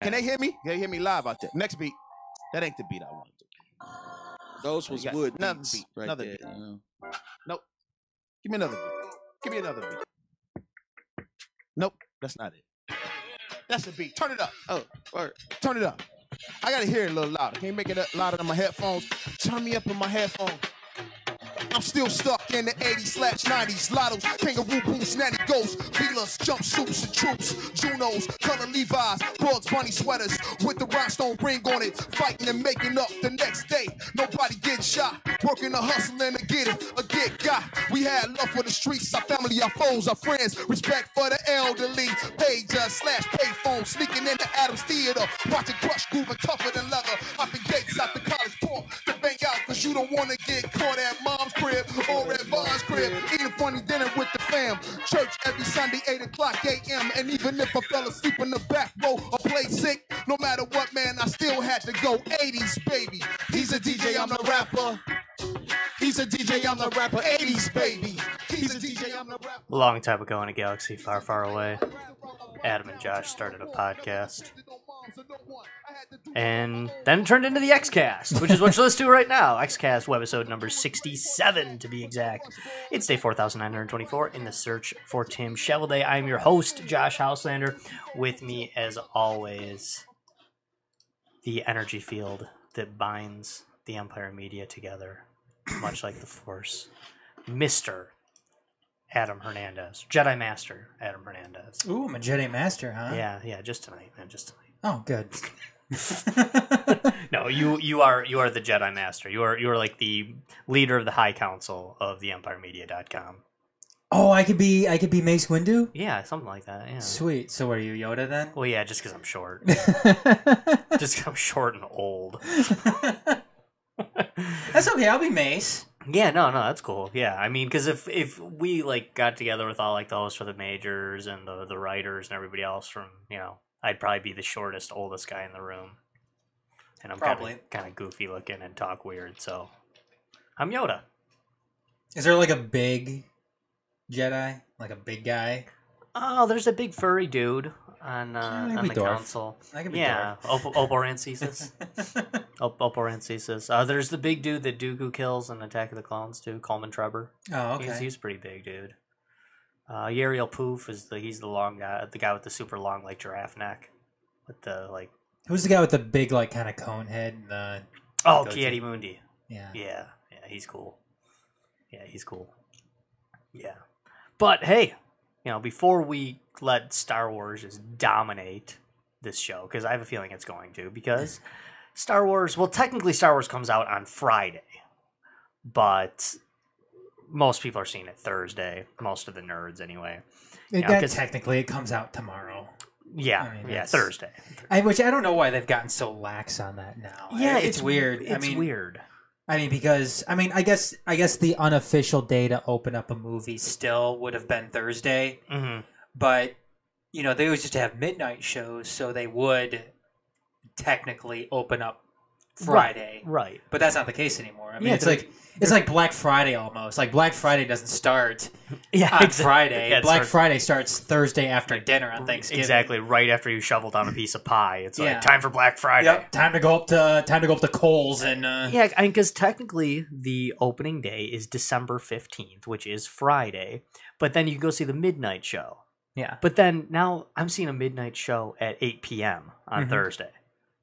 Can they hear me? They hear me live out there. Next beat. That ain't the beat I wanted to. Those was wood another beats beat. right Another there. beat. Nope. Give me another beat. Give me another beat. Nope. That's not it. That's the beat. Turn it up. Oh, word. Turn it up. I gotta hear it a little louder. Can you make it louder than my headphones? Turn me up in my headphones. I'm still stuck in the 80s/90s. Lottos, kangaroo boots, natty ghosts, Velas, jumpsuits and troops, Junos, color Levi's, Bugs Bunny sweaters with the rhinestone ring on it. Fighting and making up the next day. Nobody getting shot. Working a hustle and a get it, a get got. We had love for the streets, our family, our foes, our friends. Respect for the elderly. Pager/payphone, sneaking into Adams Theater. Watching Crush grooving tougher than leather. Hopping gates out the college port to bang out, cause you don't wanna get caught at mom's crib or at Von's crib. Eating funny dinner with the fam. Church every Sunday, 8 o'clock a.m. And even if I fell asleep in the back row or played sick, no matter what, man, I still had to go. 80s, baby. He's a DJ, I'm the rapper. He's a DJ, I'm the rapper. 80s, baby. He's a DJ, I'm the rapper. A long time ago in a galaxy far, far away, Adam and Josh started a podcast. And then turned into the X-Cast, which is what you're listening to right now. X-Cast webisode number 67, to be exact. It's day 4,924 in the search for Tim Shovelday. I'm your host, Josh Houselander. With me, as always, the energy field that binds the Empire Media together, much like the Force, Mr. Adam Hernandez. Jedi Master Adam Hernandez. Ooh, I'm a Jedi Master, huh? Yeah, just tonight, man, just tonight. Oh, good. No, you are the Jedi Master. You are like the leader of the High Council of the EmpireMedia.com. Oh, I could be Mace Windu? Yeah, something like that. Yeah. Sweet. So, what are you, Yoda then? Well, yeah, just because I'm short. Just because I'm short and old. That's okay. I'll be Mace. Yeah, no, that's cool. Yeah, I mean, because if we like got together with all like the hosts for the majors and the writers and everybody else from, I'd probably be the shortest, oldest guy in the room. And I'm kind of goofy looking and talk weird, so I'm Yoda. Is there like a big Jedi? Like a big guy? Oh, there's a big furry dude on the dwarf. council. I could be Oporancesis. Oporancesis. There's the big dude that Dooku kills in Attack of the Clones too, Coleman Trebor. Oh, okay. He's pretty big, dude. Yariel Poof he's the long guy, the guy with the super long like giraffe neck, with the like. Who's the guy with the big like kind of cone head? And the Kiadi Mundi. Yeah, he's cool. Yeah, but hey, before we let Star Wars just dominate this show, because I have a feeling it's going to, because Star Wars comes out on Friday, but most people are seeing it Thursday. Most of the nerds, anyway. Technically, it comes out tomorrow. Yeah, Thursday. Which I don't know why they've gotten so lax on that now. Yeah, it's weird. It's weird. I mean, because I guess the unofficial day to open up a movie still would have been Thursday, but they always used to have midnight shows, so they would technically open up Friday, right? But that's not the case anymore. I mean, it's like Black Friday almost. Like Black Friday doesn't start on Friday. Yeah, Black Friday starts Thursday after dinner on Thanksgiving. Exactly, right after you shovel down a piece of pie. It's like time for Black Friday. Yep, time to go up to Kohl's and. Yeah, because technically the opening day is December 15th, which is Friday. But then you can go see the midnight show. Yeah. But then now I'm seeing a midnight show at 8 p.m. on Thursday.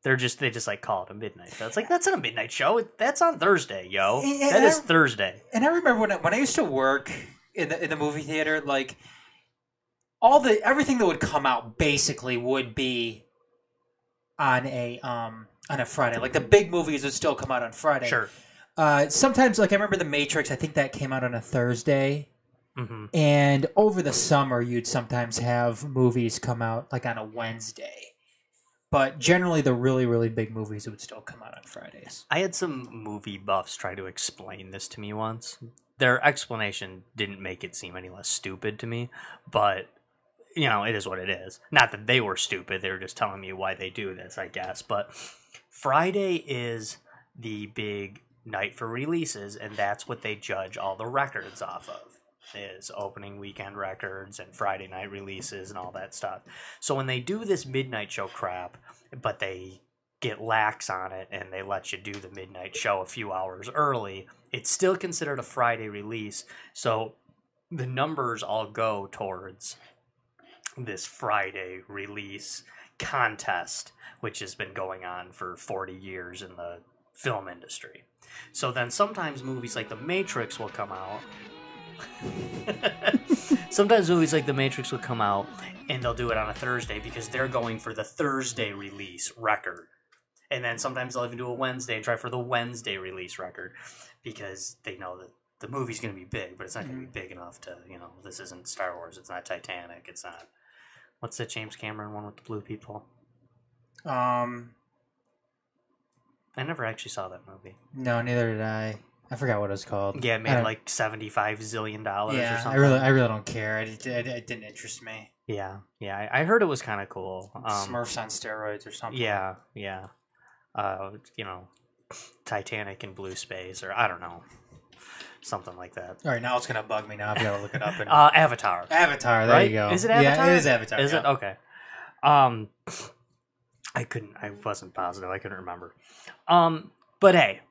They just like call it a midnight show. It's like, that's not a midnight show. That's on Thursday, yo. That is Thursday. And I remember when I used to work in the movie theater, like everything that would come out basically would be on a Friday. Like the big movies would still come out on Friday. Sure. Sometimes, like I remember The Matrix. I think that came out on a Thursday. And over the summer, you'd sometimes have movies come out like on a Wednesday. But generally, the really, really big movies would still come out on Fridays. I had some movie buffs try to explain this to me once. Their explanation didn't make it seem any less stupid to me, but, it is what it is. Not that they were stupid, they were just telling me why they do this, I guess. But Friday is the big night for releases, and that's what they judge all the records off of. Is opening weekend records and Friday night releases and all that stuff. So when they do this midnight show crap, but they get lax on it and they let you do the midnight show a few hours early, it's still considered a Friday release. So the numbers all go towards this Friday release contest, which has been going on for 40 years in the film industry. So then sometimes movies like The Matrix will come out. Sometimes movies like The Matrix will come out and they'll do it on a Thursday because they're going for the Thursday release record. And then sometimes they'll even do a Wednesday and try for the Wednesday release record because they know that the movie's going to be big, but it's not going to be big enough to, this isn't Star Wars, it's not Titanic, it's not... What's that James Cameron one with the blue people? I never actually saw that movie. No, neither did I. I forgot what it was called. Yeah, it made like $75 zillion or something. I really don't care. It didn't interest me. Yeah. I heard it was kind of cool. Smurfs on steroids or something. Yeah. Titanic in blue space, or I don't know. Something like that. All right, now it's going to bug me now. I've got to look it up. Avatar. Avatar, there you go. Is it Avatar? Yeah, it is Avatar. Is it? Okay. I wasn't positive. I couldn't remember. But hey,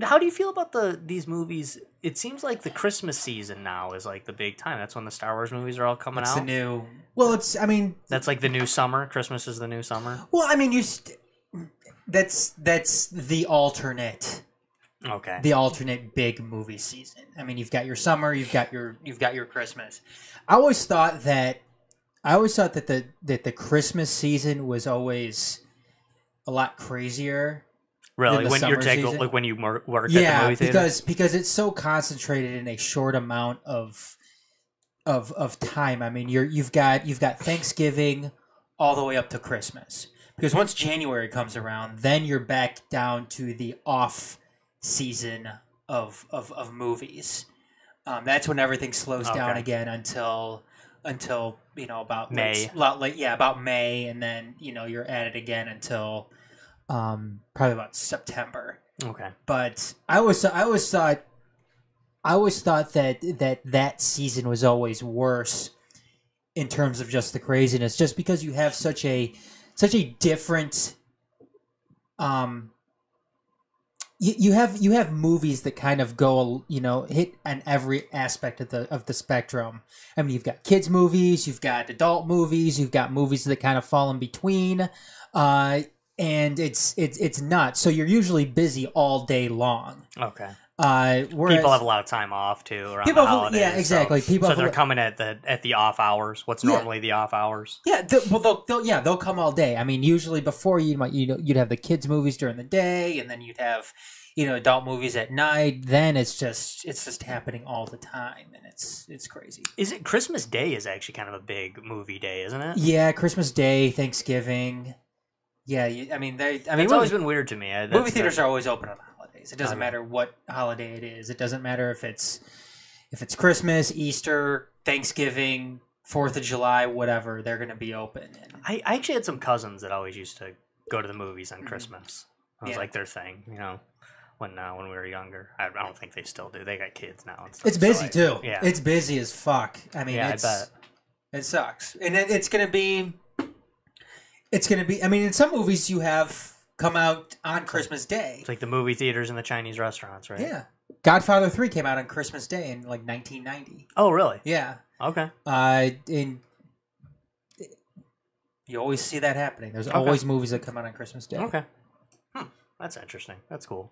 how do you feel about these movies? It seems like the Christmas season now is like the big time. That's when the Star Wars movies are all coming out. It's the new... Well, that's like the new summer. Christmas is the new summer. Well, I mean, that's the alternate... Okay. The alternate big movie season. I mean, you've got your summer, you've got your Christmas. I always thought that the Christmas season was always a lot crazier. Really, when you're when you work at the movie theater? because it's so concentrated in a short amount of time. I mean, you've got Thanksgiving all the way up to Christmas. Because once January comes around, then you're back down to the off season of movies. That's when everything slows down again until about May. About May, and then you're at it again until probably about September. Okay. But I always thought that season was always worse in terms of just the craziness, just because you have such a different You have movies that kind of go, hit on every aspect of the spectrum. I mean, you've got kids movies, you've got adult movies, you've got movies that kind of fall in between, and it's nuts. So you're usually busy all day long. Okay. Whereas, people have a lot of time off too around the holidays. Yeah, exactly. So they're coming at the off hours. What's normally the off hours? Yeah, they'll come all day. I mean, usually before you'd have the kids movies during the day, and then you'd have adult movies at night. Then it's just happening all the time, and it's crazy. Is it Christmas Day? Is actually kind of a big movie day, isn't it? Yeah, Christmas Day, Thanksgiving. Yeah, it's always been weird to me. Movie theaters are always open on the holidays. It doesn't matter what holiday it is. It doesn't matter if it's Christmas, Easter, Thanksgiving, 4th of July, whatever. They're going to be open. I actually had some cousins that always used to go to the movies on Christmas. It was like their thing, when we were younger. I don't think they still do. They got kids now and stuff. It's busy too. Yeah. It's busy as fuck. I mean, I bet. It sucks. And it's going to be... I mean, in some movies you have come out on Christmas Day. It's like the movie theaters and the Chinese restaurants, right? Yeah. Godfather 3 came out on Christmas Day in like 1990. Oh, really? Yeah. Okay. And you always see that happening. There's always movies that come out on Christmas Day. Okay. That's interesting. That's cool.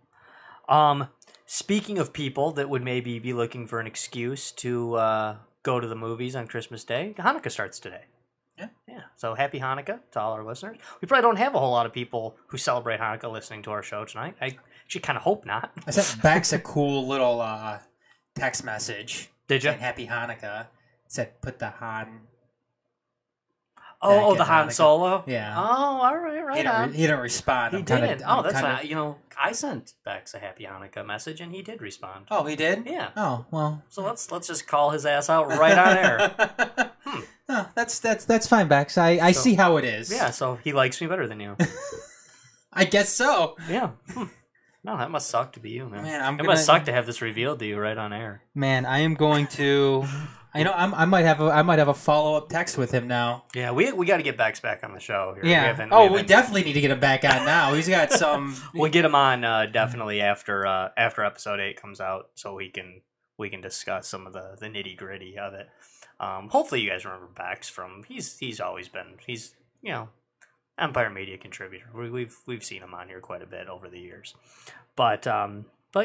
Speaking of people that would maybe be looking for an excuse to go to the movies on Christmas Day, Hanukkah starts today. Yeah. So happy Hanukkah to all our listeners. We probably don't have a whole lot of people who celebrate Hanukkah listening to our show tonight. I actually kind of hope not. I sent Bex a cool little text message. Did you? And happy Hanukkah. It said put the Han. Oh, the Han Solo? Yeah. Oh, all right. He didn't respond. He didn't. That's not. I sent Bex a happy Hanukkah message and he did respond. Oh, he did? Yeah. Oh, well. So let's just call his ass out right on air. No, that's fine, Bex. I see how it is. Yeah, so he likes me better than you. I guess so. Yeah. No, that must suck to be you, man. It must suck to have this revealed to you right on air. Man, I am going to I know I might have a follow up text with him now. Yeah, we got to get Bex back on the show here. Yeah. We definitely need to get him back on now. He's got some. We'll get him on definitely after episode 8 comes out, so we can discuss some of the nitty gritty of it. Hopefully, you guys remember Bex from he's always been Empire Media contributor. We've seen him on here quite a bit over the years, but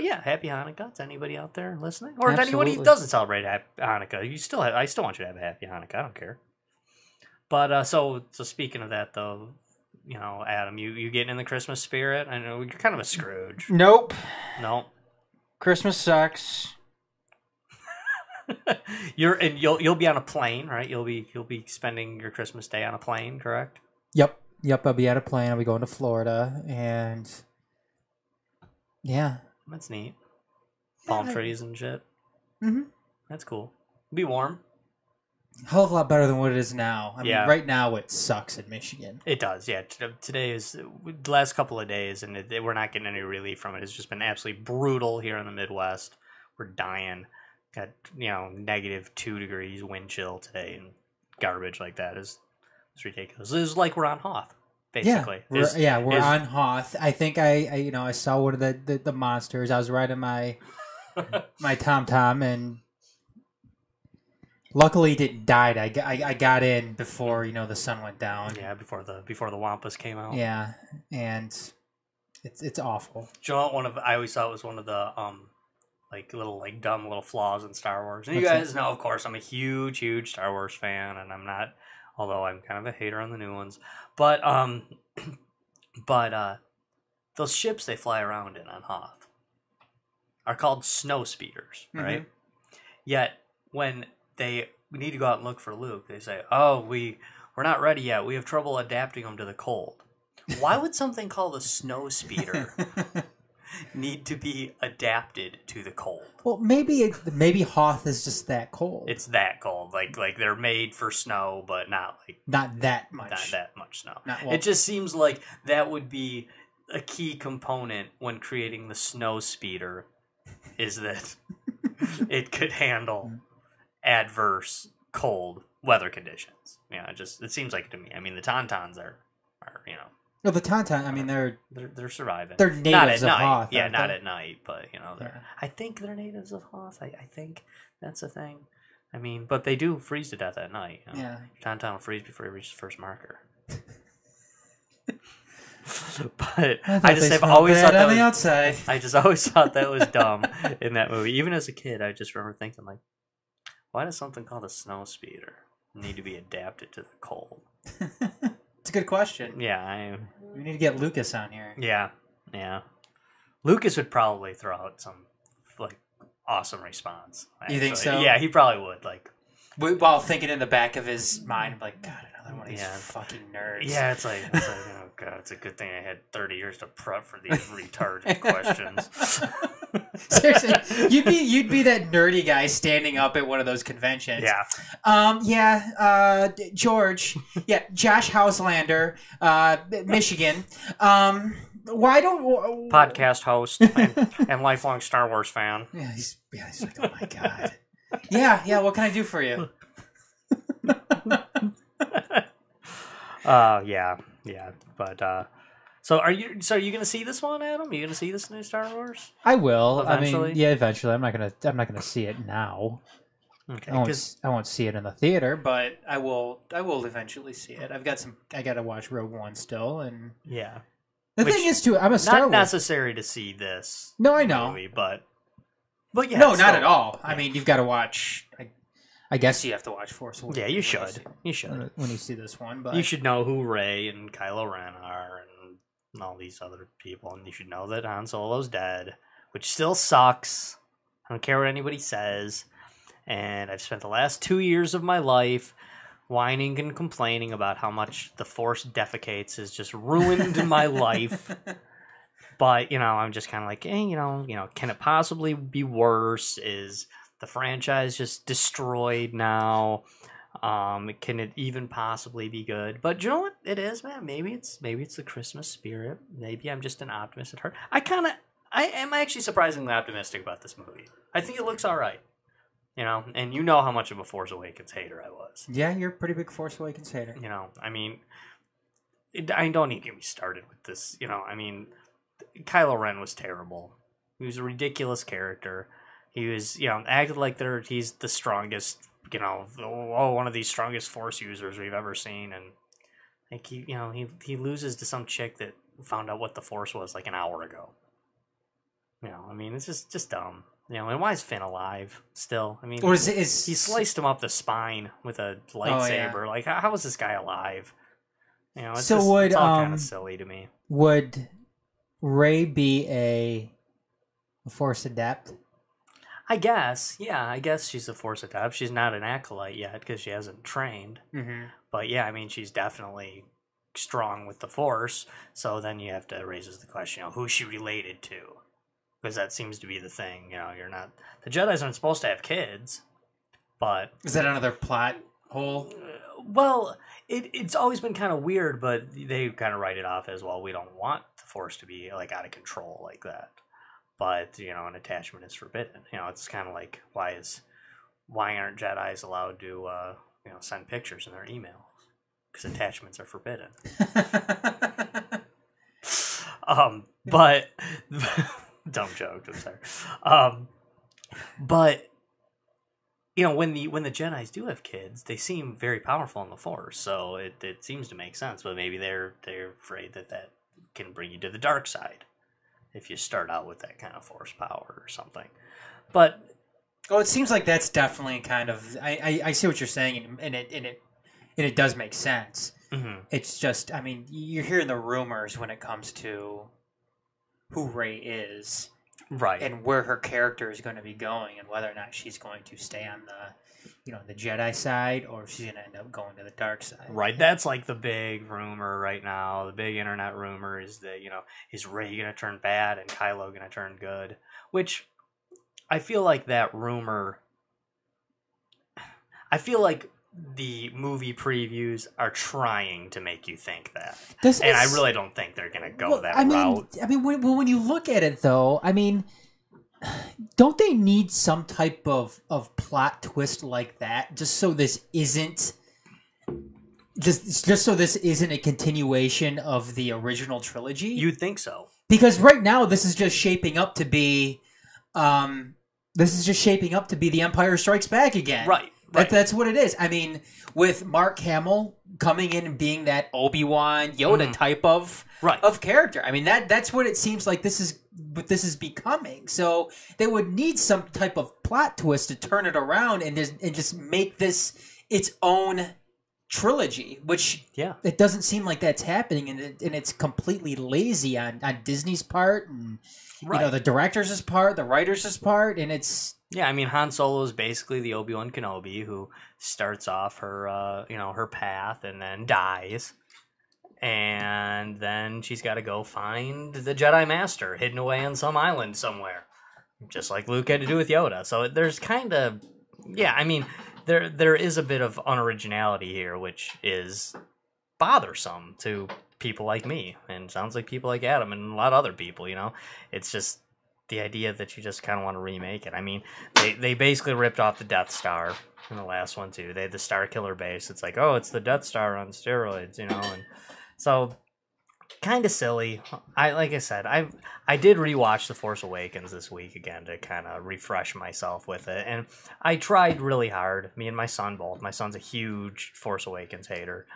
yeah, happy Hanukkah to anybody out there listening, or if anybody doesn't celebrate Hanukkah, I still want you to have a happy Hanukkah. I don't care. But so speaking of that though, Adam, you getting in the Christmas spirit? I know you're kind of a Scrooge. Nope. No. Christmas sucks. You'll be on a plane, right? You'll be spending your Christmas day on a plane, correct? Yep. I'll be on a plane. I'll be going to Florida, and yeah. That's neat. Palm trees and shit. Mm-hmm. That's cool. Be warm. A hell of a lot better than what it is now. I mean, right now it sucks in Michigan. It does, yeah. Today is the last couple of days, and we're not getting any relief from it. It's just been absolutely brutal here in the Midwest. We're dying. Got -2 degrees wind chill today, and garbage like that is ridiculous. It's like we're on Hoth. Basically, we're on Hoth. I think I saw one of the monsters. I was riding my TomTom, and luckily it didn't die. I got in before the sun went down. Yeah, before the Wampus came out. Yeah, and it's awful. Do you know I always thought it was one of the dumb little flaws in Star Wars. And you guys know, of course, I'm a huge Star Wars fan, and I'm not. Although I'm kind of a hater on the new ones, but those ships they fly around in on Hoth are called snow speeders, right? Mm-hmm. Yet when they need to go out and look for Luke, they say, "Oh, we're not ready yet. We have trouble adapting them to the cold." Why would something called a snow speeder need to be adapted to the cold? Well, maybe Hoth is just that cold. It's that cold. Like they're made for snow, but not that much. Not that much snow. It just seems like that would be a key component when creating the snow speeder, is that it could handle adverse cold weather conditions. It seems like it to me. I mean, the Tauntauns are. No, the Tauntaun. I mean, they're surviving. They're natives of Hoth. Yeah, not at night, but I think they're natives of Hoth. I think that's a thing. I mean, but they do freeze to death at night. Yeah, Tauntaun will freeze before he reaches the first marker. But I've always thought that on the outside. I just always thought that was dumb in that movie. Even as a kid, I just remember thinking why does something called a snow speeder need to be adapted to the cold? It's a good question. Yeah, we need to get Lucas on here. Yeah. Lucas would probably throw out some awesome response. Actually. You think so? Yeah, he probably would. While thinking in the back of his mind, God, another one of these fucking nerds. Yeah, it's like oh god, it's a good thing I had 30 years to prep for these retarded questions. Seriously, you'd be that nerdy guy standing up at one of those conventions. Yeah. George. Yeah, Josh Houselander, Michigan. Why don't podcast host and lifelong Star Wars fan? Yeah, he's like, oh my god. Yeah. What can I do for you? Yeah. But so are you going to see this one, Adam? Are you going to see this new Star Wars? I will. Eventually? I mean, yeah, eventually. I'm not gonna see it now. Okay. I won't see it in the theater, but I will eventually see it. I got to watch Rogue One still, and yeah. The thing is, too, I'm a Star Wars. Not necessary to see this. No, I know. Movie, but yeah. No, not at all. I mean, you've got to watch. I guess you have to watch Force Awakens. Yeah, you should. You should when you see this one. But you should know who Rey and Kylo Ren are, and all these other people, and you should know that Han Solo's dead, which still sucks. I don't care what anybody says. And I've spent the last 2 years of my life whining and complaining about how much the Force defecates has just ruined my life. But, I'm just kind of like, can it possibly be worse? Is the franchise just destroyed now? Can it even possibly be good? But you know what it is, man? Maybe it's the Christmas spirit. Maybe I'm just an optimist at heart. I am actually surprisingly optimistic about this movie. I think it looks all right. You know, and you know how much of a Force Awakens hater I was. Yeah, you're a pretty big Force Awakens hater. You know, I mean, I don't need to get me started with this. You know, I mean, Kylo Ren was terrible. He was a ridiculous character. He was, you know, acted like he's the strongest, you know, one of the strongest Force users we've ever seen, and like he loses to some chick that found out what the Force was like an hour ago. You know, I mean, it's just dumb. You know, and why is Finn alive still? I mean, or is he sliced him up the spine with a lightsaber. Oh, yeah. Like, how is this guy alive? You know, it's all kind of silly to me. Would Rey be a Force adept? I guess, yeah. I guess she's a Force adept. She's not an acolyte yet because she hasn't trained. Mm-hmm. But yeah, I mean, she's definitely strong with the Force. So then you have to raise the question, you know, who's she related to? Because that seems to be the thing. You know, the Jedis aren't supposed to have kids, but is that another plot hole? Well, it's always been kind of weird, but they kind of write it off as, well, we don't want the Force to be like out of control like that. But, you know, an attachment is forbidden. You know, it's kind of like, why aren't Jedis allowed to, you know, send pictures in their emails? Because attachments are forbidden. But dumb joke, I'm sorry. But you know, when the Jedis do have kids, they seem very powerful in the Force, so it seems to make sense. But maybe they're afraid that can bring you to the dark side if you start out with that kind of Force power or something. But it seems like that's definitely kind of. I see what you're saying, and it does make sense. Mm-hmm. It's just, I mean, you're hearing the rumors when it comes to who Rey is, right, and where her character is going to be going, and whether or not she's going to stay on the Jedi side, or if she's going to end up going to the dark side. Right, that's like the big rumor right now. The big internet rumor is that, you know, is Rey going to turn bad and Kylo going to turn good? Which I feel like that rumor. I feel like the movie previews are trying to make you think that. And I really don't think they're going to go that route. I mean, when you look at it, though, I mean, don't they need some type of plot twist like that just so this isn't just so this isn't a continuation of the original trilogy? You'd think so. Because right now this is just shaping up to be The Empire Strikes Back again. Right. That's what it is. I mean, with Mark Hamill coming in and being that Obi-Wan Yoda type of character. I mean, that's what it seems like this is becoming. So they would need some type of plot twist to turn it around and just make this its own trilogy, which it doesn't seem like that's happening, and it's completely lazy on Disney's part, and you know, the director's part, the writer's part, and it's. Yeah, I mean, Han Solo is basically the Obi-Wan Kenobi who starts off her, her path and then dies. And then she's got to go find the Jedi Master hidden away on some island somewhere. Just like Luke had to do with Yoda. So there's kind of, I mean, there is a bit of unoriginality here, which is bothersome to people like me. And sounds like people like Adam and a lot of other people, you know. It's just the idea that you just kind of want to remake it. I mean, they basically ripped off the Death Star in the last one too. They had the Star Killer base. It's like, oh, it's the Death Star on steroids, you know, and so kind of silly. Like I said, I did rewatch The Force Awakens this week again to kind of refresh myself with it, and I tried really hard. Me and my son both. My son's a huge Force Awakens hater.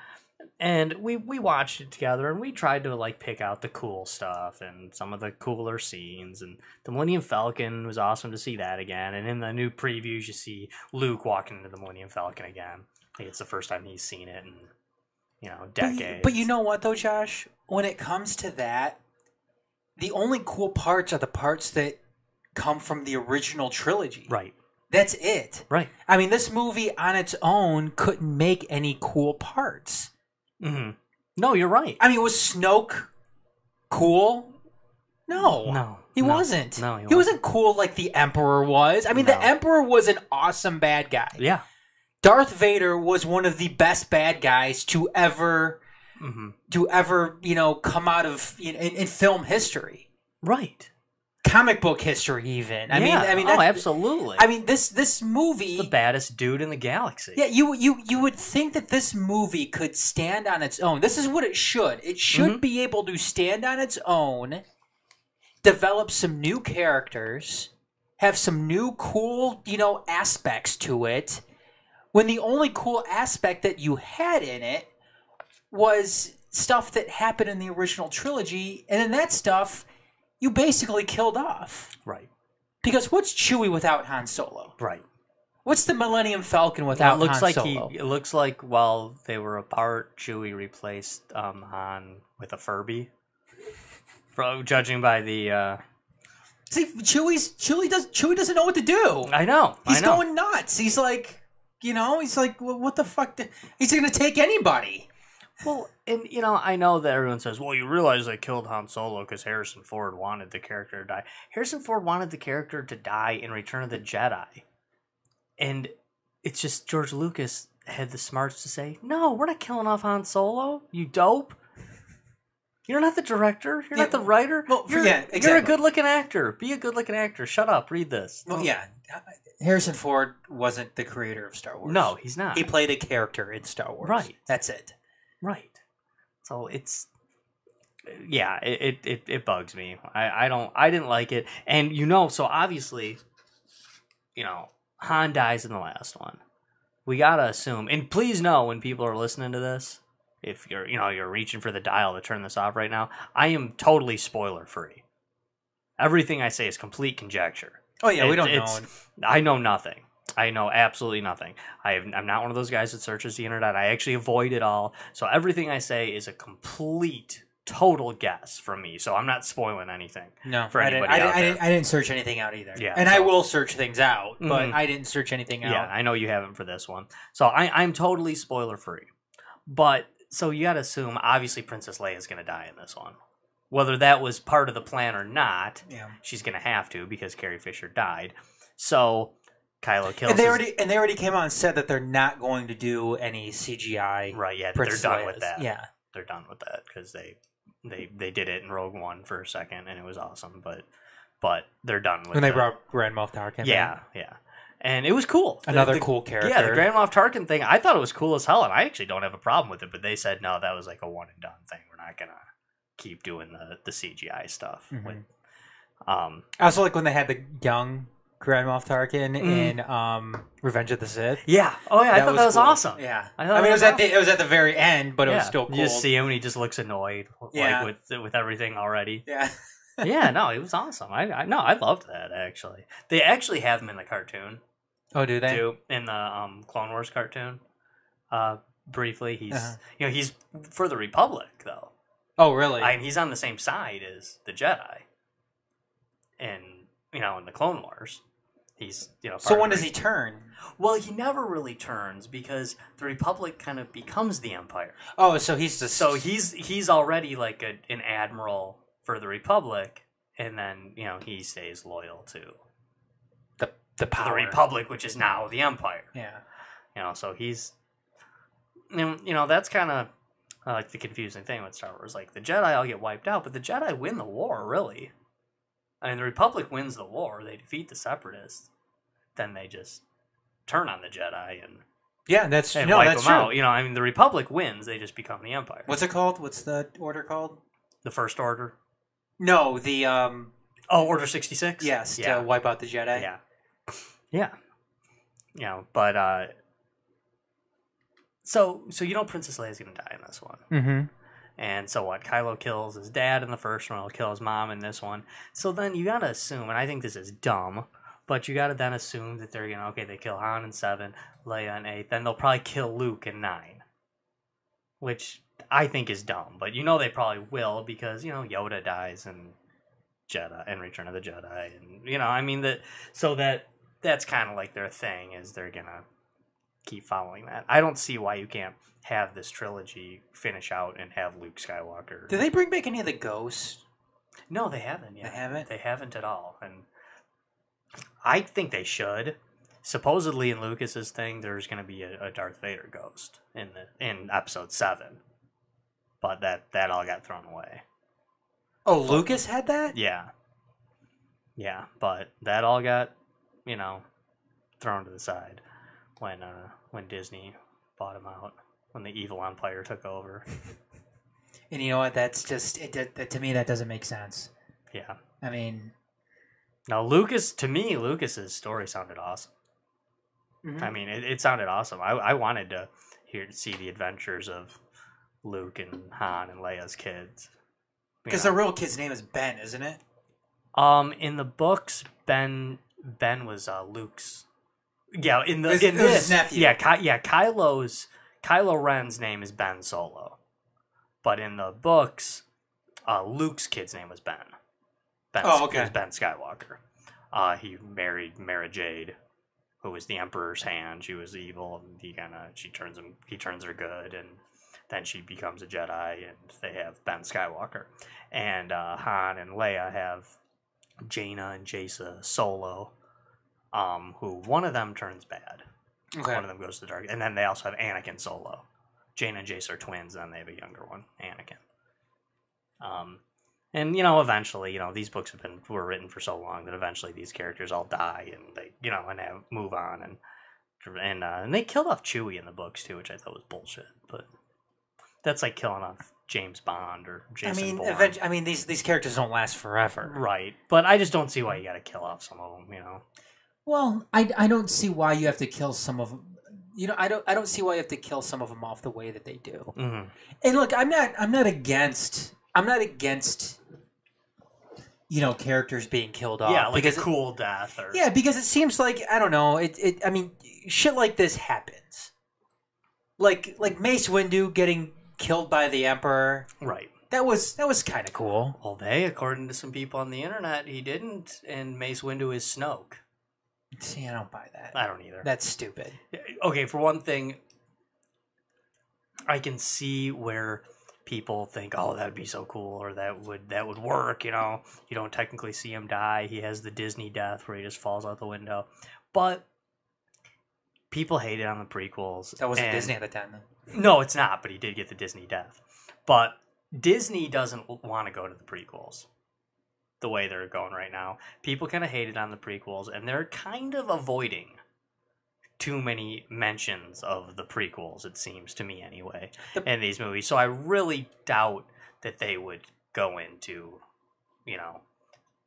And we watched it together, and we tried to like pick out the cool stuff and some of the cooler scenes. And the Millennium Falcon was awesome to see that again. And in the new previews, you see Luke walking into the Millennium Falcon again. I think it's the first time he's seen it in, you know, decades. But you know what, though, Josh? When it comes to that, the only cool parts are the parts that come from the original trilogy. Right. That's it. Right. I mean, this movie on its own couldn't make any cool parts. Mm-hmm. No, you're right. I mean, was Snoke cool? No. He wasn't. No, he wasn't cool like the Emperor was. I mean, the Emperor was an awesome bad guy. Yeah. Darth Vader was one of the best bad guys to ever, you know, come out of in film history. Right. comic book history, even. I mean, oh, absolutely. I mean, this movie, the baddest dude in the galaxy. Yeah, you would think that this movie could stand on its own. This is what it should. It should be able to stand on its own, develop some new characters, have some new cool, aspects to it. When the only cool aspect that you had in it was stuff that happened in the original trilogy, and then that stuff you basically killed off. Right. Because what's Chewie without Han Solo? Right. What's the Millennium Falcon without Han Solo? It looks like while they were apart, Chewie replaced Han with a Furby. Judging by the... See, Chewie doesn't know what to do. I know. He's going nuts. He's like, what the fuck? He's going to take anybody. Well, and, I know that everyone says, well, you realize they killed Han Solo because Harrison Ford wanted the character to die. Harrison Ford wanted the character to die in Return of the Jedi. And it's just George Lucas had the smarts to say, no, we're not killing off Han Solo, you dope. You're not the director. You're not the writer. Well, exactly. You're a good-looking actor. Be a good-looking actor. Shut up. Read this. Well, yeah. Harrison Ford wasn't the creator of Star Wars. No, he's not. He played a character in Star Wars. Right. That's it. Right. So it's... Yeah, it bugs me. I didn't like it. And so obviously, Han dies in the last one. We gotta assume, and please know when people are listening to this, if you're reaching for the dial to turn this off right now, I am totally spoiler free. Everything I say is complete conjecture. Oh yeah, we don't know. I know nothing. I know absolutely nothing. I'm not one of those guys that searches the internet. I actually avoid it all. So everything I say is a complete, total guess from me. So I'm not spoiling anything. No, for anybody out there. I didn't search anything out either. Yeah, and I will search things out, but I didn't search anything out. Yeah, I know you haven't for this one. So I'm totally spoiler free. But so you got to assume, obviously, Princess Leia is going to die in this one. Whether that was part of the plan or not, she's going to have to because Carrie Fisher died. So Kylo kills. And they already came out and said that they're not going to do any CGI. Right? Yeah, Princess they're done Leia's. with that. Yeah, they're done with that because they did it in Rogue One for a second and it was awesome. But they're done with. When they brought Grand Moff Tarkin. Yeah. And it was cool. Another cool character. Yeah, the Grand Moff Tarkin thing, I thought it was cool as hell, and I actually don't have a problem with it, but they said, no, that was like a one-and-done thing. We're not going to keep doing the CGI stuff. Mm-hmm. I also like when they had the young Grand Moff Tarkin in Revenge of the Sith. Yeah. Oh, yeah, I thought that was cool. Awesome. Yeah. I mean, it was at the very end, but it was still cool. You just see him, and he just looks annoyed with everything already. Yeah. Yeah, no, it was awesome. I loved that, actually. They actually have him in the cartoon. Oh, do they? In the Clone Wars cartoon. Briefly, he's for the Republic though. Oh, really? He's on the same side as the Jedi. And in the Clone Wars, he's So when does he turn? Well, he never really turns because the Republic kind of becomes the Empire. Oh, so he's just he's already like an admiral for the Republic, and then he stays loyal to the power. The Republic, which is now the Empire. Yeah. So he's, that's kind of like the confusing thing with Star Wars. Like the Jedi all get wiped out, but the Jedi win the war, really. I mean, the Republic wins the war. They defeat the Separatists. Then they just turn on the Jedi and wipe that's them true. out. I mean, the Republic wins. They just become the Empire. What's it called? What's the order called? The First Order. No, the Order 66. Yes, to wipe out the Jedi. Yeah. But so Princess Leia's gonna die in this one. Mm-hmm. And so what? Kylo kills his dad in the first one. He'll kill his mom in this one. So then you gotta assume, and I think this is dumb, but you gotta then assume that they're they kill Han in 7, Leia in 8, then they'll probably kill Luke in 9, which I think is dumb. But they probably will because Yoda dies in Jedi and Return of the Jedi, and that's kind of like their thing is they're gonna keep following that. I don't see why you can't have this trilogy finish out and have Luke Skywalker. Did they bring back any of the ghosts? No, they haven't yet. They haven't? They haven't at all. And I think they should. Supposedly in Lucas's thing, there's going to be a Darth Vader ghost in Episode 7. But that all got thrown away. Oh, Lucas had that? Yeah. Yeah, but that all got, thrown to the side when Disney bought him out, when the evil empire took over. And you know what? That's just to me, that doesn't make sense. Yeah. I mean, now Lucas's story sounded awesome. Mm-hmm. I mean, it sounded awesome. I wanted to see the adventures of Luke and Han and Leia's kids. Because the real kid's name is Ben, isn't it? In the books, Ben was Luke's. Yeah, in this, his nephew. Yeah, Kylo Ren's name is Ben Solo, but in the books, Luke's kid's name was Ben. It was Ben Skywalker. He married Mara Jade, who was the Emperor's hand. She was evil, and he turns her good, and then she becomes a Jedi, and they have Ben Skywalker. And Han and Leia have Jaina and Jace Solo, who one of them turns bad. Okay. One of them goes to the dark. And then they also have Anakin Solo. Jaina and Jace are twins, and then they have a younger one, Anakin. And, eventually, these books were written for so long that eventually these characters all die, and they, and move on. And they killed off Chewie in the books, too, which I thought was bullshit. But that's like killing off James Bond or Jason Bourne. These characters don't last forever. Right. But I just don't see why you got to kill off some of them, Well, I don't see why you have to kill some of them. I don't see why you have to kill some of them off the way that they do. Mm-hmm. And look, I'm not against characters being killed off. Yeah, like a cool death. Yeah, because it seems like, I don't know, shit like this happens. Like Mace Windu getting killed by the Emperor. Right. That was kind of cool. Well, according to some people on the internet, he didn't, and Mace Windu is Snoke. See, I don't buy that. I don't either. That's stupid. Okay, for one thing, I can see where people think, "Oh, that would be so cool," or that would work. You don't technically see him die. He has the Disney death where he just falls out the window. But people hated on the prequels. That wasn't Disney at the time, then. No, it's not. But he did get the Disney death. But Disney doesn't want to go to the prequels the way they're going right now. People kind of hated on the prequels, and they're kind of avoiding too many mentions of the prequels, it seems to me anyway, in these movies. So I really doubt that they would go into,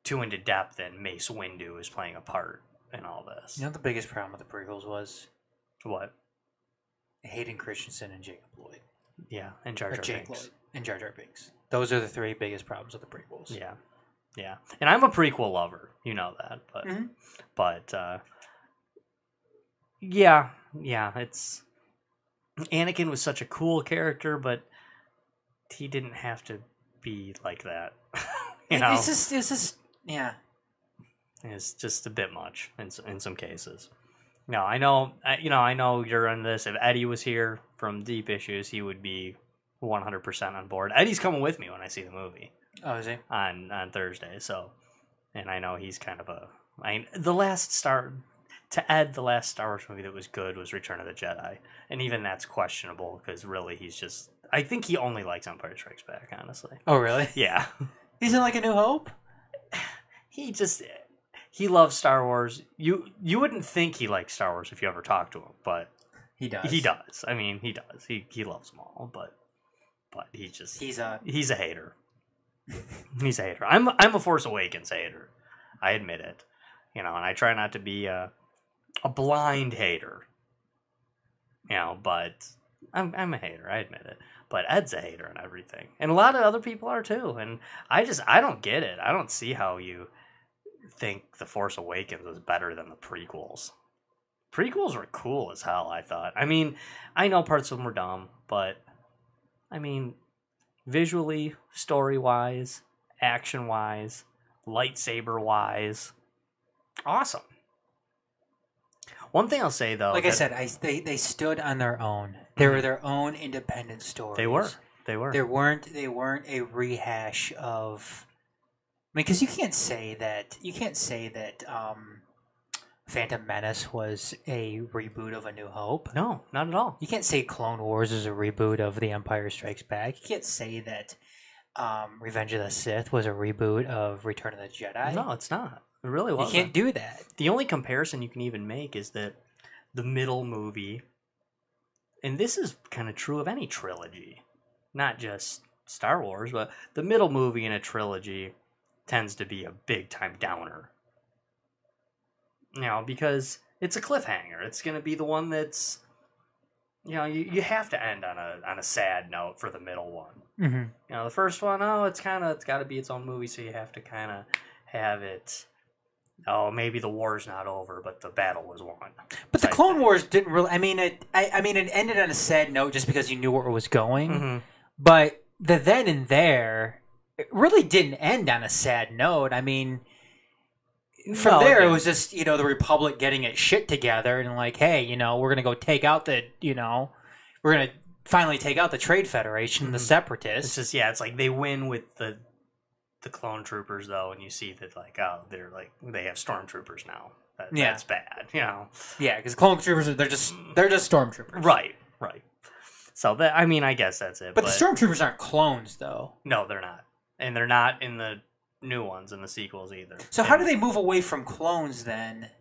too into depth, and Mace Windu is playing a part in all this. You know what the biggest problem with the prequels was? What? Hayden Christensen and Jacob Lloyd. Yeah, and Jar Jar Binks. Lloyd and Jar Jar Binks. Those are the three biggest problems with the prequels. Yeah. Yeah, and I'm a prequel lover, you know that, but yeah, it's Anakin was such a cool character, but he didn't have to be like that. It's just yeah. It's just a bit much in some cases. No, I know you're on this. If Eddie was here from Deep Issues, he would be 100% on board. Eddie's coming with me when I see the movie. Oh, is he? On Thursday, so, and I know he's kind of the last Star Wars movie that was good was Return of the Jedi, and even that's questionable because really I think he only likes Empire Strikes Back, honestly. Oh, really? Yeah. He's in like A New Hope? He loves Star Wars. You wouldn't think he likes Star Wars if you ever talk to him, but he does. He does. I mean, he does. He loves them all, but he's a hater. He's a hater. I'm a Force Awakens hater. I admit it. And I try not to be a blind hater. But I'm a hater. I admit it. But Ed's a hater and everything, and a lot of other people are too. And I don't get it. I don't see how you think The Force Awakens was better than the prequels. Prequels were cool as hell, I thought. I mean, I know parts of them were dumb, but I mean, visually, story-wise, action-wise, lightsaber-wise, awesome. One thing I'll say, though... Like I said, they stood on their own. They were their own independent stories. They were. They weren't a rehash of... I mean, because you can't say that Phantom Menace was a reboot of A New Hope. No, not at all. You can't say Clone Wars is a reboot of The Empire Strikes Back. You can't say that Revenge of the Sith was a reboot of Return of the Jedi. No, it's not. It really wasn't. You can't do that. The only comparison you can even make is that the middle movie, and this is kind of true of any trilogy, not just Star Wars, but the middle movie in a trilogy tends to be a big time downer. You know, because it's a cliffhanger. It's going to be the one that's, you know, you have to end on a sad note for the middle one. Mm-hmm. You know, the first one, it's got to be its own movie, so you have to kind of have it. Oh, maybe the war's not over, but the battle was won. But the Clone Wars didn't really. I mean, it ended on a sad note just because you knew where it was going. Mm-hmm. But the then and there, it really didn't end on a sad note. I mean, from there it was just the Republic getting its shit together and like, hey, we're gonna go take out the, we're gonna finally take out the Trade Federation, the Separatists. It's just it's like they win with the clone troopers though, and you see that like, oh, they're like they have stormtroopers now. That's bad, Yeah, because clone troopers they're just stormtroopers. Right. So that I guess that's it. But the stormtroopers aren't clones though. No, they're not, and they're not in the new ones in the sequels either. So how do they move away from clones then?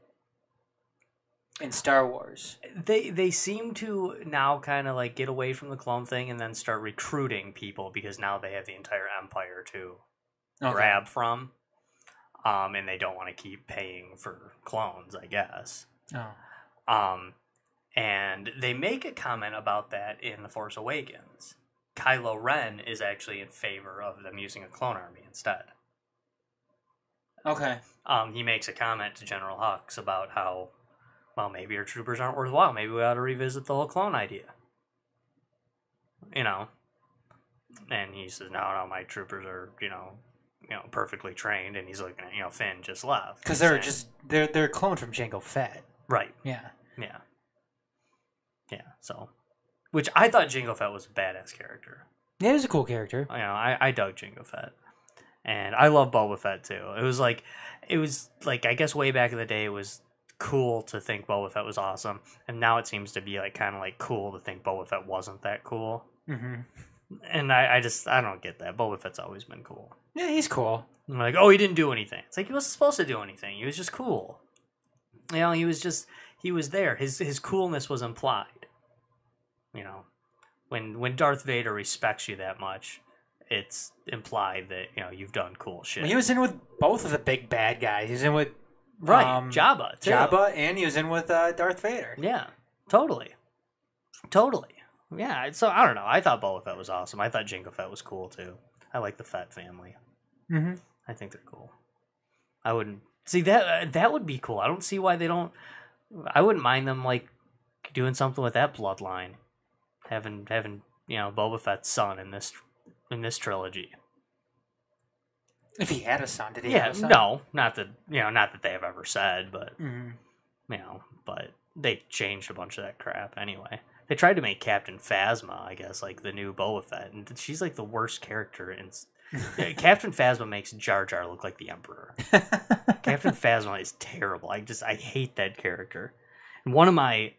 In Star Wars, they seem to now kind of like get away from the clone thing and then start recruiting people because now they have the entire empire to grab from, and they don't want to keep paying for clones, I guess. And they make a comment about that in The Force Awakens. Kylo Ren is actually in favor of them using a clone army instead. Okay. He makes a comment to General Hux about how, well, maybe our troopers aren't worthwhile. Maybe we ought to revisit the whole clone idea. And he says, no, my troopers are, perfectly trained. And he's looking at, Finn just left. Because they're they're cloned from Jango Fett. Right. Yeah. So, which I thought Jango Fett was a badass character. Yeah, he was a cool character. I dug Jango Fett. And I love Boba Fett too. It was like, I guess way back in the day, it was cool to think Boba Fett was awesome, and now it seems to be like kind of like cool to think Boba Fett wasn't that cool. Mm-hmm. And I don't get that. Boba Fett's always been cool. Yeah, he's cool. I'm like, oh, he didn't do anything. It's like he wasn't supposed to do anything. He was just cool. He was there. His coolness was implied. When Darth Vader respects you that much, it's implied that you've done cool shit. Well, he was in with both of the big bad guys. He was in with Jabba too. Jabba, and he was in with Darth Vader. Yeah, totally. Yeah, so I don't know. I thought Boba Fett was awesome. I thought Jango Fett was cool too. I like the Fett family. Mm-hmm. I think they're cool. I wouldn't see that would be cool. I don't see why they don't. I wouldn't mind them like doing something with that bloodline, having Boba Fett's son in this trilogy. If he had a son, did he? Yeah, have a son? no, not that they have ever said, but Mm-hmm. but they changed a bunch of that crap anyway. They tried to make Captain Phasma, I guess, like the new Boba Fett, and she's like the worst character. Captain Phasma makes Jar Jar look like the Emperor. Captain Phasma is terrible. I hate that character. And one of my,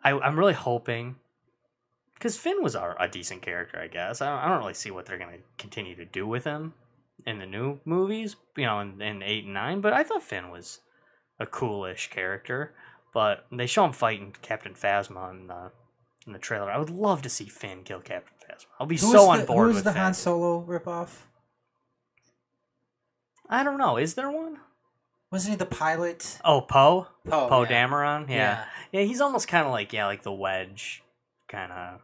I'm really hoping, because Finn was a decent character, I guess. I don't really see what they're going to continue to do with him in the new movies, in 8 and 9, but I thought Finn was a coolish character. But they show him fighting Captain Phasma in the trailer. I would love to see Finn kill Captain Phasma. I'll be so on board with Who's the Finn. Han Solo ripoff? I don't know. Is there one? Wasn't he the pilot? Oh, Poe? Poe, yeah. Dameron? Yeah. Yeah, he's almost kind of like the Wedge, kind of,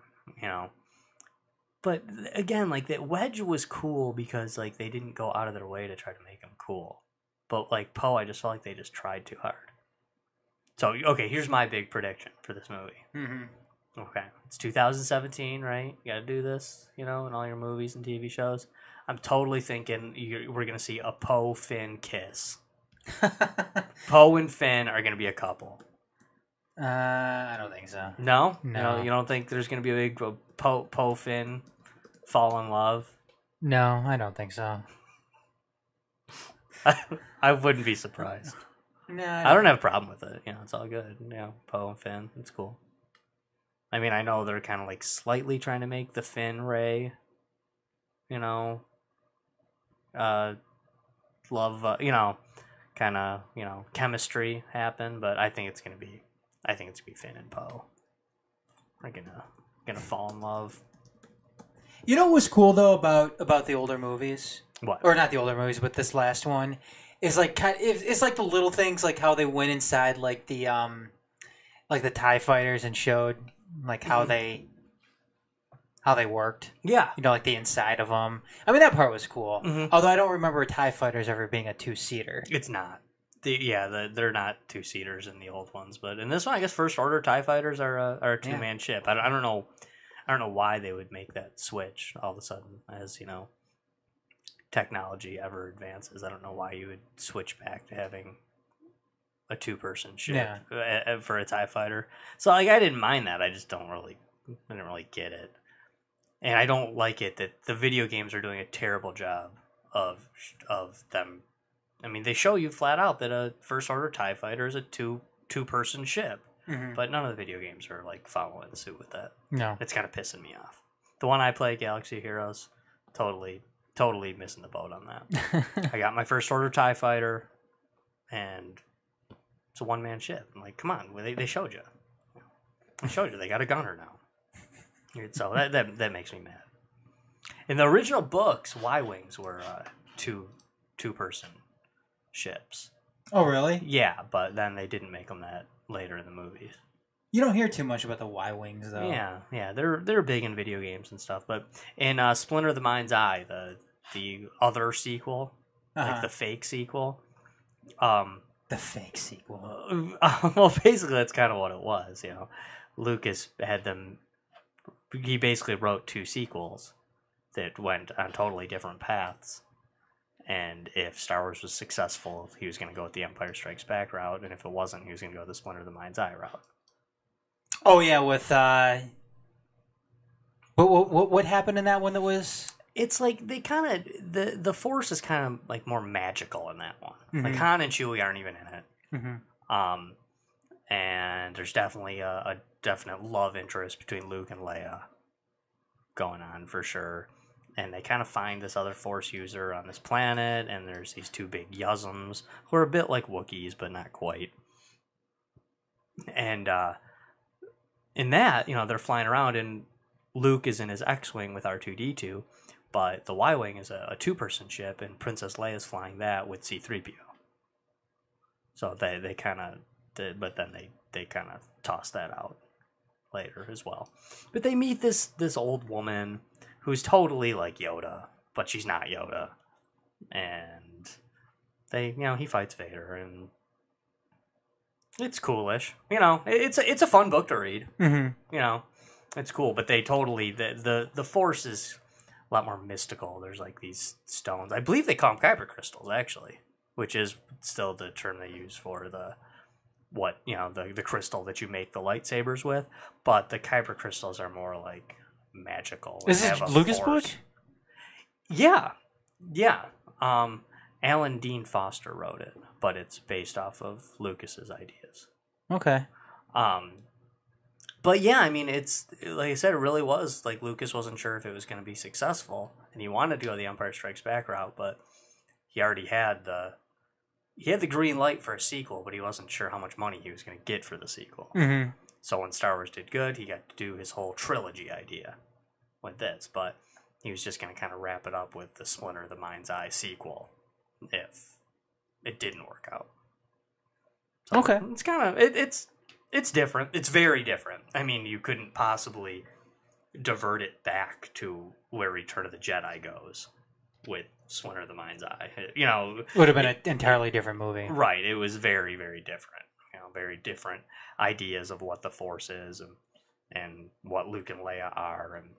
But again, like that Wedge was cool because like they didn't go out of their way to try to make him cool. But like Poe, I just felt like they just tried too hard. So, okay, here's my big prediction for this movie. Mm-hmm. Okay, it's 2017, right? You gotta do this, in all your movies and TV shows. I'm totally thinking we're gonna see a Poe-Finn kiss. Poe and Finn are gonna be a couple. I don't think so. No? No. You don't think there's gonna be a big Poe-Finn fall in love? No, I don't think so. I wouldn't be surprised. No, I don't have a problem with it. It's all good. Poe and Finn, it's cool. I mean, I know they're kind of like slightly trying to make the Finn Rey, kind of chemistry happen. But I think it's gonna be Finn and Poe. Are gonna fall in love. You know what was cool though about the older movies? What? Or not the older movies, but this last one is like it's like the little things, like how they went inside like the TIE fighters and showed like how they worked. Yeah. Like the inside of them. I mean, that part was cool. Mm-hmm. Although I don't remember TIE fighters ever being a 2-seater. It's not. They're not 2-seaters in the old ones, but in this one, I guess First Order TIE fighters are a 2-man ship. I don't know why they would make that switch all of a sudden, as technology ever advances. I don't know why you would switch back to having a 2-person ship for a TIE fighter. So I didn't mind that. I just didn't really get it, and I don't like it that the video games are doing a terrible job of them. I mean, they show you flat out that a First Order TIE fighter is a two-person ship, but none of the video games are following suit with that. No, it's kind of pissing me off. The one I play, Galaxy Heroes, totally missing the boat on that. I got my First Order TIE fighter, and it's a 1-man ship. I'm like, come on, they showed you. They showed you they got a gunner now. So that makes me mad. In the original books, Y-Wings were two-person ships. Oh, really? Yeah, but then they didn't make them that later in the movies. You don't hear too much about the Y-Wings, though. Yeah, they're big in video games and stuff. But in Splinter of the Mind's Eye, the other sequel, like the fake sequel. The fake sequel. Well, basically, that's kind of what it was. Lucas had them. He basically wrote 2 sequels that went on totally different paths. And if Star Wars was successful, he was going to go with the Empire Strikes Back route, and if it wasn't, he was going to go the Splinter of the Mind's Eye route. Oh yeah, with what happened in that one? That was. It's like they kind of the Force is kind of like more magical in that one. Like Han and Chewie aren't even in it. And there's definitely a definite love interest between Luke and Leia going on for sure. And they kind of find this other Force user on this planet, and there's these 2 big Yuzums who are a bit like Wookiees, but not quite. And in that, they're flying around, and Luke is in his X-Wing with R2-D2, but the Y-Wing is a 2-person ship, and Princess Leia is flying that with C-3PO. So they kind of... But then they kind of toss that out later as well. But they meet this old woman who's totally like Yoda, but she's not Yoda. And he fights Vader, and it's coolish. It's a fun book to read. It's cool, but they totally the Force is a lot more mystical. There's like these stones. I believe they call them kyber crystals, actually, which is still the term they use for the crystal that you make the lightsabers with, but the kyber crystals are more like magical. Is it Lucas' book? Yeah. Alan Dean Foster wrote it, but it's based off of Lucas's ideas. Okay. But yeah, I mean, it's like I said, it really was like Lucas wasn't sure if it was going to be successful, and he wanted to go the Empire Strikes Back route, but he already had the green light for a sequel, but he wasn't sure how much money he was going to get for the sequel. So when Star Wars did good, he got to do his whole trilogy idea with this, but he was just going to kind of wrap it up with the Splinter of the Mind's Eye sequel if it didn't work out. So okay. It's kind of, it's different. It's very different. I mean, you couldn't possibly divert it back to where Return of the Jedi goes with Splinter of the Mind's Eye. Would have been an entirely different movie. Right. It was very, very different. Very different ideas of what the Force is and what Luke and Leia are. And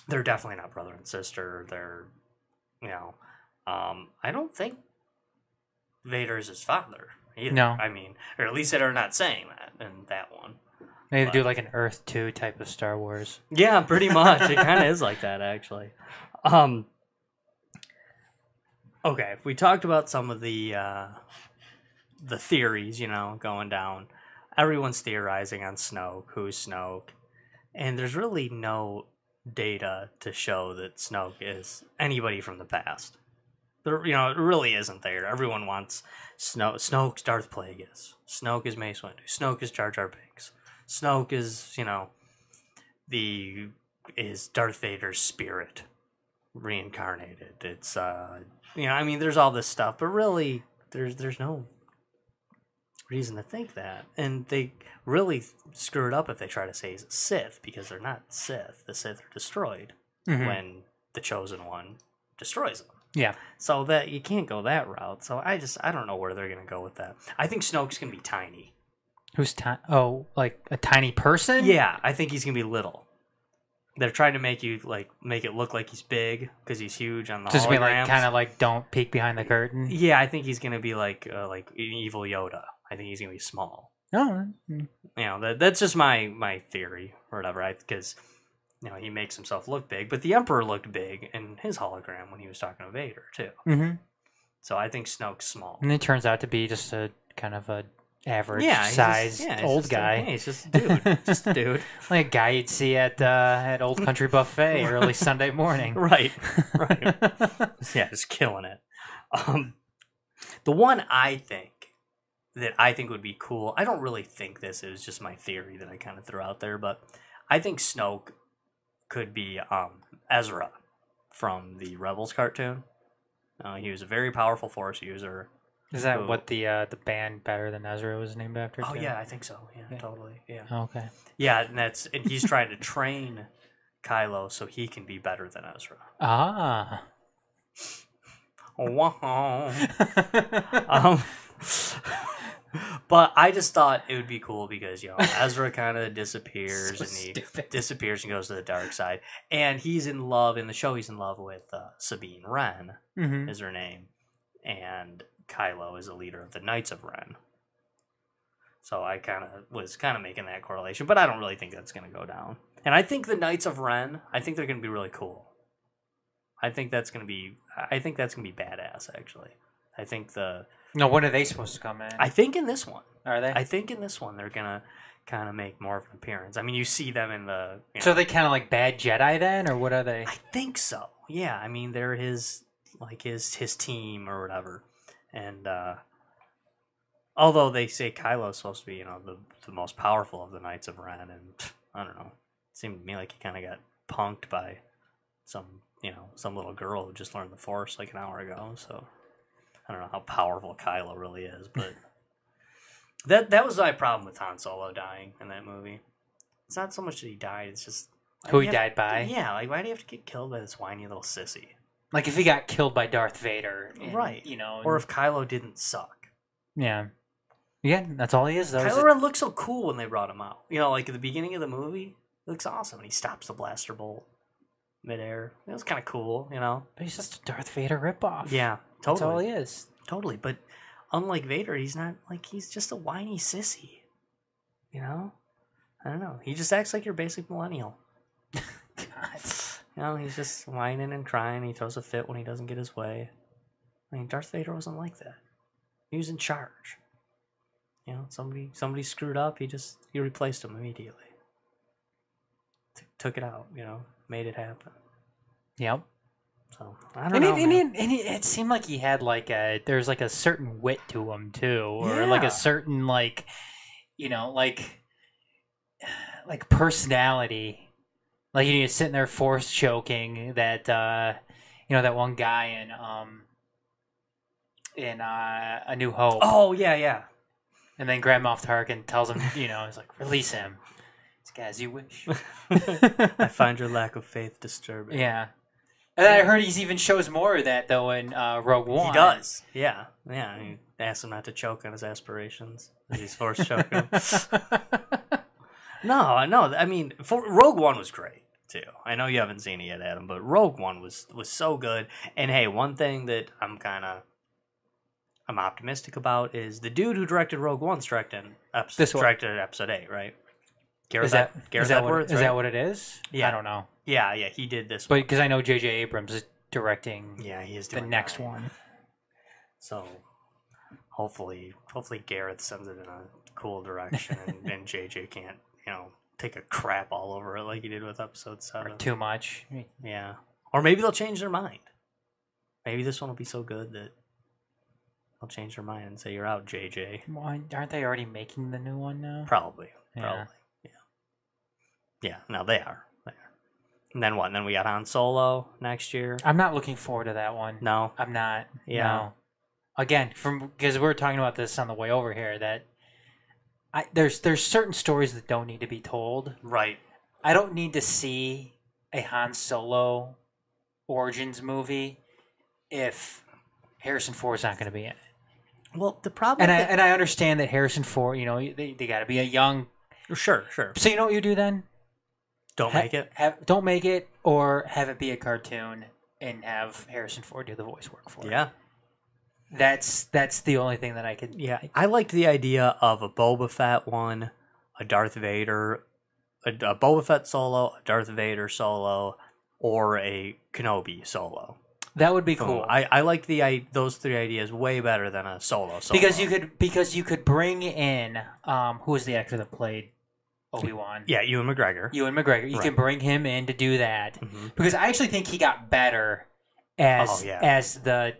they're definitely not brother and sister. They're, I don't think Vader's his father either. No. I mean, or at least they're not saying that in that one. Maybe do like an Earth 2 type of Star Wars. Yeah, pretty much. It kind of is like that, actually. Okay, we talked about some of the theories, going down. Everyone's theorizing on Snoke, who's Snoke, and there's really no data to show that Snoke is anybody from the past, It really isn't there. Everyone wants Snoke's Darth Plagueis. Snoke is Mace Windu. Snoke is Jar Jar Binks. Snoke is, is Darth Vader's spirit reincarnated. It's, there's all this stuff, but really, there's no reason to think that. And they really screw it up if they try to say he's a Sith, because they're not Sith. The Sith are destroyed when the Chosen One destroys them. Yeah. So that you can't go that route. So I don't know where they're going to go with that. I think Snoke's going to be tiny. Who's tiny? Oh, like a tiny person? Yeah, I think he's going to be little. They're trying to make it look like he's big because he's huge on the Just holograms. be like, kind of like, don't peek behind the curtain. Yeah, I think he's going to be like evil Yoda. I think he's going to be small. Oh. That's just my theory or whatever. Because he makes himself look big, but the Emperor looked big in his hologram when he was talking to Vader too. Mm-hmm. So I think Snoke's small. And it turns out to be just a kind of a average sized he's old guy. He's just a dude. Just a dude. Like a guy you'd see at Old Country Buffet early Sunday morning. Right. Yeah, just killing it. The one I think would be cool, I don't really think this, it was just my theory that I kind of threw out there, but I think Snoke could be Ezra from the Rebels cartoon. He was a very powerful Force user. Is that what the band Better Than Ezra was named after? Oh too? yeah, I think so. Yeah, totally. Yeah. Okay. Yeah, and he's trying to train Kylo so he can be better than Ezra. Ah. Wow. But I just thought it would be cool because Ezra kind of disappears disappears and goes to the dark side, and he's in love in the show. He's in love with Sabine Wren, is her name, and Kylo is the leader of the Knights of Ren. So I was making that correlation, but I don't really think that's going to go down. And I think the Knights of Ren, I think they're going to be really cool. I think that's going to be badass. Actually, I think when are they supposed to come in? I think in this one. Are they? I think in this one they're gonna kind of make more of an appearance. I mean, you see them in the. So are they kind of like bad Jedi then, or what are they? I think so. Yeah, I mean they're his team or whatever, and although they say Kylo's supposed to be the most powerful of the Knights of Ren, and I don't know, it seemed to me like he kind of got punked by some little girl who just learned the Force like an hour ago. So I don't know how powerful Kylo really is, but that was my problem with Han Solo dying in that movie. It's not so much that he died; it's just who he died by. Yeah, like why do you have to get killed by this whiny little sissy? Like if he got killed by Darth Vader, right? Or if Kylo didn't suck. Yeah, that's all he is. Though. Kylo Ren looked so cool when they brought him out. Like at the beginning of the movie, he looks awesome, and he stops the blaster bolt midair. It was kind of cool, But he's just a Darth Vader ripoff. Yeah, totally. That's all he is. Totally, but unlike Vader, he's not he's just a whiny sissy. I don't know. He just acts like your basic millennial. God. He's just whining and crying. He throws a fit when he doesn't get his way. I mean, Darth Vader wasn't like that. He was in charge. Somebody screwed up. He replaced him immediately. Took it out. Made it happen. Yep. So I don't know. And it seemed like he had there's a certain wit to him too, or a certain personality. Like you're sitting there force choking that that one guy in A New Hope. Oh yeah. And then Grand Moff Tarkin tells him, he's like, release him. He's like, as you wish. I find your lack of faith disturbing. Yeah. And I heard he even shows more of that, though, in Rogue One. He does. Yeah. He asks him not to choke on his aspirations. He's force choking. No. I mean, Rogue One was great, too. I know you haven't seen it yet, Adam, but Rogue One was so good. And, hey, one thing that I'm optimistic about is the dude who directed Rogue One directed episode 8, right? Gareth Edwards, is that what it is? Yeah. I don't know. Yeah, he did this. But because I know J.J. Abrams is directing he is doing the next one. So hopefully Gareth sends it in a cool direction and J.J. can't, take a crap all over it like he did with episode 7. Or too much. Yeah. Or maybe they'll change their mind. Maybe this one will be so good that they'll change their mind and say you're out, JJ. Well, aren't they already making the new one now? Probably. Yeah. Yeah, no, they are. And then what? And then we got Han Solo next year. I'm not looking forward to that one. No? I'm not. Yeah. No. Again, because we were talking about this on the way over here, that there's certain stories that don't need to be told. Right. I don't need to see a Han Solo Origins movie if Harrison Ford's not going to be in it. Well, the problem... And I understand that Harrison Ford, they got to be a young... Sure. So you know what you do then? Don't make it? Don't make it, or have it be a cartoon and have Harrison Ford do the voice work for it. Yeah. That's the only thing that I could... Yeah, I liked the idea of a Boba Fett one, a Darth Vader, a Boba Fett solo, a Darth Vader solo, or a Kenobi solo. That would be cool. I liked those three ideas way better than a solo. Because you could bring in who was the actor that played Obi-Wan? Yeah, Ewan McGregor. You can bring him in to do that because I actually think he got better as the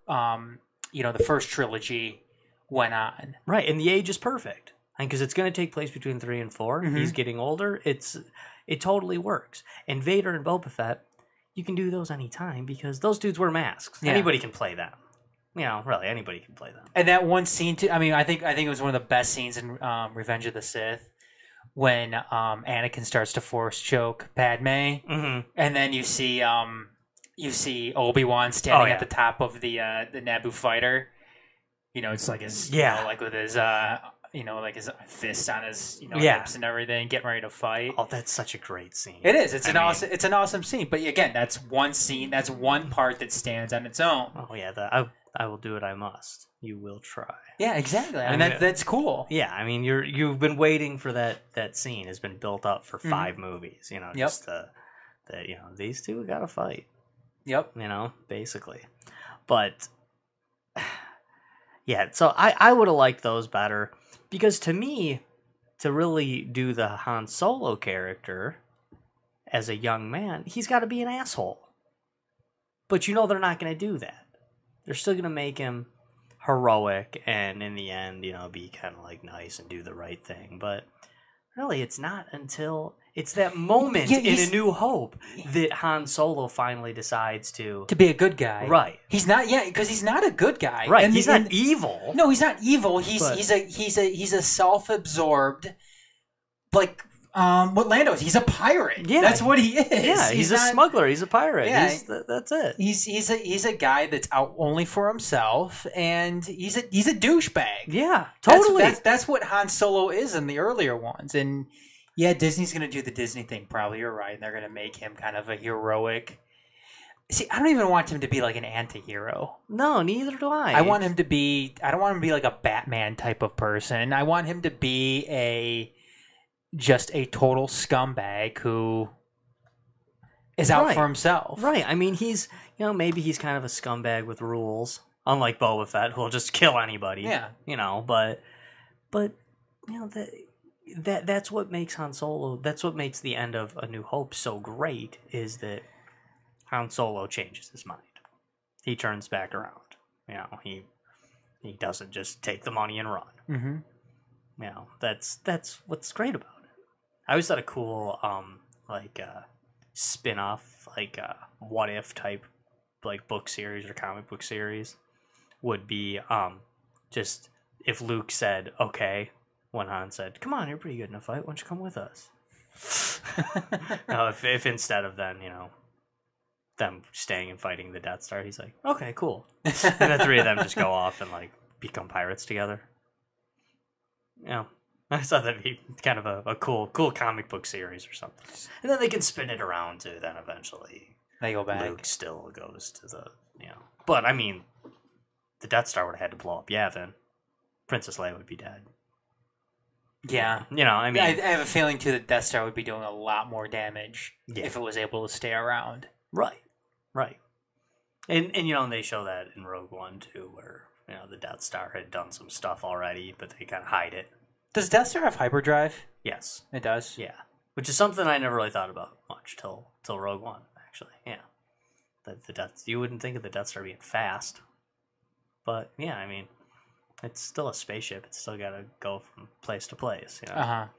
the first trilogy went on. Right, and the age is perfect. And because it's going to take place between 3 and 4, he's getting older. It totally works. And Vader and Boba Fett, you can do those anytime because those dudes wear masks. Yeah. Anybody can play them. Really, anybody can play them. And that one scene too. I mean, I think it was one of the best scenes in Revenge of the Sith. When Anakin starts to force choke Padme, and then you see Obi-Wan standing at the top of the Naboo fighter. It's like his like with his like his fist on his hips and everything, getting ready to fight. Oh, that's such a great scene. It is. It's an awesome scene. But again, that's one scene. That's one part that stands on its own. Oh yeah, I will do what I must. You will try. Yeah, exactly. I mean, that's cool. Yeah, I mean, you've been waiting for that scene. Has been built up for 5 movies. Just these two got to fight. Yep. Basically, but yeah. So I would have liked those better because to me, to really do the Han Solo character as a young man, he's got to be an asshole. But they're not going to do that. They're still going to make him heroic and in the end, be kind of like nice and do the right thing. But really, it's not until it's that moment in A New Hope that Han Solo finally decides to be a good guy. Right. He's not because he's not a good guy. Right. And he's not evil. No, he's not evil. He's a self-absorbed like what Lando is. He's a pirate. Yeah, that's what he is. Yeah, he's a smuggler. He's a pirate. Yeah, that's it. He's a guy that's out only for himself, and he's a douchebag. Yeah, totally. That's what Han Solo is in the earlier ones, and yeah, Disney's gonna do the Disney thing. Probably, you're right. And they're gonna make him kind of a heroic. See, I don't even want him to be like an anti-hero. No, neither do I. I want him to be. I don't want him to be like a Batman type of person. I want him to be just a total scumbag who is out for himself. Right. I mean, he's, maybe he's kind of a scumbag with rules, unlike Boba Fett, who'll just kill anybody. Yeah. But that's what makes Han Solo, that's what makes the end of A New Hope so great, is that Han Solo changes his mind. He turns back around. He doesn't just take the money and run. Mm-hmm. That's what's great about it. I always thought a cool, spin-off, what if type, book series or comic book series would be, just if Luke said, okay, when Han said, come on, you're pretty good in a fight, why don't you come with us? if instead of then, them staying and fighting the Death Star, he's like, okay, cool. And the 3 of them just go off and, become pirates together. I thought that'd be kind of a cool comic book series or something. And then they can spin it around to then eventually they go back. Luke still goes to the, But, I mean, the Death Star would have had to blow up Yavin. Princess Leia would be dead. Yeah. I mean... I have a feeling, too, that Death Star would be doing a lot more damage if it was able to stay around. Right. And they show that in Rogue One, too, where, the Death Star had done some stuff already, but they kind of hide it. Does Death Star have hyperdrive? Yes. It does? Yeah. Which is something I never really thought about much till Rogue One, actually. Yeah. the Death. You wouldn't think of the Death Star being fast, but yeah, I mean, it's still a spaceship. It's still got to go from place to place. You know?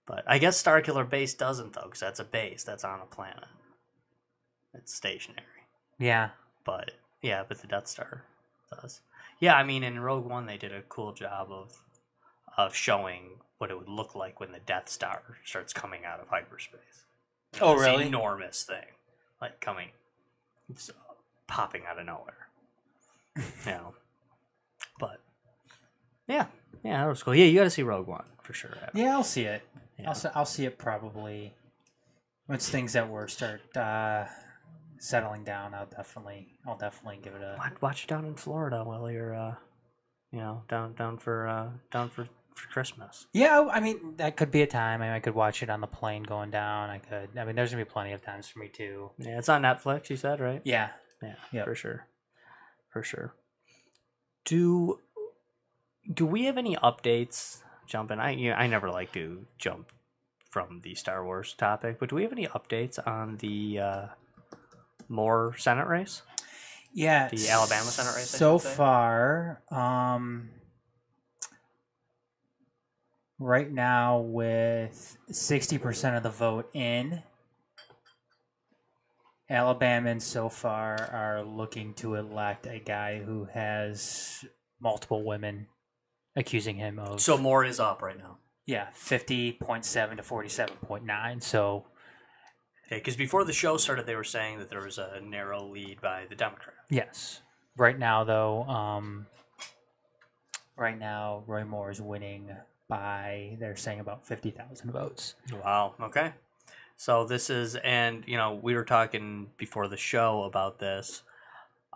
But I guess Starkiller Base doesn't though, because that's a base that's on a planet. It's stationary. Yeah. But the Death Star does. Yeah, I mean, in Rogue One, they did a cool job of showing what it would look like when the Death Star starts coming out of hyperspace. Oh, this really? Enormous thing, like popping out of nowhere. But yeah, that was cool. Yeah, you got to see Rogue One for sure. Adam. Yeah, I'll see it. Yeah. I'll see it probably once things at work start settling down. I'll definitely give it a watch it down in Florida while you're down for Christmas. Yeah, I mean that could be a time. I mean, I could watch it on the plane going down. I mean, there's gonna be plenty of times for me too. Yeah, it's on Netflix. You said, right? Yeah, yep. For sure. Do we have any updates? Jumping, I never like to jump from the Star Wars topic, but do we have any updates on the Moore Senate race? Yeah, the Alabama Senate race. So far, right now with 60% of the vote in, Alabamans so far are looking to elect a guy who has multiple women accusing him of. So Moore is up right now. Yeah, 50.7 to 47.9. So, because before the show started, they were saying that there was a narrow lead by the Democrat. Yes. Right now, though, Roy Moore is winning by, they're saying, about 50,000 votes. Wow. Okay. So this is, and we were talking before the show about this.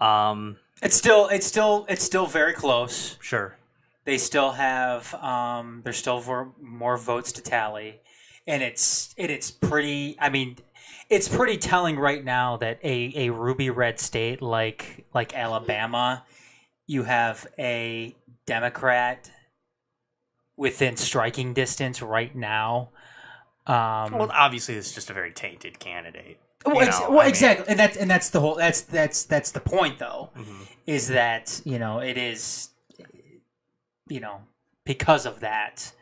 It's still very close. Sure. They still have there's still more votes to tally, and it's pretty. I mean, it's pretty telling right now that a ruby red state like Alabama, you have a Democrat within striking distance right now. Well, obviously, it's just a very tainted candidate. Exactly, and that's the whole that's the point though, is that it is. Because of that,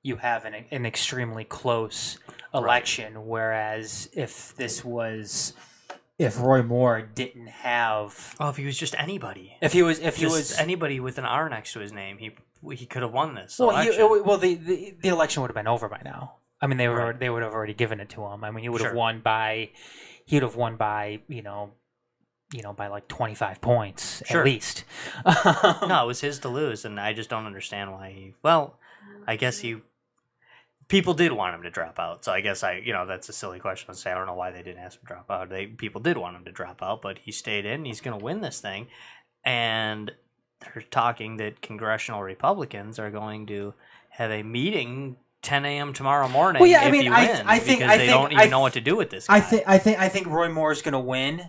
you have an extremely close election. Right. Whereas if Roy Moore didn't have, if he was just anybody, if he was anybody with an R next to his name, he could have won this election. The election would have been over by now. I mean, they would have already given it to him. I mean, he would have won by by like 25 points at least. No, it was his to lose, and I just don't understand why I guess people did want him to drop out, so I guess that's a silly question to say. I don't know why they didn't ask him to drop out. People did want him to drop out, but he stayed in. He's going to win this thing, and they're talking that congressional Republicans are going to have a meeting 10 a.m. tomorrow morning. Well, yeah, I mean, I think they don't even know what to do with this guy. I think Roy Moore is going to win.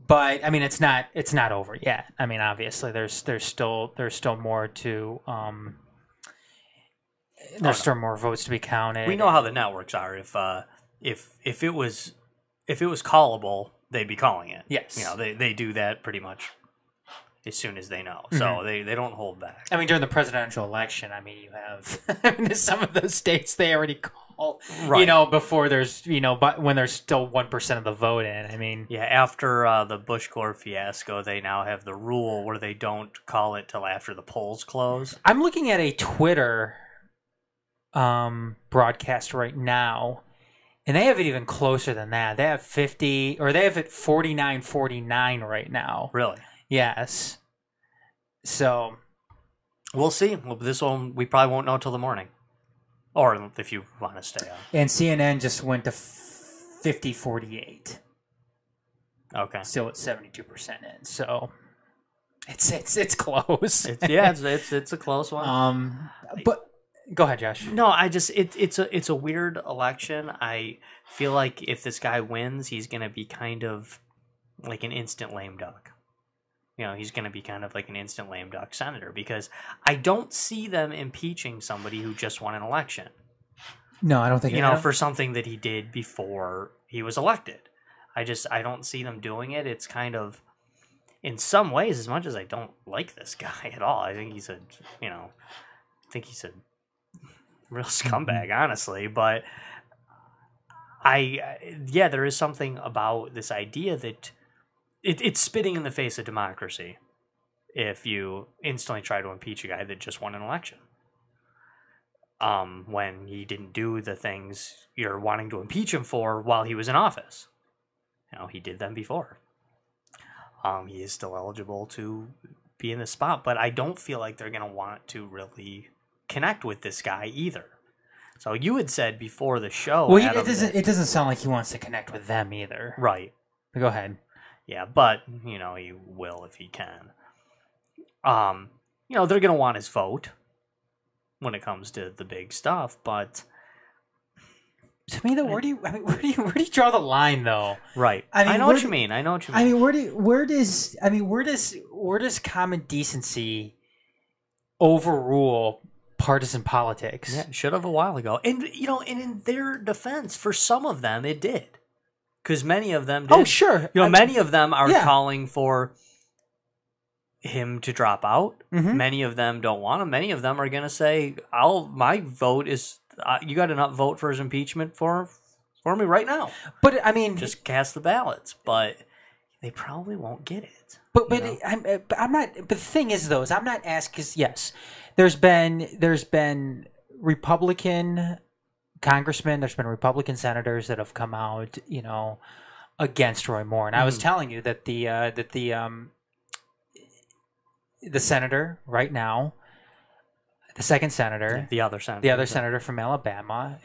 But I mean, it's not over yet. I mean, obviously, there's still more to still more votes to be counted. We know how the networks are. If it was callable, they'd be calling it. Yes, they do that pretty much as soon as they know. So they don't hold back. I mean, during the presidential election, I mean, you have some of those states they already call. Before there's but when there's still 1% of the vote in. I mean, after the Bush Gore fiasco, they now have the rule where they don't call it till after the polls close. I'm looking at a Twitter broadcast right now, and they have it even closer than that. They have 50, or they have it 49-49 right now. Really? Yes. So we'll see. Well, this one we probably won't know till the morning. Or if you want to stay on. And CNN just went to 50-48. Okay. Still at 72% in. So it's close. It's a close one. But go ahead, Josh. No, it's a weird election. I feel like if this guy wins, he's going to be kind of like an instant lame duck. He's going to be kind of like an instant lame duck senator, because I don't see them impeaching somebody who just won an election. No, I don't think for something that he did before he was elected. I don't see them doing it. It's kind of, in some ways, as much as I don't like this guy at all, I think he's a real scumbag, honestly. But there is something about this idea that it's spitting in the face of democracy if you instantly try to impeach a guy that just won an election. When he didn't do the things you're wanting to impeach him for while he was in office. He did them before. He is still eligible to be in the spot, but I don't feel like they're going to want to really connect with this guy either. So you had said before the show... Well, it doesn't sound like he wants to connect with them either. Right. But go ahead. Yeah, but, he will if he can. They're going to want his vote when it comes to the big stuff, but... To me, though, where do you draw the line, though? Right. I know what you mean. I mean, where does common decency overrule partisan politics? Yeah, should have a while ago. And and in their defense, for some of them, it did, because many of them did. Oh, sure. Many of them are calling for him to drop out. Mm-hmm. Many of them don't want him. Many of them are going to say, my vote is. You got to vote for his impeachment for me right now. But I mean, just cast the ballots. But they probably won't get it. But I'm not. But the thing is, though, I'm not asking. Because yes, there's been Republican congressmen, there's been Republican senators that have come out, against Roy Moore. And I was telling you that the senator right now. The second senator, the other senator from Alabama,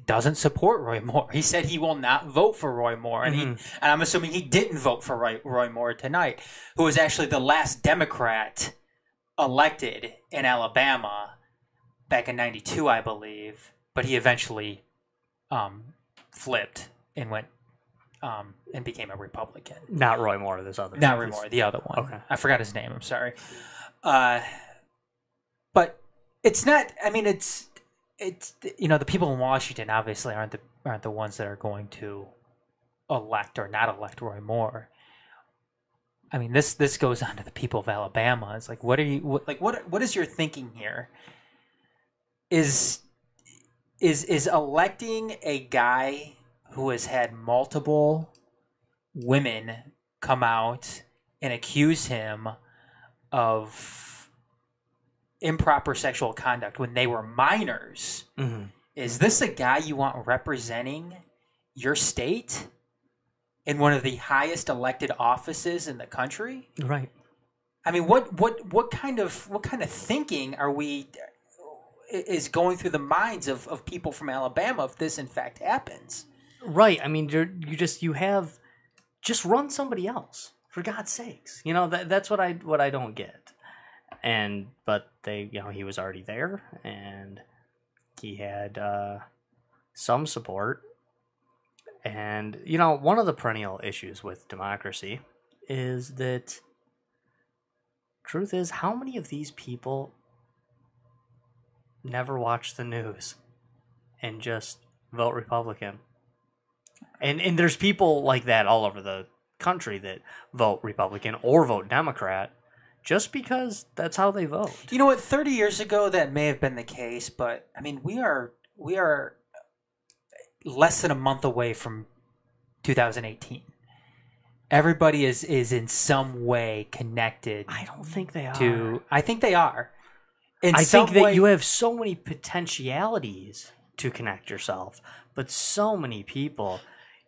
doesn't support Roy Moore. He said he will not vote for Roy Moore, and I'm assuming he didn't vote for Roy Moore tonight, who was actually the last Democrat elected in Alabama back in '92, I believe. But he eventually flipped and went and became a Republican. Not Roy Moore, Not Roy Moore, the other one. Okay, I forgot his name. I'm sorry. But it's not. I mean, it's the people in Washington obviously aren't the ones that are going to elect or not elect Roy Moore. I mean, this goes on to the people of Alabama. It's like, what is your thinking here? Is electing a guy who has had multiple women come out and accuse him of improper sexual conduct when they were minors. Mm-hmm. Is this a guy you want representing your state in one of the highest elected offices in the country? Right. I mean, what kind of thinking is going through the minds of people from Alabama if this in fact happens? Right. I mean, just run somebody else, for God's sakes. That's what I don't get. But he was already there, and he had some support. And one of the perennial issues with democracy is that, truth is, how many of these people never watch the news and just vote Republican? And there's people like that all over the country that vote Republican or vote Democrat just because that's how they vote. You know what? 30 years ago, that may have been the case, but I mean, we are less than a month away from 2018. Everybody is in some way connected. I don't think they are. I think they are. I think that you have so many potentialities to connect yourself, but so many people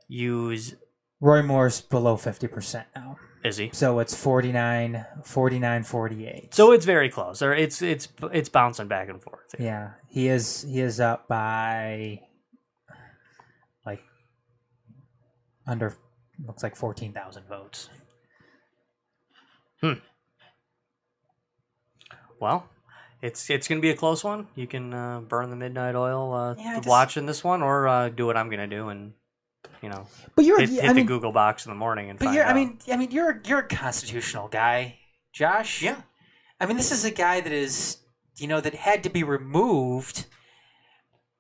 use... Roy Moore's below 50% now. Is he? So it's 49, 48. So it's very close. Or it's bouncing back and forth. Yeah, he is up by like under, looks like 14,000 votes. Well, it's going to be a close one. You can burn the midnight oil watching this one, or do what I'm going to do and but hit the Google box in the morning and find out. I mean, you're a constitutional guy, Josh. Yeah. I mean, this is a guy that is, that had to be removed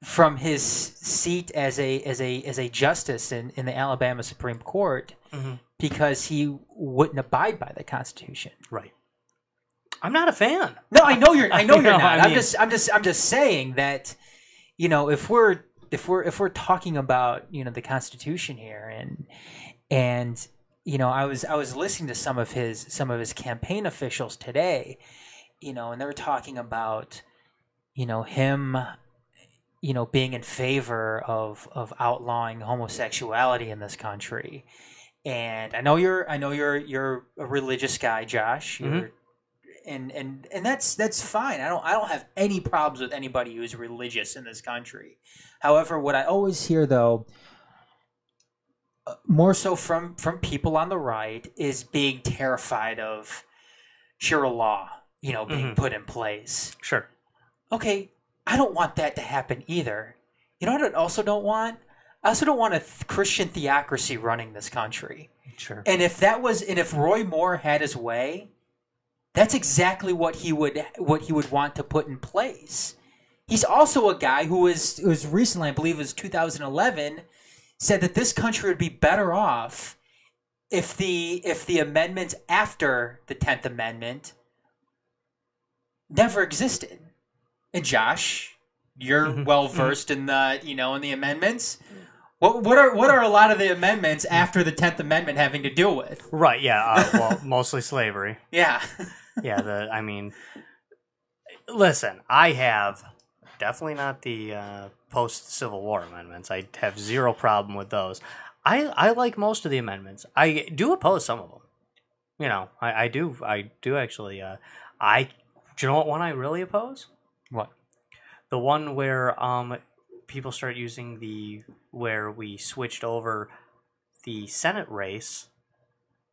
from his seat as a justice in the Alabama Supreme Court because he wouldn't abide by the Constitution. Right. I'm not a fan. No, I know you're. I know you're not. I mean, I'm just saying that, if we're talking about the Constitution here, and I was listening to some of his campaign officials today, and they were talking about him being in favor of outlawing homosexuality in this country. And I know you're a religious guy, Josh. And that's fine. I don't have any problems with anybody who's religious in this country. However, what I always hear though, more so from people on the right, is being terrified of Shura law, being put in place. Sure. Okay, I don't want that to happen either. You know what I also don't want? I also don't want a Christian theocracy running this country. Sure. And if Roy Moore had his way, that's exactly what he would want to put in place. He's also a guy who was recently, I believe it was 2011, said that this country would be better off if the amendments after the 10th Amendment never existed. And Josh, you're well versed in the in the amendments. What are a lot of the amendments after the 10th Amendment having to deal with? Right. Yeah. Well, mostly slavery. Yeah. Yeah. Listen, I have definitely not the post-Civil War amendments. I have zero problem with those. I like most of the amendments. I do oppose some of them. I do actually. Do you know what one I really oppose? What? The one where people start using where we switched over the Senate race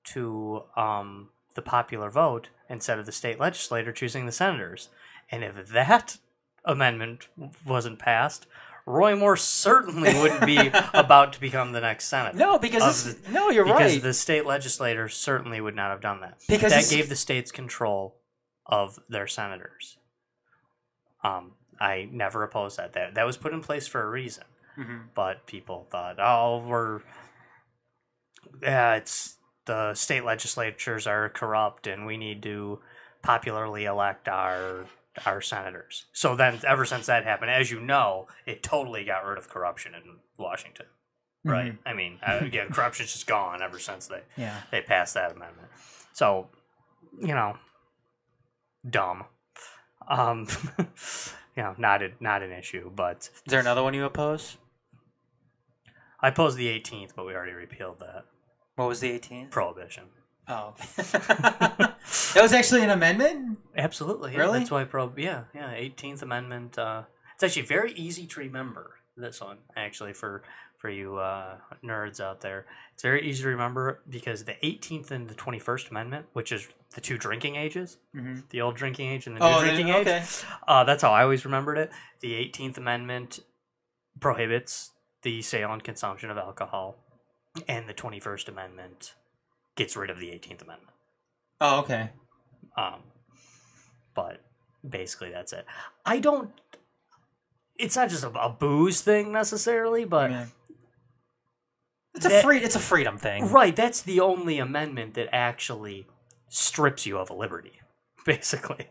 to the popular vote instead of the state legislature choosing the senators. And if that amendment wasn't passed, Roy Moore certainly wouldn't be about to become the next senator. No, you're right. Because the state legislature certainly would not have done that. Because that gave the states control of their senators. I never opposed that. That was put in place for a reason. But people thought, it's the state legislatures are corrupt and we need to popularly elect our senators. So then, ever since that happened, as you know, it totally got rid of corruption in Washington. Right? I mean, again, corruption's just gone ever since they passed that amendment. So, dumb. Not an issue. But is there another one you oppose? I opposed the 18th, but we already repealed that. What was the 18th? Prohibition. Oh, that was actually an amendment? Absolutely. Yeah. Really? That's why 18th Amendment. It's actually very easy to remember, this one, actually, for you nerds out there. It's very easy to remember because the 18th and the 21st Amendment, which is the two drinking ages, the old drinking age and the new drinking age. That's how I always remembered it. The 18th Amendment prohibits the sale and consumption of alcohol, and the 21st Amendment gets rid of the 18th Amendment. Oh, okay. But basically that's it. It's not just a booze thing necessarily, but it's a freedom thing. Right, that's the only amendment that actually strips you of a liberty, basically.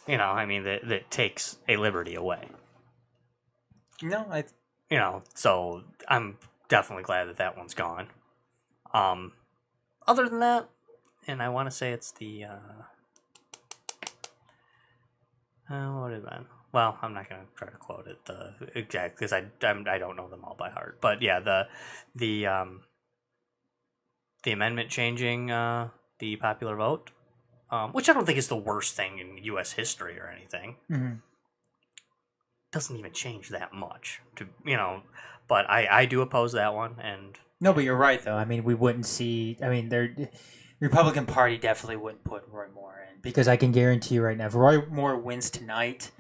That takes a liberty away. So I'm definitely glad that one's gone. Other than that, and I want to say it's the what did it been? Well, I'm not going to try to quote it the exact because I don't know them all by heart. But yeah, the amendment changing the popular vote, which I don't think is the worst thing in U.S. history or anything. Doesn't even change that much, But I do oppose that one, and no, but you're right though. I mean, we wouldn't see. I mean, the Republican Party definitely wouldn't put Roy Moore in because I can guarantee you right now, if Roy Moore wins tonight,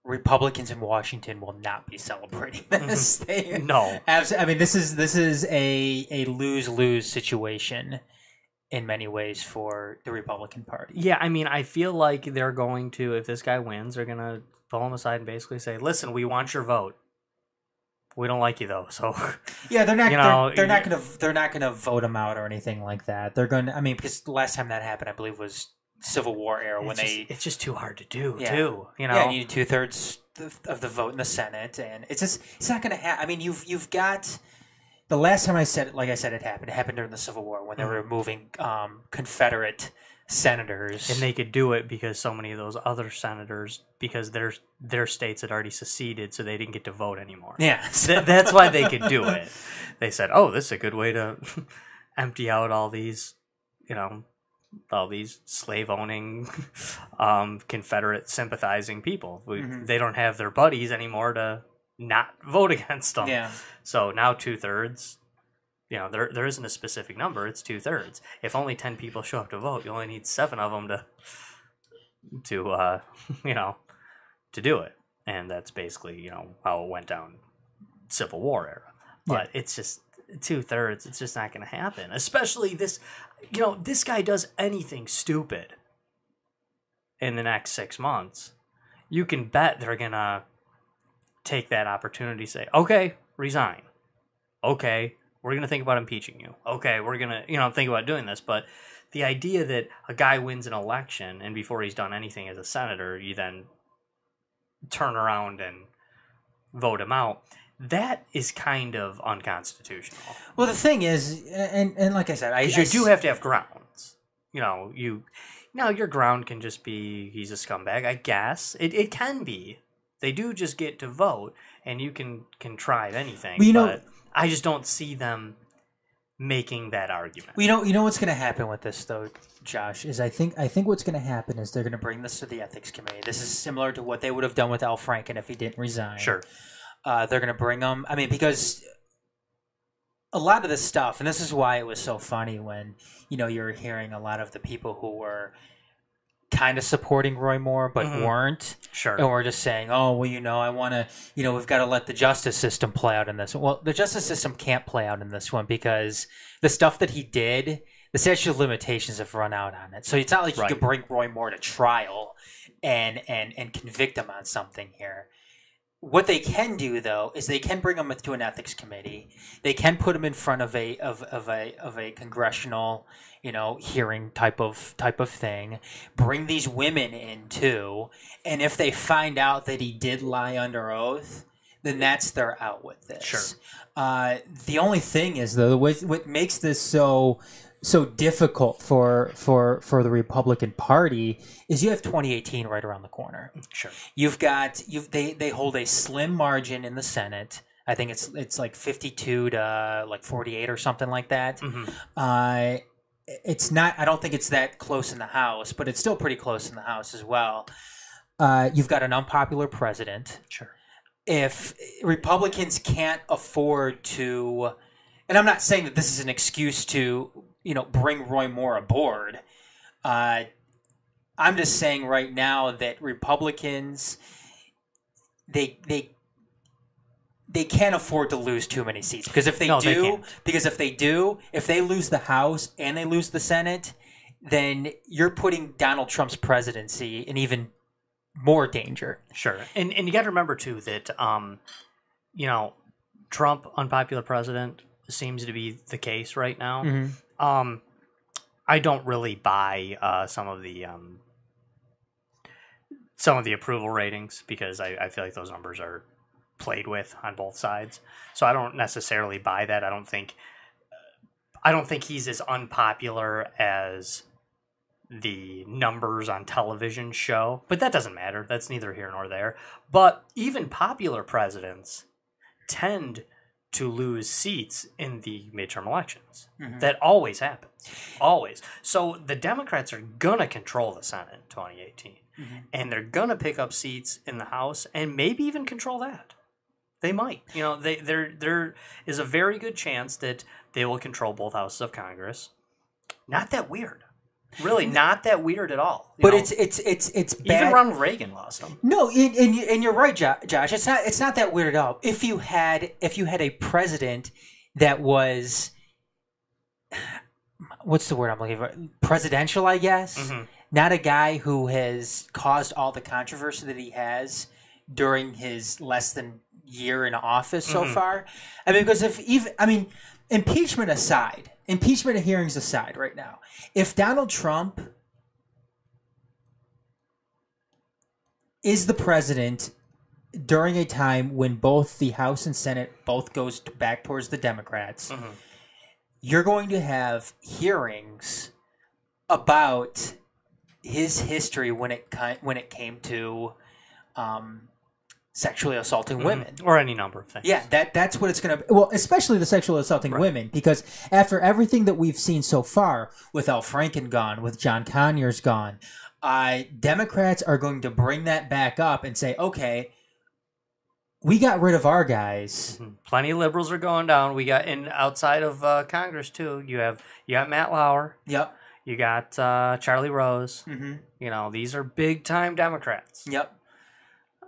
Republicans in Washington will not be celebrating this. No, I mean, this is a lose-lose situation, in many ways for the Republican Party. Yeah, I mean, I feel like they're going to, if this guy wins, they're going to pull him aside and basically say, listen, we want your vote. We don't like you though, so yeah, they're not. They're not gonna vote him out or anything like that. They're going to. I mean, because the last time that happened, I believe, was Civil War era it's just too hard to do yeah. too. You know, yeah, you need 2/3 of the vote in the Senate, and it's not gonna happen. I mean, you've got the last time I said it, like I said, it happened during the Civil War when they were removing Confederate senators, and they could do it because so many of those other senators, because their states had already seceded, so they didn't get to vote anymore. Yeah, that's why they could do it. They said, "Oh, this is a good way to empty out all these, all these slave-owning, Confederate sympathizing people. They don't have their buddies anymore to not vote against them. Yeah. So now 2/3." There isn't a specific number. It's 2/3. If only 10 people show up to vote, you only need 7 of them to do it. And that's basically, how it went down Civil War era. But it's just 2/3. It's just not going to happen. Especially this guy does anything stupid in the next 6 months. You can bet they're going to take that opportunity to say, okay, resign. Okay, we're going to think about impeaching you. Okay, we're going to, think about doing this. But the idea that a guy wins an election and before he's done anything as a senator, you then turn around and vote him out, that is kind of unconstitutional. Well, the thing is, and like I said, you do have to have grounds. Your ground can just be he's a scumbag, I guess. It can be. They do just get to vote, and you can try anything. But I just don't see them making that argument. Well, you know what's going to happen with this, though, Josh, is I think what's going to happen is they're going to bring this to the ethics committee. This is similar to what they would have done with Al Franken if he didn't resign. Sure. They're going to bring him. I mean, because a lot of this stuff, and this is why it was so funny when, you're hearing a lot of the people who were kind of supporting Roy Moore but weren't. Sure. And we're just saying, oh, well, I want to, we've got to let the justice system play out in this one. Well, the justice system can't play out in this one because the stuff that he did, the statute of limitations have run out on it. So it's not like you could bring Roy Moore to trial and convict him on something here. What they can do, though, is they can bring him to an ethics committee. They can put him in front of a congressional, hearing type of thing. Bring these women in too, and if they find out that he did lie under oath, then that's their out with this. Sure. The only thing is, though, what makes this so difficult for the Republican Party is you have 2018 right around the corner. Sure. They hold a slim margin in the Senate. I think it's like 52 to like 48 or something like that. It's not. I don't think it's that close in the House, but it's still pretty close in the House as well. You've got an unpopular president. Sure. If Republicans can't afford to, and I'm not saying that this is an excuse to bring Roy Moore aboard. I'm just saying right now that Republicans, they can't afford to lose too many seats because if they lose the House and they lose the Senate, then you're putting Donald Trump's presidency in even more danger. Sure, and you got to remember too that Trump, unpopular president, seems to be the case right now. I don't really buy some of the approval ratings because I feel like those numbers are played with on both sides. So I don't necessarily buy that. I don't think he's as unpopular as the numbers on television show, but that doesn't matter. That's neither here nor there. But even popular presidents tend to lose seats in the midterm elections. That always happens. Always. So the Democrats are going to control the Senate in 2018. And they're going to pick up seats in the House and maybe even control that. They might. There is a very good chance that they will control both houses of Congress. Not that weird. Really, not that weird at all. But it's bad. Even Ronald Reagan lost them. No, and you're right, Josh. It's not that weird at all. If you had a president that was, what's the word I'm looking for? Presidential, I guess. Mm-hmm. Not a guy who has caused all the controversy that he has during his less than year in office so far. I mean, because impeachment aside, impeachment hearings aside right now, if Donald Trump is the president during a time when both the House and Senate both goes back towards the Democrats, you're going to have hearings about his history when it came to sexually assaulting women, or any number of things. Yeah, that's what it's going to be. Well, especially the sexually assaulting women, because after everything that we've seen so far, with Al Franken gone, with John Conyers gone, Democrats are going to bring that back up and say, okay, we got rid of our guys. Plenty of liberals are going down. We got outside of Congress too. You got Matt Lauer. Yep. You got Charlie Rose. You know, these are big time Democrats. Yep.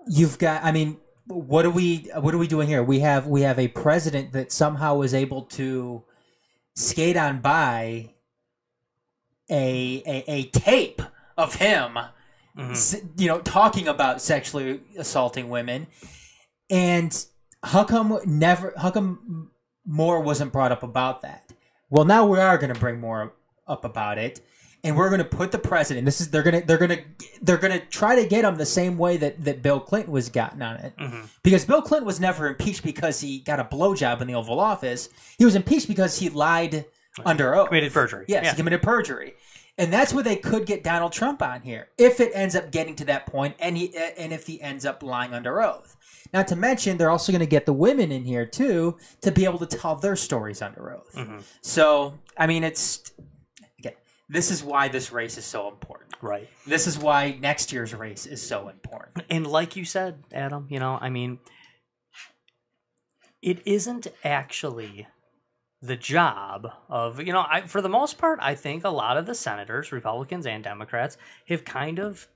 You've got. I mean, what are we doing here? We have a president that somehow was able to skate on by a tape of him, talking about sexually assaulting women, and how come more wasn't brought up about that? Well, now we are going to bring more up about it, and we're going to put the president. They're going to try to get him the same way that Bill Clinton was gotten on it, because Bill Clinton was never impeached because he got a blowjob in the Oval Office. He was impeached because he lied under oath, committed perjury. Yes, he committed perjury. And that's where they could get Donald Trump on here if it ends up getting to that point, and if he ends up lying under oath. Not to mention, they're also going to get the women in here too to be able to tell their stories under oath. So, I mean, this is why this race is so important. Right. This is why next year's race is so important. And like you said, Adam, I mean, it isn't actually the job of, for the most part, I think a lot of the senators, Republicans and Democrats, have kind of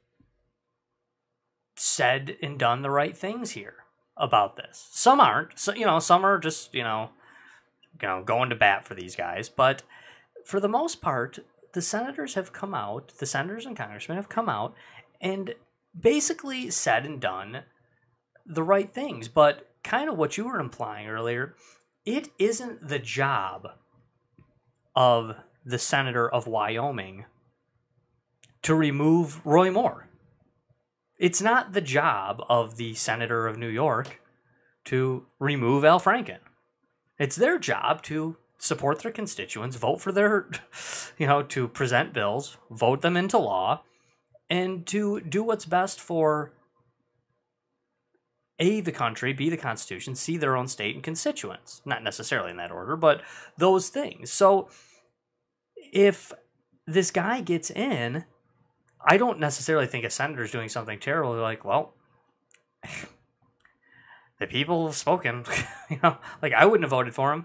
said and done the right things here about this. Some aren't. So, some are just, going to bat for these guys. But for the most part, the senators and congressmen have come out and basically said and done the right things. But kind of what you were implying earlier, it isn't the job of the senator of Wyoming to remove Roy Moore. It's not the job of the senator of New York to remove Al Franken. It's their job to support their constituents, vote for their, to present bills, vote them into law, and to do what's best for A, the country, B, the Constitution, C, their own state and constituents. Not necessarily in that order, but those things. So if this guy gets in, I don't necessarily think a senator's doing something terrible. They're like, well, the people have spoken. I wouldn't have voted for him.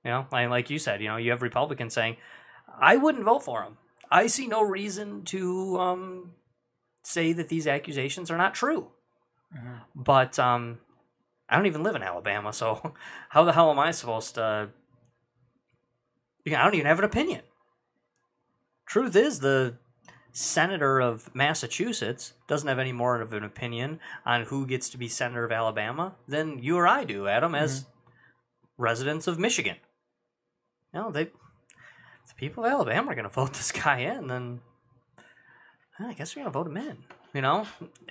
Like you said, you have Republicans saying, I wouldn't vote for him. I see no reason to say that these accusations are not true. But I don't even live in Alabama, so how the hell am I supposed to... I don't even have an opinion. Truth is, the senator of Massachusetts doesn't have any more of an opinion on who gets to be senator of Alabama than you or I do, Adam, as residents of Michigan. The people of Alabama are going to vote this guy in, then I guess we're going to vote him in.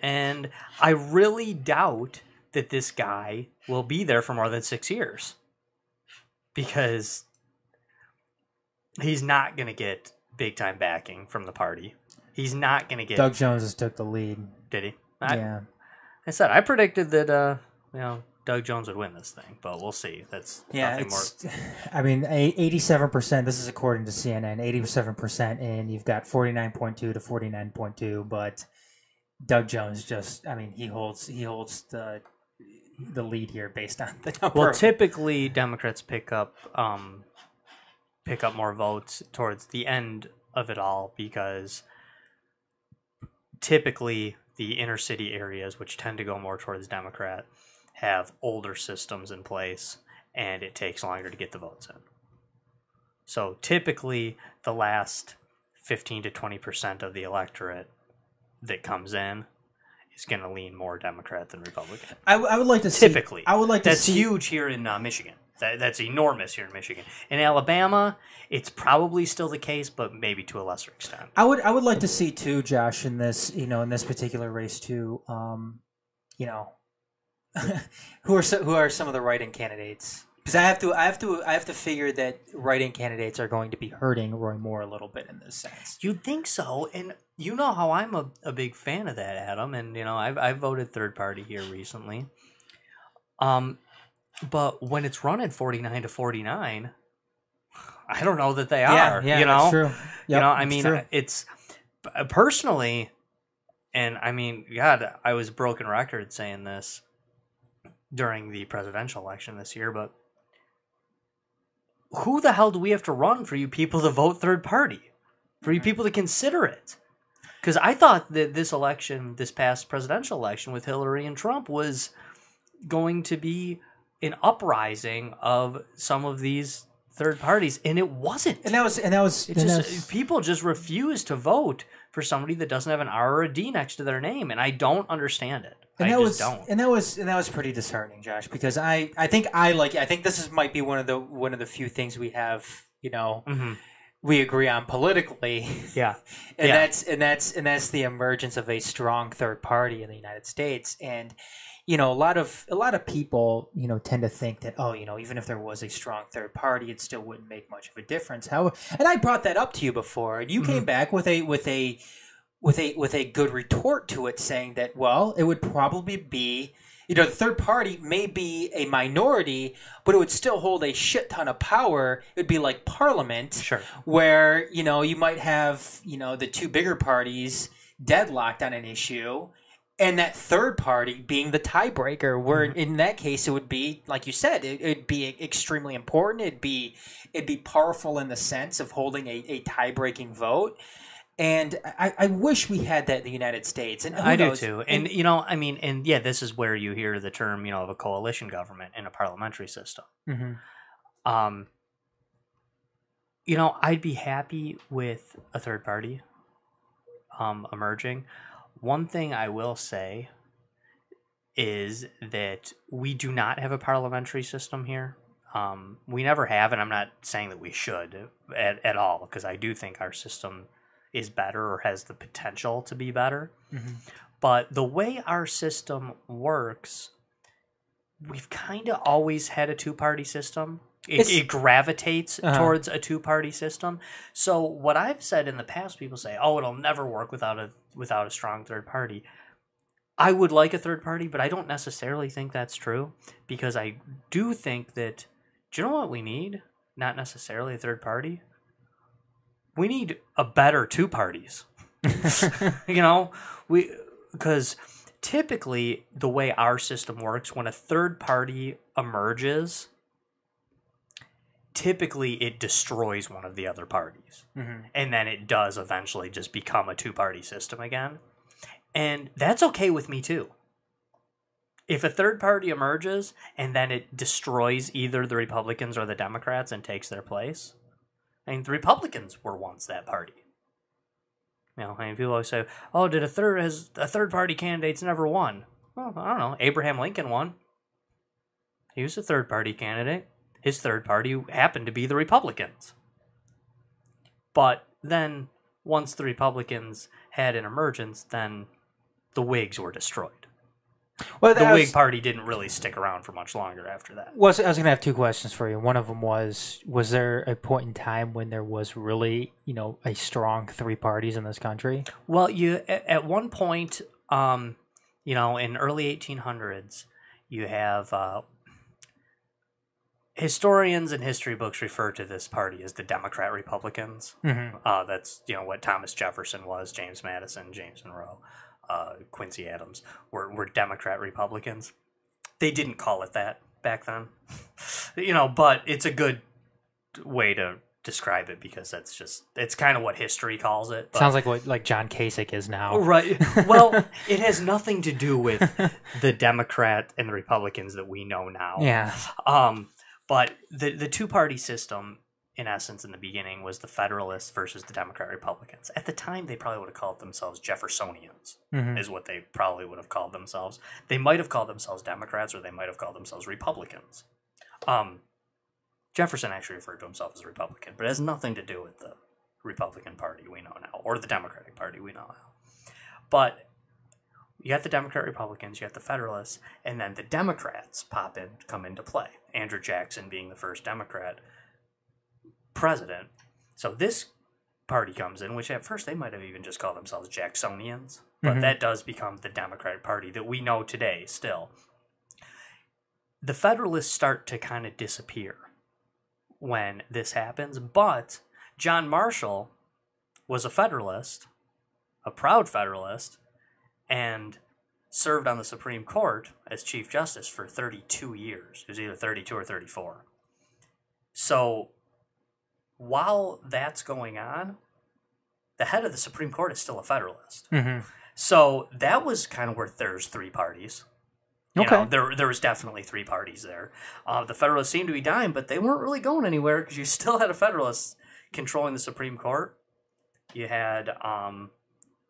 And I really doubt that this guy will be there for more than 6 years, because he's not going to get big time backing from the party. He's not going to get... Doug Jones has took the lead. Did he? Yeah. I said, I predicted that, Doug Jones would win this thing, but we'll see. That's nothing more. I mean, 87%, this is according to CNN, 87%, and you've got 49.2 to 49.2, but Doug Jones he holds the lead here based on the number. Well, typically Democrats pick up more votes towards the end of it all, because typically the inner city areas, which tend to go more towards Democrat, have older systems in place, and it takes longer to get the votes in. So typically, the last 15 to 20% of the electorate that comes in is going to lean more Democrat than Republican. I would like to see. Typically, I would like to that's see. huge here in Michigan. That's enormous here in Michigan. In Alabama, it's probably still the case, but maybe to a lesser extent. I would like to see too, Josh, in this in this particular race too. Who are some of the write-in candidates? Because I have to figure that write-in candidates are going to be hurting Roy Moore a little bit in this sense. You'd think so, and you know how I'm a big fan of that, Adam, and I've voted third party here recently. But when it's running 49 to 49, I don't know that they are. Yeah, that's true. Yep, It's personally, and I mean, God, I was broken record saying this during the presidential election this year, but who the hell do we have to run for you people to vote third party? For you people to consider it? Because I thought that this past presidential election with Hillary and Trump was going to be an uprising of some of these third parties, and it wasn't. People just refuse to vote for somebody that doesn't have an R or a D next to their name, and I don't understand it. And that was pretty disheartening, Josh, because I think this might be one of the few things we have, we agree on politically. Yeah. That's the emergence of a strong third party in the United States. And a lot of people, tend to think that, even if there was a strong third party, it still wouldn't make much of a difference. And I brought that up to you before, and you came back with a good retort to it, saying that, well, it would probably be, the third party may be a minority, but it would still hold a shit ton of power. It would be like Parliament, sure, where, you might have, the two bigger parties deadlocked on an issue, and that third party being the tiebreaker, where in that case it would be, like you said, it'd be extremely important. It'd be powerful in the sense of holding a tie-breaking vote. And I wish we had that in the United States. And I do too. And this is where you hear the term, of a coalition government in a parliamentary system. Mm-hmm. I'd be happy with a third party emerging. One thing I will say is that we do not have a parliamentary system here. We never have, and I'm not saying that we should at all, because I do think our system is better or has the potential to be better. Mm-hmm. But the way our system works, we've kind of always had a two-party system. It gravitates towards a two-party system. So what I've said in the past, people say, "Oh, it'll never work without a strong third party." I would like a third party, but I don't necessarily think that's true, because I do think that, do you know what we need? Not necessarily a third party. We need a better two parties. Because typically the way our system works, when a third party emerges, typically it destroys one of the other parties. Mm-hmm. And then it does eventually just become a two-party system again. And that's okay with me too. If a third party emerges and then it destroys either the Republicans or the Democrats and takes their place, I mean, the Republicans were once that party. People always say, "Oh, did a third party candidates never won?" Well, I don't know. Abraham Lincoln won. He was a third party candidate. His third party happened to be the Republicans. But then, once the Republicans had an emergence, then the Whigs were destroyed. Well, the Whig Party didn't really stick around for much longer after that. I was going to have two questions for you. One of them was there a point in time when there was really, a strong three parties in this country? Well, at one point, in early 1800s, you have historians and history books refer to this party as the Democrat Republicans. Mm-hmm. That's what Thomas Jefferson was, James Madison, James Monroe. Quincy Adams were Democrat Republicans. They didn't call it that back then, but it's a good way to describe it, because it's kind of what history calls it. But, sounds like what John Kasich is now. Right. Well, it has nothing to do with the Democrat and the Republicans that we know now. Yeah. But the two-party system in essence, in the beginning, was the Federalists versus the Democrat Republicans. At the time, they probably would have called themselves Jeffersonians, is what they probably would have called themselves. They might have called themselves Democrats, or they might have called themselves Republicans. Jefferson actually referred to himself as a Republican, but it has nothing to do with the Republican Party we know now, or the Democratic Party we know now. But you got the Democrat Republicans, you got the Federalists, and then the Democrats come into play. Andrew Jackson being the first Democrat president. So this party comes in, which at first they might have even just called themselves Jacksonians, but that does become the Democratic Party that we know today still. The Federalists start to kind of disappear when this happens, but John Marshall was a Federalist, a proud Federalist, and served on the Supreme Court as Chief Justice for 32 years. It was either 32 or 34. So while that's going on, the head of the Supreme Court is still a Federalist. So that was kind of where there's three parties. You know, there was definitely three parties there. The Federalists seemed to be dying, but they weren't really going anywhere because you still had a Federalist controlling the Supreme Court. You had a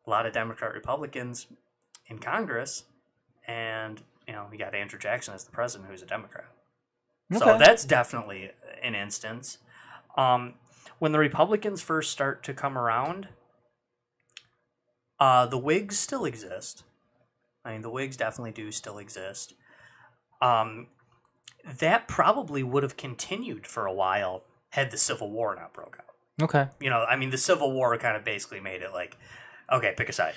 lot of Democrat Republicans in Congress, and you got Andrew Jackson as the president, who's a Democrat. So that's definitely an instance. When the Republicans first start to come around, the Whigs still exist. I mean, the Whigs definitely do still exist. That probably would have continued for a while had the Civil War not broke out. Okay. The Civil War kind of basically made it like, okay, pick a side.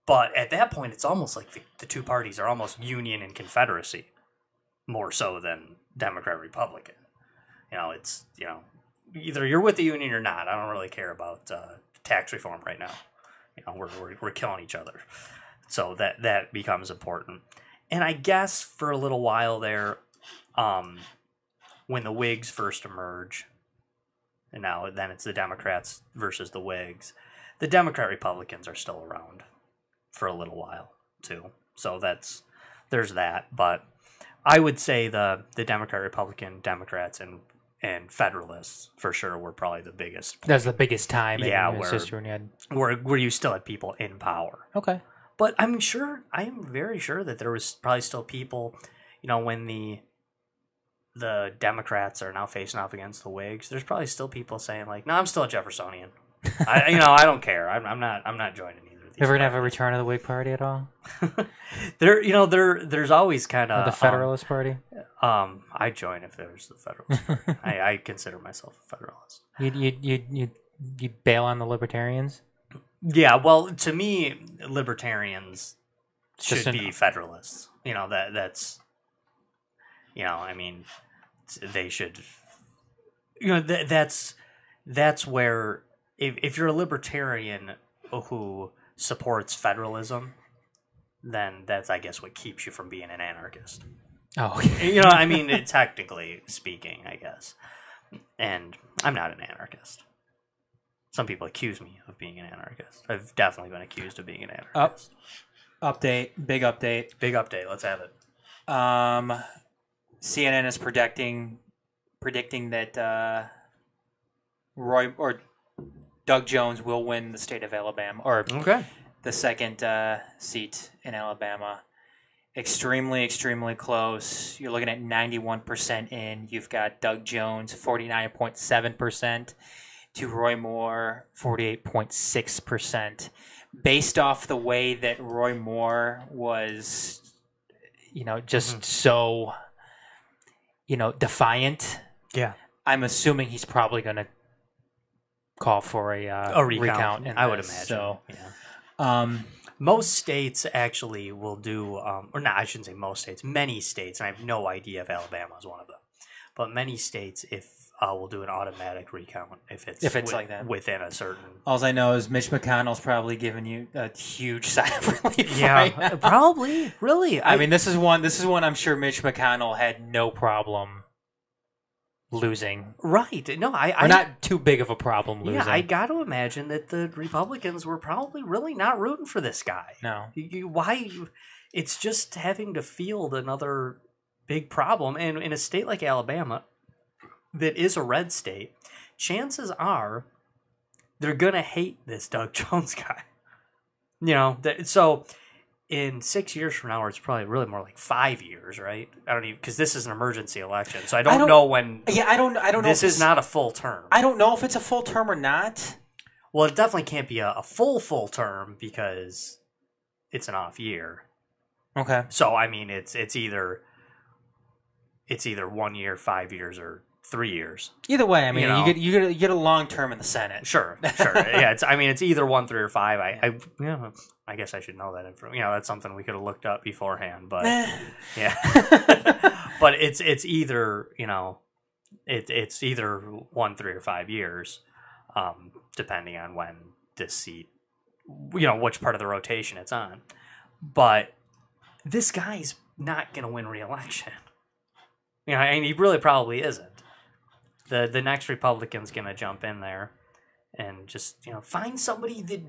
But at that point, it's almost like the two parties are almost Union and Confederacy, more so than Democrat-Republican. It's, either you're with the Union or not. I don't really care about tax reform right now. We're killing each other. So that becomes important. And I guess for a little while there, when the Whigs first emerge, and then it's the Democrats versus the Whigs, the Democrat-Republicans are still around for a little while, too. So there's that. But I would say the Democrat, Republican, Democrats, and Federalists for sure were probably the biggest. That's the biggest time. Yeah, in history. Where you still had people in power. Okay. But I am very sure that there was probably still people, when the Democrats are now facing off against the Whigs, there's probably still people saying like, "No, I'm still a Jeffersonian. I don't care. I'm not joining either of these." Ever gonna have a return of the Whig Party at all? There's always kind of the Federalist Party. I'd join if there was the Federalist Party. I consider myself a Federalist. You'd bail on the Libertarians? Yeah, well, to me, Libertarians should be Federalists. That's. They should. That's where if you're a Libertarian who supports federalism, then that's, I guess, what keeps you from being an anarchist. Oh, okay. Technically speaking, I guess. And I'm not an anarchist. Some people accuse me of being an anarchist. I've definitely been accused of being an anarchist. Big update. Let's have it. CNN is predicting that Doug Jones will win the state of Alabama, or the second seat in Alabama. Extremely, extremely close. You're looking at 91% in. You've got Doug Jones, 49.7%, to Roy Moore, 48.6%. Based off the way that Roy Moore was, so, defiant. Yeah. I'm assuming he's probably going to call for a recount. I would imagine. So, yeah. Most states actually will do, or not, I shouldn't say most states, many states, and I have no idea if Alabama is one of them, but many states, will do an automatic recount if it's like that within a certain. All I know is Mitch McConnell's probably giving you a huge sigh of relief. Yeah, right probably. Really, I mean, this is one I'm sure Mitch McConnell had no problem losing. Right? No, or not too big of a problem losing. Yeah, I got to imagine that the Republicans were probably really not rooting for this guy. No, why? It's just having to field another big problem, and in a state like Alabama, that is a red state, chances are they're going to hate this Doug Jones guy. You know, so in 6 years from now, or it's probably really more like 5 years, right? I don't even, because this is an emergency election, so I don't know when. Yeah, I don't know. This is not a full term. I don't know if it's a full term or not. Well, it definitely can't be a full term because it's an off year. Okay. So I mean, it's either 1 year, 5 years, or 3 years. Either way, I mean, you get a long term in the Senate. Sure. Yeah, it's either 1, 3, or 5. I guess I should know that information. That's something we could have looked up beforehand, but yeah. But it's either it's either 1, 3, or 5 years, depending on when this seat, which part of the rotation it's on. But this guy's not going to win re-election. And he really probably isn't. The next Republican's going to jump in there and just, find somebody that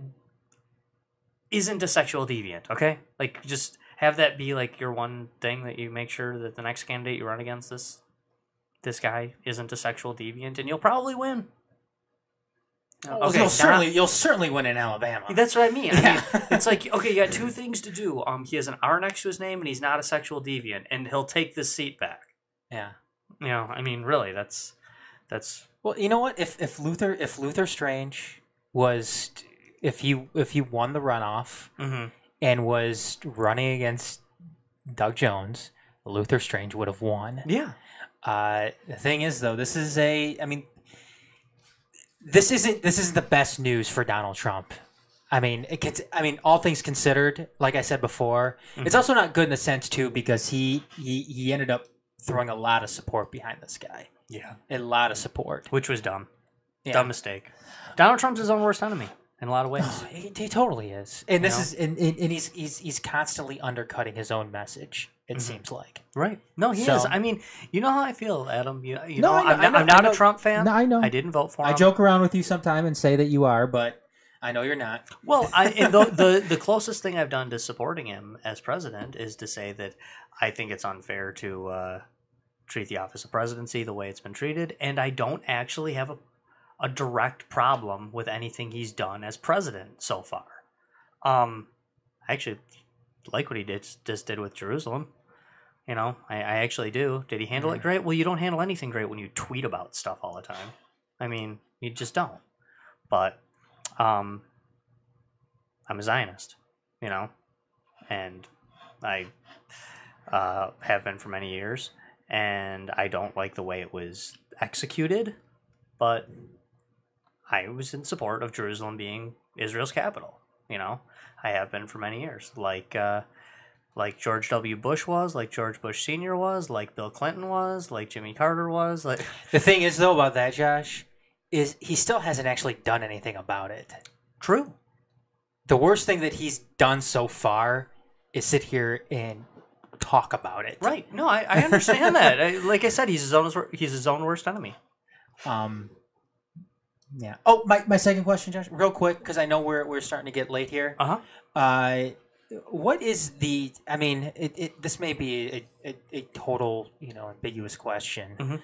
isn't a sexual deviant, okay? Like, just have that be, like, your one thing that you make sure that the next candidate you run against, this guy isn't a sexual deviant, and you'll probably win. Okay, you'll certainly win in Alabama. That's what I mean. I mean, it's like, okay, you got two things to do. He has an R next to his name, and he's not a sexual deviant, and he'll take this seat back. Yeah. I mean, really, that's. Well, you know what? If Luther Strange was, if he won the runoff and was running against Doug Jones, Luther Strange would have won. Yeah. The thing is, though, this isn't the best news for Donald Trump. I mean, all things considered, like I said before, it's also not good in the sense too because he ended up throwing a lot of support behind this guy. Yeah. A lot of support. Which was dumb. Yeah. Dumb mistake. Donald Trump's his own worst enemy in a lot of ways. He totally is. And he's constantly undercutting his own message, it seems like. Right. No, he is. I mean, you know how I feel, Adam. I'm not a Trump fan. No, I know. I didn't vote for him. I joke around with you sometime and say that you are, but I know you're not. Well, the closest thing I've done to supporting him as president is to say that I think it's unfair to treat the office of presidency the way it's been treated, and I don't actually have a direct problem with anything he's done as president so far. I actually like what he just did with Jerusalem. I actually do. Did he handle it great? Well, you don't handle anything great when you tweet about stuff all the time. I mean, you just don't. But I'm a Zionist, and I have been for many years. And I don't like the way it was executed, but I was in support of Jerusalem being Israel's capital. I have been for many years, like George W. Bush was, like George Bush Sr. was, like Bill Clinton was, like Jimmy Carter was. Like the thing is, though, about that, Josh, is he still hasn't actually done anything about it. True. The worst thing that he's done so far is sit here and talk about it. Right. No, I understand that. Like I said, he's his own worst enemy. Yeah. Oh, my second question, Josh, real quick, because I know we're starting to get late here. What is the? I mean, this may be a total ambiguous question.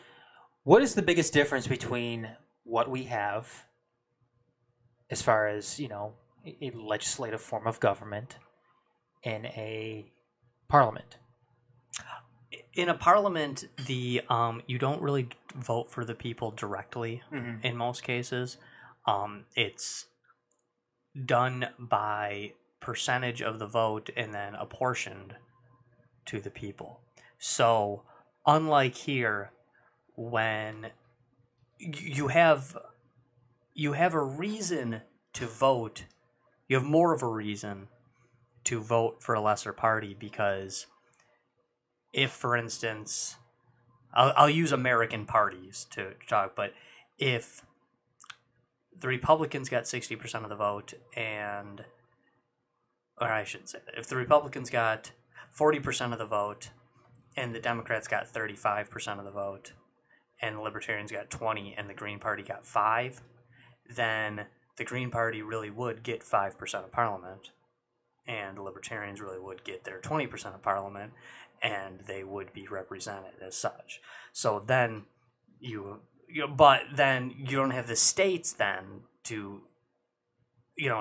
What is the biggest difference between what we have, as far as a legislative form of government, and a parliament? In a parliament, you don't really vote for the people directly in most cases. It's done by percentage of the vote and then apportioned to the people. So, unlike here, when you have a reason to vote, you have more of a reason to vote for a lesser party because if, for instance, I'll use American parties to talk, but if the Republicans got 60% of the vote or I shouldn't say that, if the Republicans got 40% of the vote and the Democrats got 35% of the vote and the Libertarians got 20 and the Green Party got 5, then the Green Party really would get 5% of Parliament and the Libertarians really would get their 20% of Parliament, and they would be represented as such. So then but then you don't have the states then to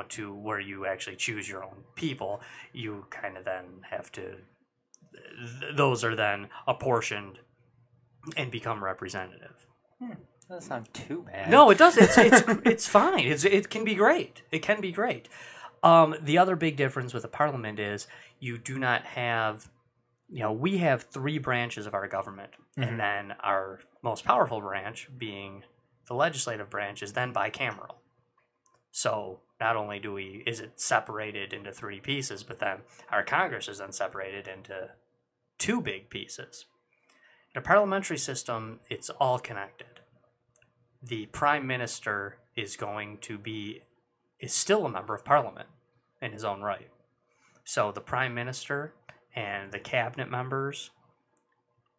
to where you actually choose your own people. You kind of then have to. Those are then apportioned and become representative. That's not too bad. No, it does. It's fine. It can be great. It can be great. The other big difference with the parliament is you do not have, we have 3 branches of our government, and then our most powerful branch, being the legislative branch, is then bicameral. So not only is it separated into 3 pieces, but then our Congress is then separated into 2 big pieces. In a parliamentary system, it's all connected. The prime minister is still a member of parliament in his own right. So the prime minister and the cabinet members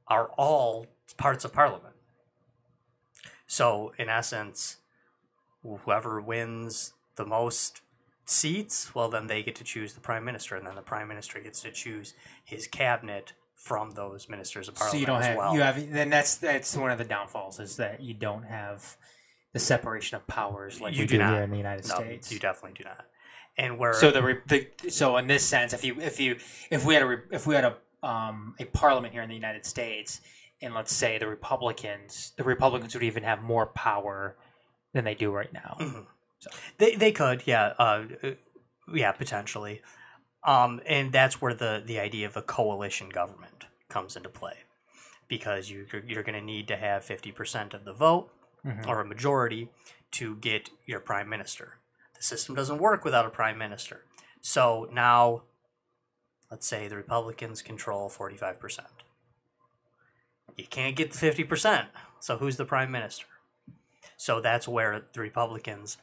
are all parts of parliament. So in essence, whoever wins the most seats, well, then they get to choose the prime minister, and then the prime minister gets to choose his cabinet from those ministers of parliament. So you don't as have well. then that's one of the downfalls, is that you don't have the separation of powers like You we do do not. here in the United States. You definitely do not. And where So in this sense, if we had a parliament here in the United States, and let's say the Republicans would even have more power than they do right now. Mm-hmm. So. They could, yeah, potentially. And that's where the idea of a coalition government comes into play, because you're going to need to have 50% of the vote, or a majority, to get your prime minister. The system doesn't work without a prime minister. So now, let's say the Republicans control 45%. You can't get the 50%, so who's the prime minister? So that's where the Republicans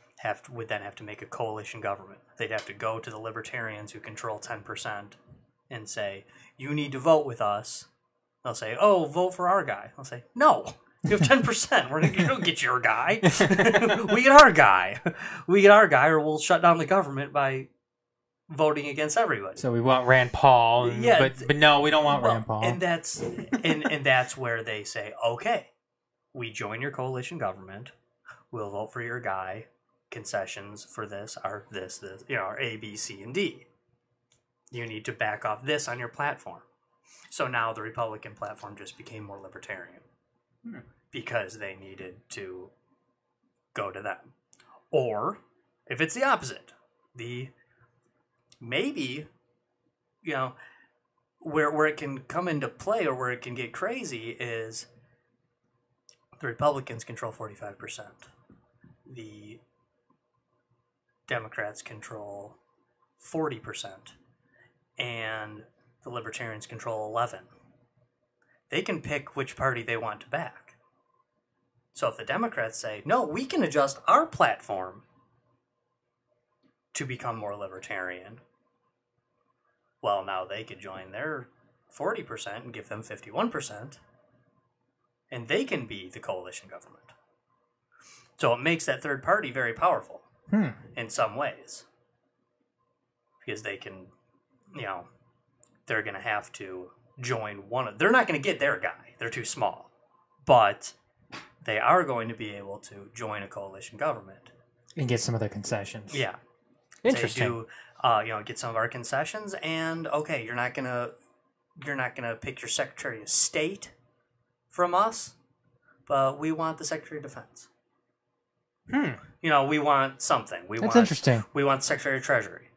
would then have to make a coalition government. They'd have to go to the libertarians who control 10% and say, you need to vote with us. They'll say, oh, vote for our guy. They'll say, no, you have 10%. You don't get your guy. We get our guy. We get our guy, or we'll shut down the government by voting against everybody. So we want Rand Paul, but no, we don't want Rand Paul. And that's and that's where they say, okay, we join your coalition government. We'll vote for your guy. Concessions for this are this, our A, B, C, and D. You need to back off this on your platform. So now the Republican platform just became more libertarian because they needed to go to them. Or if it's the opposite, maybe, where it can come into play, or where it can get crazy, is the Republicans control 45%. The Democrats control 40%, and the Libertarians control 11%. They can pick which party they want to back. So if the Democrats say, no, we can adjust our platform to become more libertarian, well, now they could join their 40% and give them 51%, and they can be the coalition government. So it makes that third party very powerful in some ways, because they can, they're going to have to join they're not going to get their guy. They're too small. But they are going to be able to join a coalition government. And get some of their concessions. Yeah. Interesting. They do, get some of our concessions, and okay, you're not gonna pick your Secretary of State from us, but we want the Secretary of Defense. We want something. That's interesting. We want Secretary of Treasury.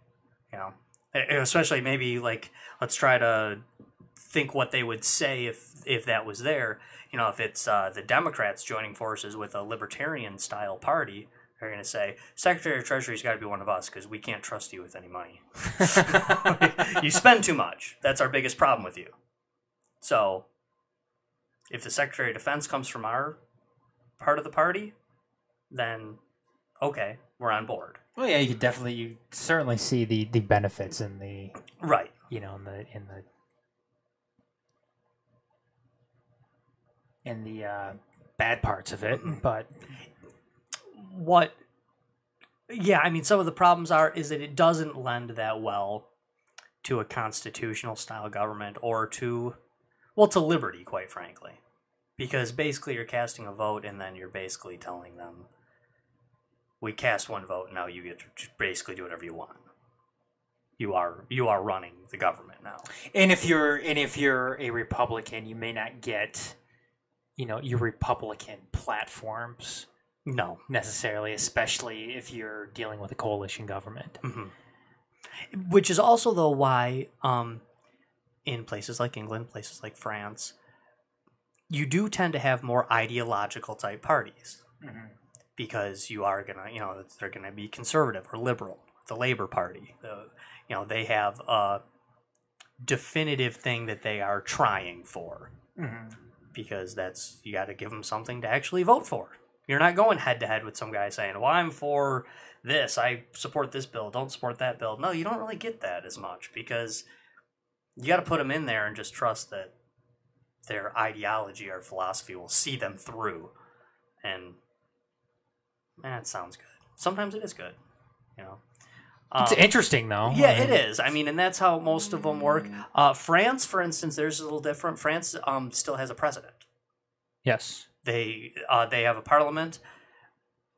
Especially maybe let's try to think what they would say if that was there. If it's the Democrats joining forces with a libertarian style party, they're going to say, Secretary of Treasury's got to be one of us because we can't trust you with any money. You spend too much. That's our biggest problem with you. So if the Secretary of Defense comes from our part of the party, then okay, we're on board. Well, yeah, you certainly see the benefits in the right. In the bad parts of it, but some of the problems is that it doesn't lend that well to a constitutional style government, or to liberty, quite frankly. Because basically you're casting a vote, and then you're basically telling them, we cast one vote, now you get to basically do whatever you want. You are running the government now. And if you're a Republican, you may not get, your Republican platforms. No, necessarily, especially if you're dealing with a coalition government. Mm-hmm. Which is also, though, why in places like England, places like France, you do tend to have more ideological type parties. Mm-hmm. Because you are going to, they're going to be conservative or liberal. The Labour Party, they have a definitive thing that they are trying for. Mm-hmm. Because you got to give them something to actually vote for. You're not going head-to-head with some guy saying, well, I'm for this, I support this bill, don't support that bill. No, you don't really get that as much, because you got to put them in there and just trust that their ideology or philosophy will see them through. And, it sounds good. Sometimes it is good, It's interesting, though. Yeah, it is. I mean, and that's how most of them work. France, for instance, theirs is a little different. France still has a president. Yes. They have a parliament,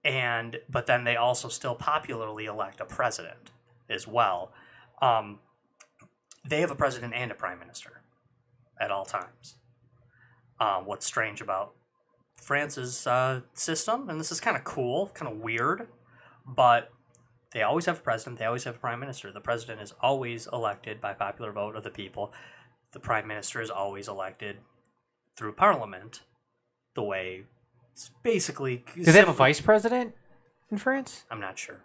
but then they also still popularly elect a president as well. They have a president and a prime minister at all times. What's strange about France's system, and this is kind of cool, kind of weird, but they always have a president, they always have a prime minister. The president is always elected by popular vote of the people. The prime minister is always elected through parliament. The way it's basically... Do they have a vice president in France? I'm not sure.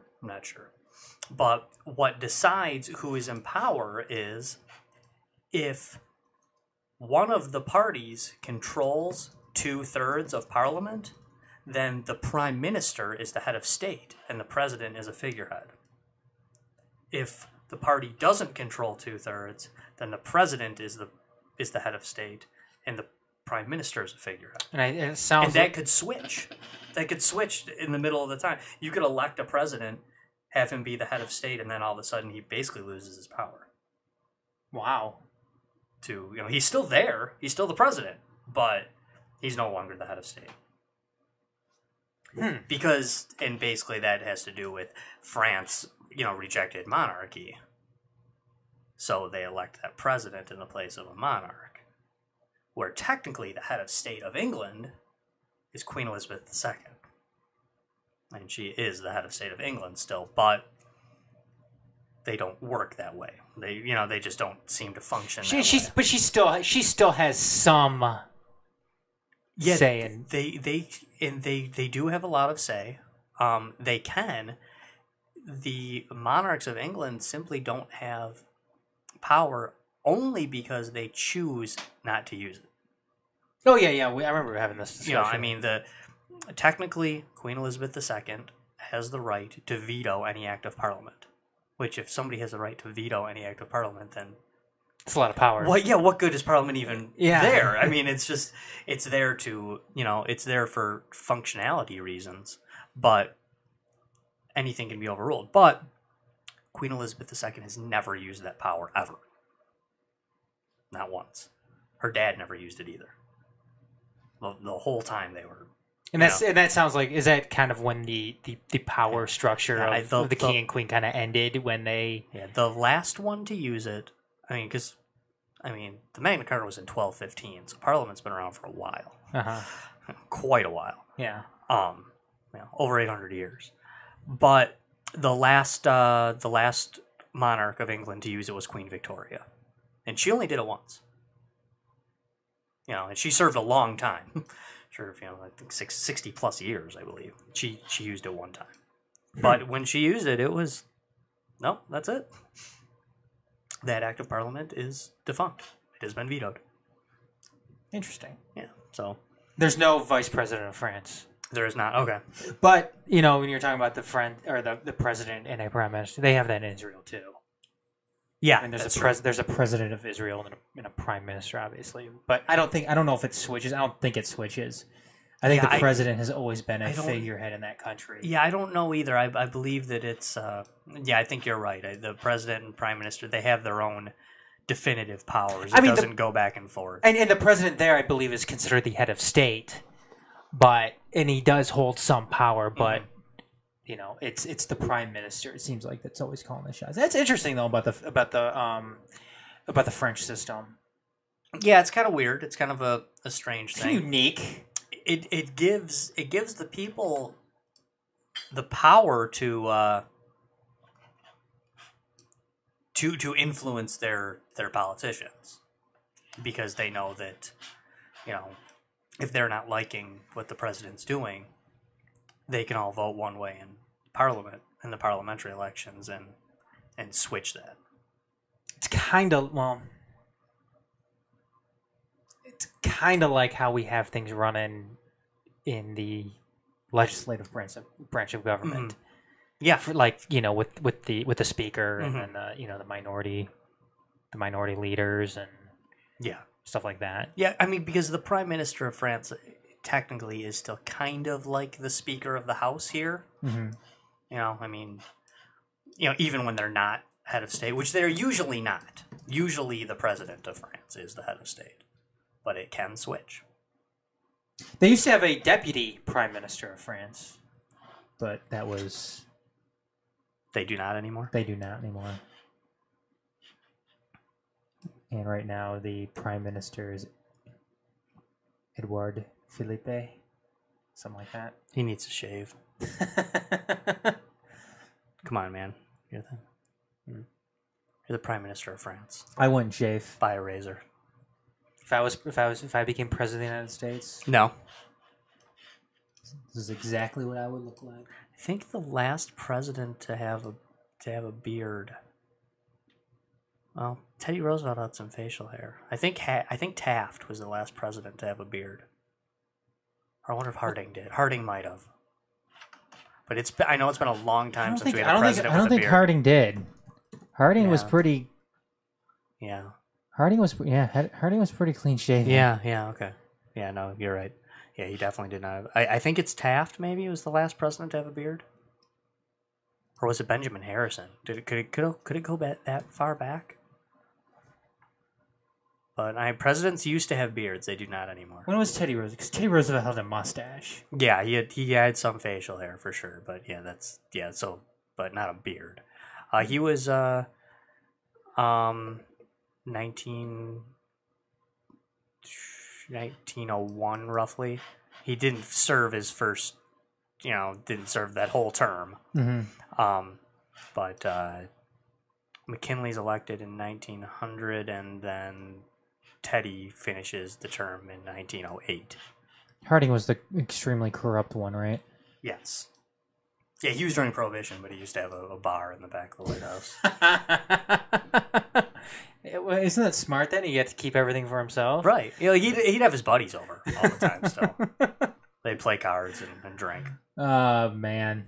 But what decides who is in power is if one of the parties controls 2/3 of parliament, then the prime minister is the head of state and the president is a figurehead. If the party doesn't control 2/3, then the president is the head of state and the prime minister is a figurehead. And that could switch. That could switch in the middle of the time. You could elect a president, have him be the head of state, and then all of a sudden he basically loses his power. Wow. He's still there. He's still the president, but he's no longer the head of state. Because, and basically that has to do with France, rejected monarchy. So they elect that president in the place of a monarch. Where technically the head of state of England is Queen Elizabeth II. And she is the head of state of England still, but they don't work that way. They just don't seem to function that way. But she still has some say in... They do have a lot of say. They can. The monarchs of England simply don't have power only because they choose not to use it. Oh, yeah. I remember having this discussion. Technically, Queen Elizabeth II has the right to veto any act of parliament. Which, if somebody has the right to veto any act of parliament, then... It's a lot of power. What good is parliament even there? I mean, it's there to, it's there for functionality reasons. But anything can be overruled. But Queen Elizabeth II has never used that power, ever. Not once. Her dad never used it either. The whole time they were... And that sounds like, is that kind of when the power structure of the king and queen kind of ended, when they... Yeah, the last one to use it, because the Magna Carta was in 1215, so Parliament's been around for a while. Uh-huh. Quite a while. Yeah. Over 800 years. But the last monarch of England to use it was Queen Victoria. And she only did it once. And she served a long time. Sure, I think 60 plus years, I believe. She used it one time. But when she used it, it was, no, that's it. That act of parliament is defunct. It has been vetoed. Interesting. Yeah, so. There's no vice president of France. There is not, okay. But, when you're talking about the president and a prime minister, they have that in Israel too. Yeah, and there's a president of Israel and a prime minister, obviously. But I don't know if it switches. I don't think it switches. I think the president has always been a figurehead in that country. Yeah, I don't know either. I believe that it's... I think you're right. The president and prime minister, they have their own definitive powers. It doesn't go back and forth. And the president there, I believe, is considered the head of state, and he does hold some power, but it's the prime minister. It seems like that's always calling the shots. That's interesting though about the French system. Yeah, it's kind of weird. It's kind of a strange thing. Unique. It gives the people the power to influence their politicians, because they know that if they're not liking what the president's doing, they can all vote one way in Parliament in the parliamentary elections and switch that. It's kind of like how we have things running in the legislative branch of government. Mm-hmm. Yeah, with the speaker and then the minority leaders and stuff like that. Yeah, I mean, because the prime minister of France technically is still kind of like the speaker of the house here. Mm-hmm. Even when they're not head of state, which they're usually not. Usually the president of France is the head of state, but it can switch. They used to have a deputy prime minister of France, but that was... They do not anymore? They do not anymore. And right now the prime minister is Edouard Philippe, something like that. He needs to shave. Come on, man. You're the prime minister of France. I wouldn't shave. Buy a razor. If I became president of the United States, no. This is exactly what I would look like. I think the last president to have a beard. Well, Teddy Roosevelt had some facial hair. I think Taft was the last president to have a beard. Or I wonder if Harding did. Harding might have. But I know it's been a long time since we had a president with a beard. I don't think Harding did. Harding was pretty. Yeah. Harding was pretty clean shaven. Yeah. Okay. Yeah. No, you're right. Yeah, he definitely did not. I think it's Taft. Maybe was the last president to have a beard. Or was it Benjamin Harrison? Could it go that far back? But presidents used to have beards. They do not anymore. When was Teddy Roosevelt? Because Teddy Roosevelt had a mustache. Yeah, he had some facial hair for sure. But yeah, so but not a beard. He was 1901 roughly. He didn't serve his first, didn't serve that whole term. Mm-hmm. But McKinley's elected in 1900, and then Teddy finishes the term in 1908. Harding was the extremely corrupt one, right? Yes. Yeah, he was during Prohibition, but he used to have a bar in the back of the White House. Isn't that smart then? He get to keep everything for himself? Right. He'd have his buddies over all the time still. They'd play cards and drink. Oh, man.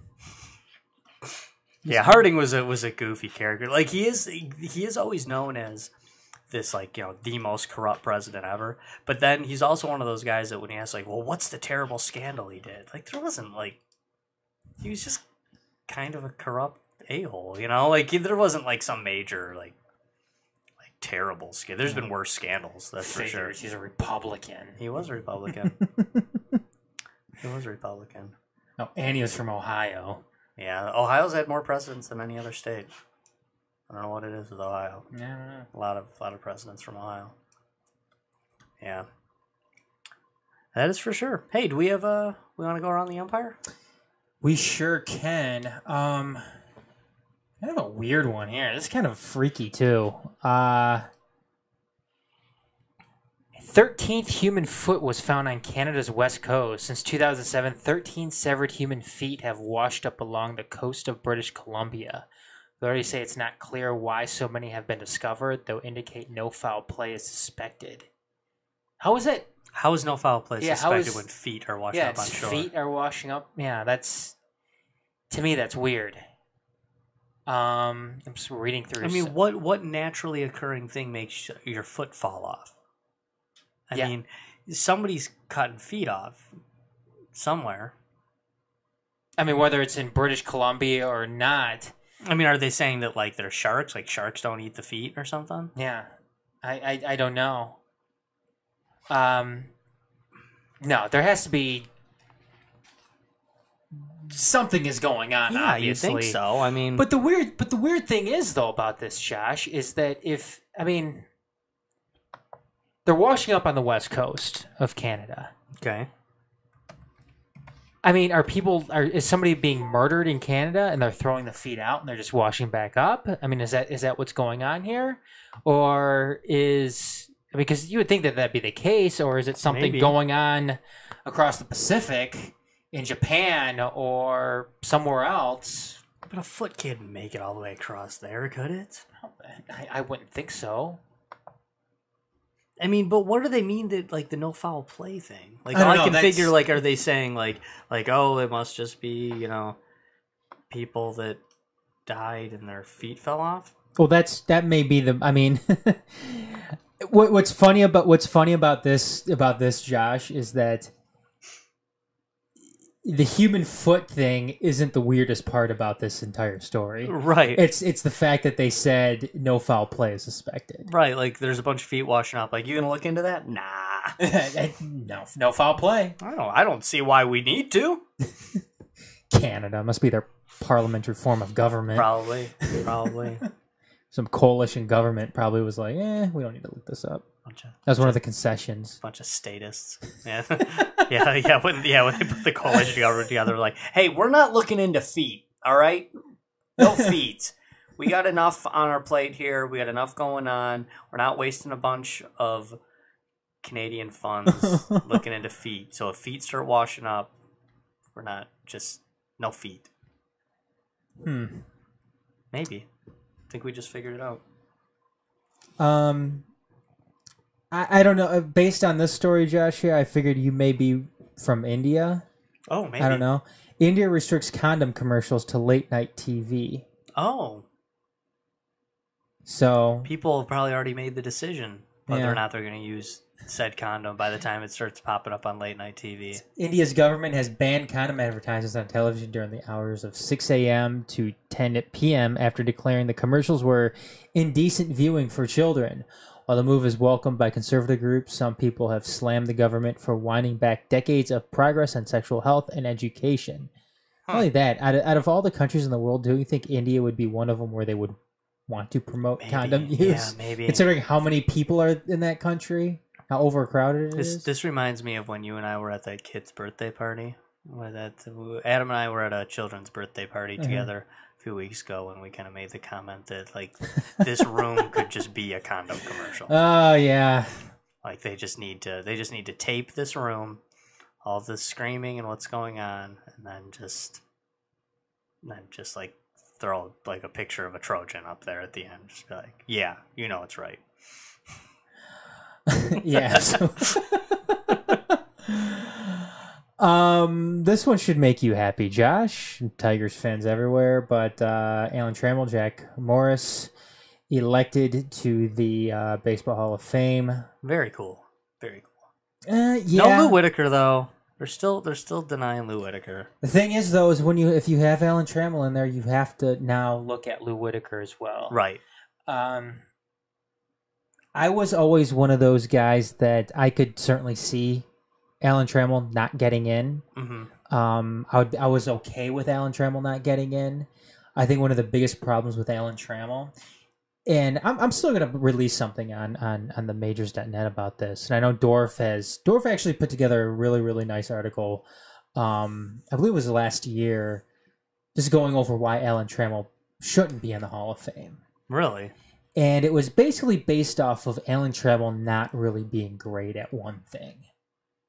Yeah, Harding was a goofy character. Like he is always known as this the most corrupt president ever. But then he's also one of those guys that when he asks well, what's the terrible scandal he did? There wasn't he was just kind of a corrupt a-hole, there wasn't some major terrible scandal. There's been worse scandals, that's for sure. He's a Republican. He was a Republican. He was a Republican. Oh, and he was from Ohio. Yeah, Ohio's had more presidents than any other state. I don't know what it is with Ohio. Yeah, I don't know. A lot of presidents from Ohio. Yeah. That is for sure. Hey, do we have we want to go around the Empire? We sure can. Kind of a weird one here. This is kind of freaky too. 13th human foot was found on Canada's west coast. Since 2007, 13 severed human feet have washed up along the coast of British Columbia. They already say it's not clear why so many have been discovered, though indicate no foul play is suspected. How is it? How is no foul play suspected when feet are washing up on shore? Feet are washing up. Yeah, to me that's weird. I'm just reading through. I mean, what naturally occurring thing makes your foot fall off? I mean, somebody's cutting feet off somewhere. I mean, whether it's in British Columbia or not. I mean, are they saying that they're sharks? Sharks don't eat the feet or something? Yeah. I don't know. No, there has to be something is going on. Yeah, obviously. you think so? I mean, but the weird thing is though about this, Josh, is that they're washing up on the west coast of Canada. okay. I mean, is somebody being murdered in Canada and they're throwing the feet out and they're just washing back up? I mean, is that what's going on here, or because you would think that that'd be the case, or is it something Maybe. going on across the Pacific in Japan or somewhere else? But a foot can't make it all the way across there, could it? I wouldn't think so. I mean, but what do they mean that like the no foul play thing? Like I don't all I know, can that's- figure, like, are they saying like oh, it must just be people that died and their feet fell off? Well, that may be the. I mean, what's funny about this, Josh, is that the human foot thing isn't the weirdest part about this entire story. Right. It's the fact that they said no foul play is suspected. Right, like there's a bunch of feet washing up. Like, you gonna look into that? Nah. No foul play. I don't see why we need to. Canada must be their parliamentary form of government. Probably. Some coalition government probably was like, we don't need to look this up. That's one of the concessions. Bunch of statists. Yeah. yeah. When they put the coalition government together, like, hey, we're not looking into feet, all right? No feet. We got enough on our plate here. We got enough going on. We're not wasting a bunch of Canadian funds looking into feet. So if feet start washing up, we're not just no feet. Maybe. I think we just figured it out. I don't know. Based on this story, Josh, here, I figured you may be from India. Oh, maybe. I don't know. India restricts condom commercials to late night TV. Oh. So People have probably already made the decision whether Yeah. or not they're going to use said condom by the time it starts popping up on late night TV. India's government has banned condom advertisements on television during the hours of 6 a.m. to 10 p.m. after declaring the commercials were indecent viewing for children. While the move is welcomed by conservative groups, some people have slammed the government for winding back decades of progress on sexual health and education. Not only that, out of all the countries in the world, do you think India would be one of them where they would want to promote condom use? Yeah, maybe. Considering how many people are in that country, how overcrowded it is. This reminds me of when you and I were at that kid's birthday party. Adam and I were at a children's birthday party together a few weeks ago, and we kind of made the comment that like this room could just be a condom commercial. Oh yeah. Like they just need to tape this room, all this screaming and what's going on, and then just like throw like a picture of a Trojan up there at the end. Just be like, yeah, you know it's right. Yeah. This one should make you happy, Josh. Tigers fans everywhere, but Alan Trammell, Jack Morris, elected to the Baseball Hall of Fame. Very cool. Very cool. Yeah. No Lou Whitaker though. They're still denying Lou Whitaker. The thing is, though, is if you have Alan Trammell in there, you have to now look at Lou Whitaker as well. Right. I was always one of those guys that I could certainly see Alan Trammell not getting in. Mm-hmm. I was okay with Alan Trammell not getting in. I think one of the biggest problems with Alan Trammell, and I'm still going to release something on the majors.net about this. And I know Dorf actually put together a really, really nice article. I believe it was last year, just going over why Alan Trammell shouldn't be in the Hall of Fame. Really? And it was basically based off of Alan Trammell not really being great at one thing.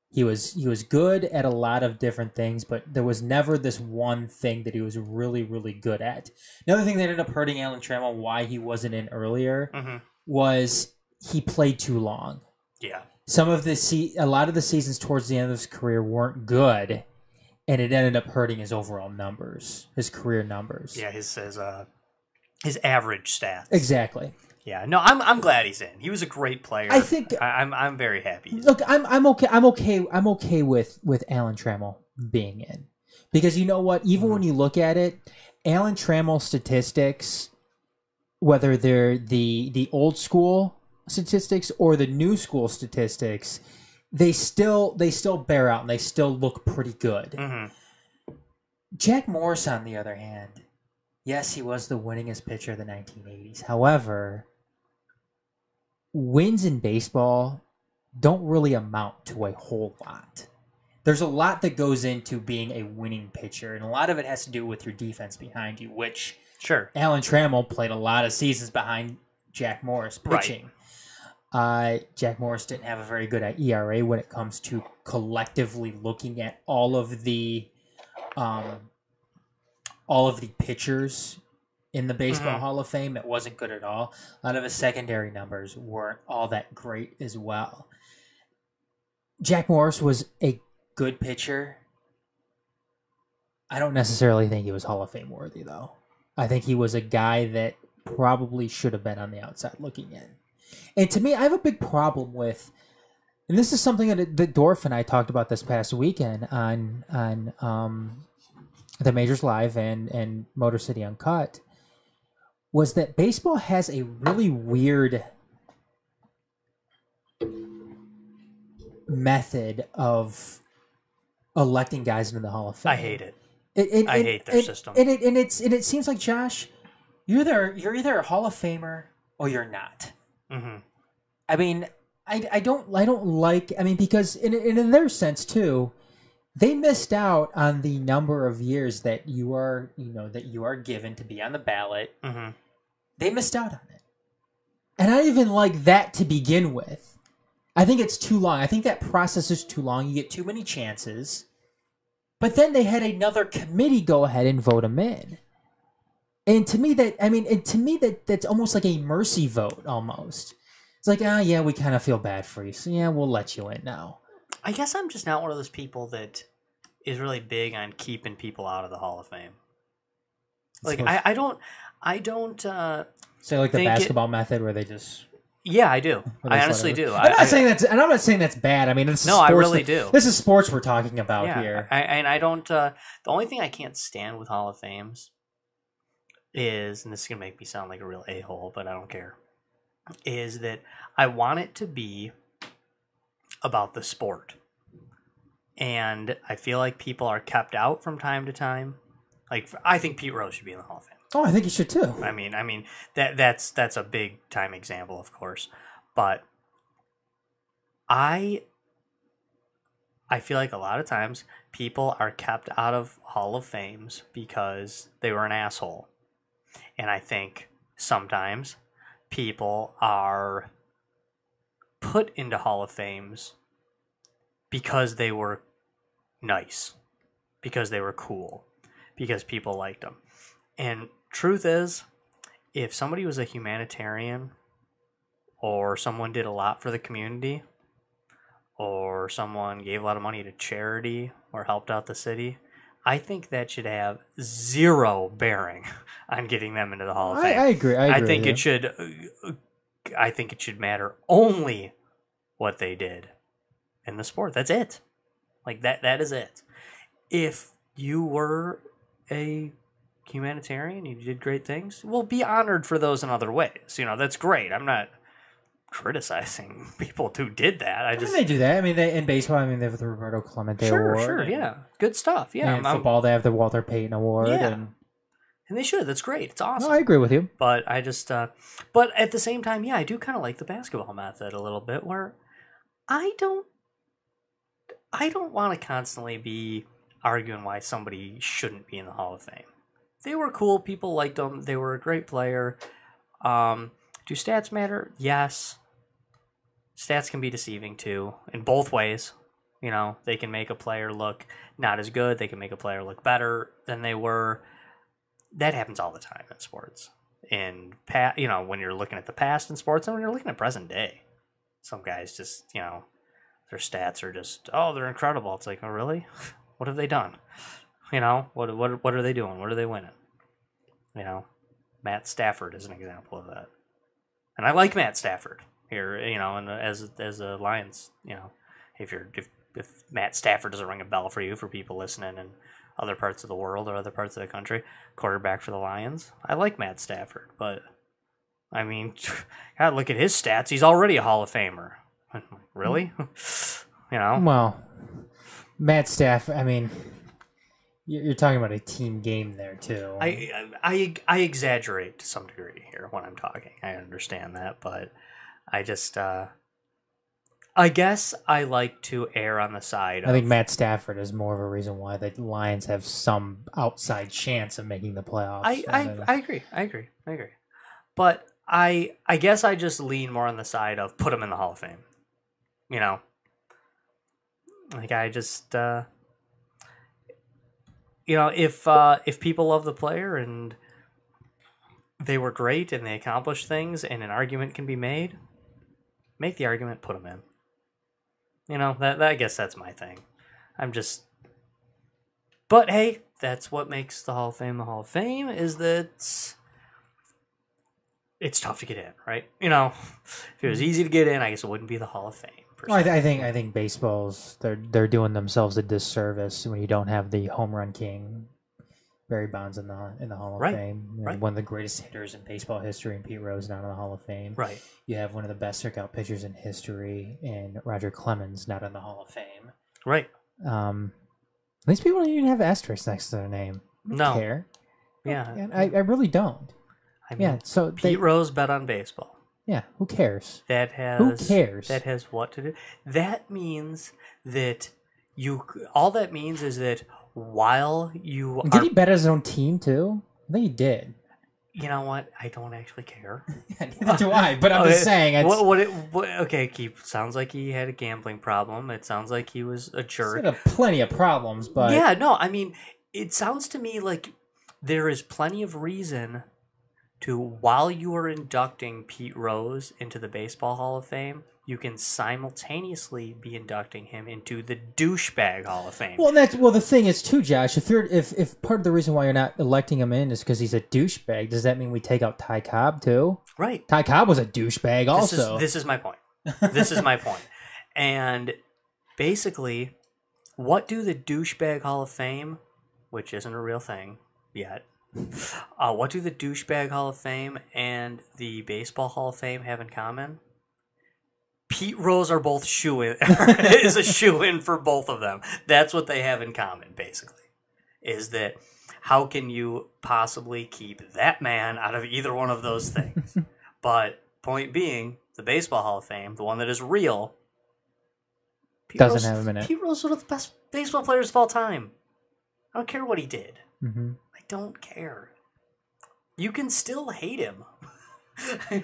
He was good at a lot of different things, but there was never this one thing that he was really, really good at. Another thing that ended up hurting Alan Trammell, why he wasn't in earlier, was he played too long. Yeah. A lot of the seasons towards the end of his career weren't good, and it ended up hurting his overall numbers, his career numbers. Yeah, his average stats. Exactly. Yeah, no, I'm glad he's in. He was a great player. I think I'm very happy. Look, I'm okay with Alan Trammell being in, because you know what? Even when you look at it, Alan Trammell statistics, whether they're the old school statistics or the new school statistics, they still bear out and they still look pretty good. Mm-hmm. Jack Morris, on the other hand, yes, he was the winningest pitcher of the 1980s. However, wins in baseball don't really amount to a whole lot. There's a lot that goes into being a winning pitcher, and a lot of it has to do with your defense behind you, which Sure. Alan Trammell played a lot of seasons behind Jack Morris pitching. Right. Jack Morris didn't have a very good ERA when it comes to collectively looking at all of the pitchers in the Baseball Hall of Fame. It wasn't good at all. A lot of his secondary numbers weren't all that great as well. Jack Morris was a good pitcher. I don't necessarily think he was Hall of Fame worthy, though. I think he was a guy that probably should have been on the outside looking in. And to me, I have a big problem with, and this is something that Dorf and I talked about this past weekend on the Majors Live and Motor City Uncut, was that baseball has a really weird method of electing guys into the Hall of Fame. I hate it. I hate their system. And it seems like, Josh, you're either a Hall of Famer or you're not. Mm-hmm. I mean, I don't like. I mean, because in their sense too, they missed out on the number of years that you are given to be on the ballot. Mm-hmm. They missed out on it, and I don't even like that to begin with. I think it's too long. I think that process is too long. You get too many chances. But then they had another committee go ahead and vote him in. And to me, that's almost like a mercy vote, almost. It's like, yeah, we kind of feel bad for you, so yeah, we'll let you in now. I guess I'm just not one of those people that is really big on keeping people out of the Hall of Fame. Like, I don't. Say like the basketball method where they just. Yeah, I do. I honestly do. I'm not saying that's bad. I mean, this is sports. I really do. This is sports we're talking about here. I don't. The only thing I can't stand with Hall of Fames is, and this is gonna make me sound like a real a-hole, but I don't care, is that I want it to be about the sport, and I feel like people are kept out from time to time. Like, I think Pete Rose should be in the Hall of Fame. Oh, I think you should too. I mean that's a big time example, of course, but I feel like a lot of times people are kept out of Hall of Fames because they were an asshole, and I think sometimes people are put into Hall of Fames because they were nice, because they were cool, because people liked them, and truth is, if somebody was a humanitarian, or someone did a lot for the community, or someone gave a lot of money to charity, or helped out the city, I think that should have zero bearing on getting them into the Hall of Fame. I agree. I think it should. I think it should matter only what they did in the sport. That's it. Like that is it. If you were a humanitarian, you did great things, well, be honored for those in other ways. That's great. I'm not criticizing people who did that. I mean, they do that. I mean, in baseball, they have the Roberto Clemente Award. Sure, yeah. Good stuff, yeah. And in football, they have the Walter Payton Award. Yeah. And they should. That's great. It's awesome. No, I agree with you. But I just, but at the same time, yeah, I do kind of like the basketball method a little bit, where I don't want to constantly be arguing why somebody shouldn't be in the Hall of Fame. They were cool. People liked them. They were a great player. Do stats matter? Yes. Stats can be deceiving too, in both ways. They can make a player look not as good. They can make a player look better than they were. That happens all the time in sports. When you're looking at the past in sports, and when you're looking at present day, some guys just, their stats are just, they're incredible. It's like, oh, really? What have they done? What are they doing? What are they winning? Matt Stafford is an example of that. And I like Matt Stafford here, and as a Lions, if Matt Stafford doesn't ring a bell for you, for people listening in other parts of the world or other parts of the country, quarterback for the Lions, I like Matt Stafford, but I mean, God, look at his stats. He's already a Hall of Famer. Really? Well, Matt Stafford, I mean, you're talking about a team game there, too. I exaggerate to some degree here when I'm talking. I understand that, but I just... I guess I like to err on the side of... I think Matt Stafford is more of a reason why the Lions have some outside chance of making the playoffs. I agree. But I guess I just lean more on the side of put him in the Hall of Fame. Like I just... if people love the player and they were great and they accomplished things and an argument can be made, make the argument, put him in. That I guess that's my thing. But hey, that's what makes the Hall of Fame the Hall of Fame, is that it's tough to get in, right? If it was easy to get in, I guess it wouldn't be the Hall of Fame. Well, I think baseball's they're doing themselves a disservice when you don't have the home run king Barry Bonds in the Hall of Fame. One of the greatest hitters in baseball history, and Pete Rose not in the Hall of Fame. Right. You have one of the best strikeout pitchers in history, and Roger Clemens not in the Hall of Fame. Right. These people don't even have asterisks next to their name. No. Care. Yeah. I really don't. So Pete Rose bet on baseball. Yeah, who cares? Who cares? That has what to do? That means that all that means is that while you Did he bet his own team too? I think he did. You know what? I don't actually care. Neither do I, but I'm just saying. Okay, sounds like he had a gambling problem. It sounds like he was a jerk. He had plenty of problems, but... Yeah, no, I mean, it sounds to me like there is plenty of reason to, while you are inducting Pete Rose into the Baseball Hall of Fame, you can simultaneously be inducting him into the Douchebag Hall of Fame. Well, the thing is too, Josh. If part of the reason why you're not electing him in is because he's a douchebag, does that mean we take out Ty Cobb too? Right. Ty Cobb was a douchebag also. This is my point. This is my point. And basically, what do the Douchebag Hall of Fame, which isn't a real thing yet, what do the Douchebag Hall of Fame and the Baseball Hall of Fame have in common? Pete Rose are both is a shoo-in for both of them. That's what they have in common, basically. Is that how can you possibly keep that man out of either one of those things? But point being, the Baseball Hall of Fame, the one that is real, doesn't have him in it. Pete Rose is one of the best baseball players of all time. I don't care what he did. Mm-hmm. I don't care. You can still hate him.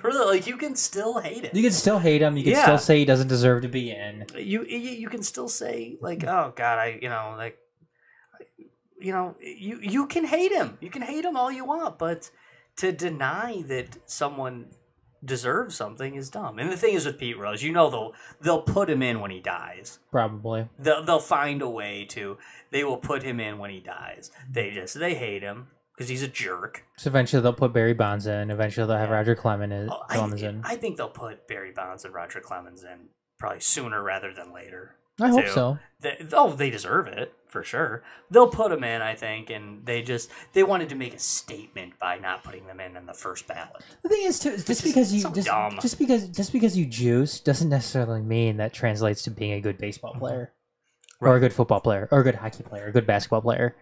Really, you can still hate him. You can still hate him. You can still say he doesn't deserve to be in. You can still say oh God, you can hate him. You can hate him all you want, but to deny that someone deserves something is dumb. And the thing is with Pete Rose, they'll put him in when he dies. Probably. They'll find a way to. They will put him in when he dies. They hate him. Because he's a jerk. So eventually they'll put Barry Bonds in. Eventually they'll have Roger Clemens in. I think they'll put Barry Bonds and Roger Clemens in probably sooner rather than later. I hope so. They deserve it, for sure. They'll put them in, I think, and they wanted to make a statement by not putting them in the first ballot. The thing is, too, just because you juice doesn't necessarily mean that translates to being a good baseball player. Right. Or a good football player, or a good hockey player, or a good basketball player.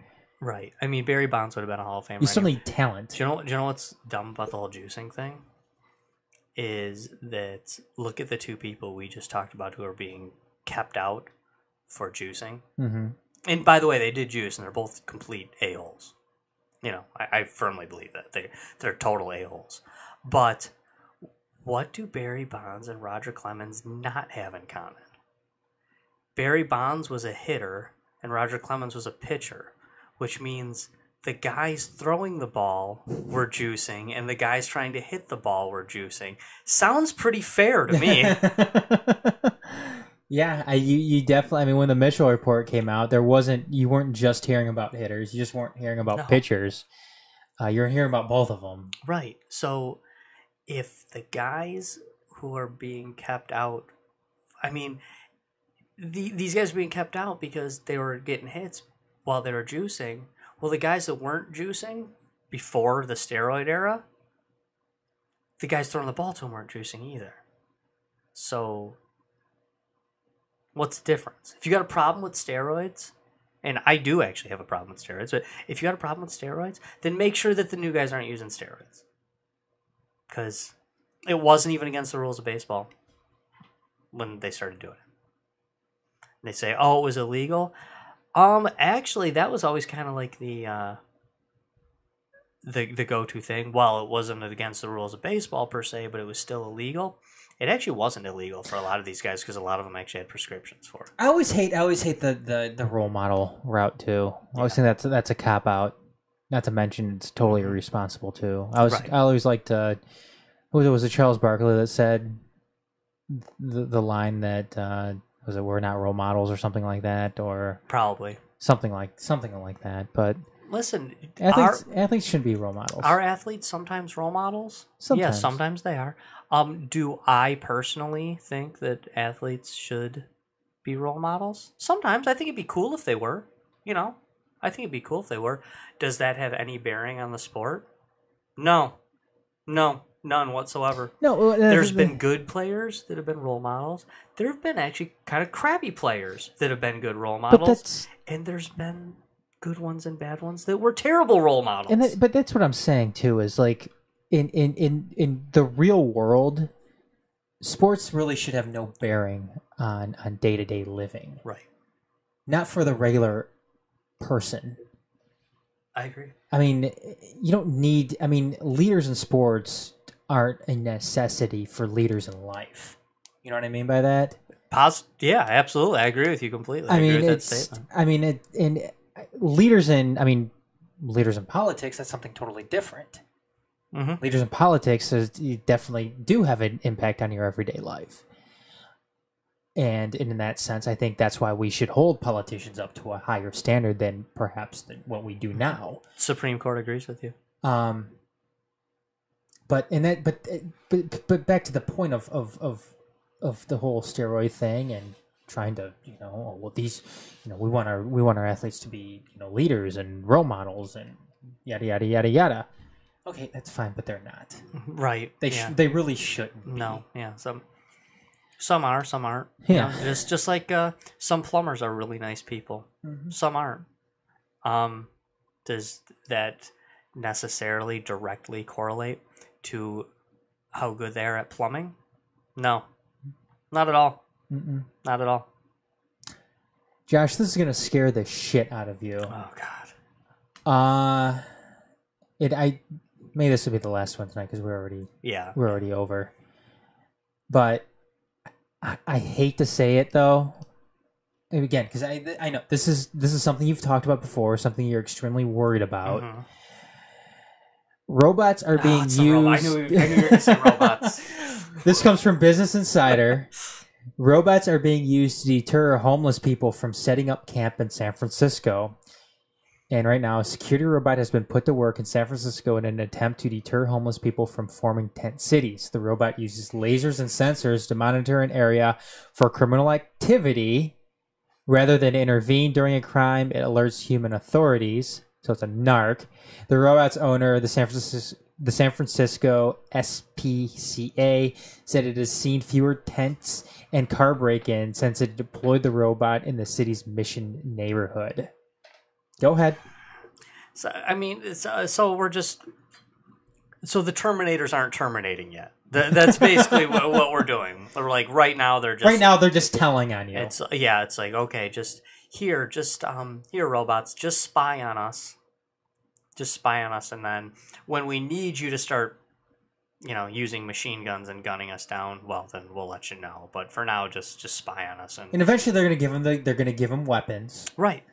Right. I mean, Barry Bonds would have been a Hall of Famer. You still need talent. Do you know what's dumb about the whole juicing thing? Is that look at the two people we just talked about who are being kept out for juicing. Mm-hmm. And by the way, they did juice, and they're both complete a-holes. I firmly believe that. They're total a-holes. But what do Barry Bonds and Roger Clemens not have in common? Barry Bonds was a hitter, and Roger Clemens was a pitcher. Which means the guys throwing the ball were juicing and the guys trying to hit the ball were juicing. Sounds pretty fair to me. Yeah, you definitely. I mean, when the Mitchell report came out, you weren't just hearing about hitters. You just weren't hearing about pitchers. You're hearing about both of them. Right. So if the guys who are being kept out, I mean, these guys are being kept out because they were getting hits while they were juicing. Well, the guys that weren't juicing before the steroid era, the guys throwing the ball to him weren't juicing either. So, what's the difference? If you got a problem with steroids, and I do actually have a problem with steroids, but if you got a problem with steroids, then make sure that the new guys aren't using steroids. Because it wasn't even against the rules of baseball when they started doing it. They say, oh, it was illegal. Actually, that was always kind of like the go-to thing. Well, it wasn't against the rules of baseball per se, but it was still illegal. It actually wasn't illegal for a lot of these guys because a lot of them actually had prescriptions for it. I always hate the role model route too. I always think that's a cop out. Not to mention it's totally irresponsible too. I always liked was it Charles Barkley that said the line that was it, we're not role models or something like that, or probably something like that. But listen, athletes shouldn't be role models. Are athletes sometimes role models? Sometimes. Yeah, sometimes they are. Do I personally think that athletes should be role models? Sometimes. I think it'd be cool if they were. You know, I think it'd be cool if they were. Does that have any bearing on the sport? No, none whatsoever. No, there's been good players that have been role models. There have been actually kind of crappy players that have been good role models, and there's been good ones and bad ones that were terrible role models. But that's what I'm saying too. Is like in the real world, sports really should have no bearing on day-to-day living. Right. Not for the regular person. I agree. I mean, you don't need... I mean, leaders in sports aren't a necessity for leaders in life. You know what I mean by that? Yeah, absolutely. I agree with you completely. Leaders in politics, that's something totally different. Mm-hmm. Leaders in politics you definitely do have an impact on your everyday life. And in that sense, I think that's why we should hold politicians up to a higher standard than perhaps what we do now. Supreme Court agrees with you. But back to the point of the whole steroid thing and trying to, we want our athletes to be, leaders and role models and yada yada yada yada. Okay, that's fine, but they're not. Right. They really shouldn't be. No. Yeah. Some are, some aren't. Yeah. It's just like some plumbers are really nice people. Mm-hmm. Some aren't. Does that necessarily directly correlate to how good they are at plumbing? No. Not at all. Mm-mm. Not at all. Josh, this is going to scare the shit out of you. Oh, God. Maybe this will be the last one tonight because we're already over. But I hate to say it though. And again, because I know this is something you've talked about before, something you're extremely worried about. Mm-hmm. Robots are being used. I knew you were going to say robots. This comes from Business Insider. Robots are being used to deter homeless people from setting up camp in San Francisco. And right now, a security robot has been put to work in San Francisco in an attempt to deter homeless people from forming tent cities. The robot uses lasers and sensors to monitor an area for criminal activity. Rather than intervene during a crime, it alerts human authorities. So it's a narc. The robot's owner, the San Francisco SPCA, said it has seen fewer tents and car break-ins since it deployed the robot in the city's Mission neighborhood. Go ahead. So we're just... So the Terminators aren't terminating yet. That's basically what we're doing. We're like, right now they're just telling on you. It's like, okay, here, robots, just spy on us. Just spy on us, and then when we need you to start, using machine guns and gunning us down, well, then we'll let you know. But for now, just spy on us. And eventually they're going to give them weapons. Right.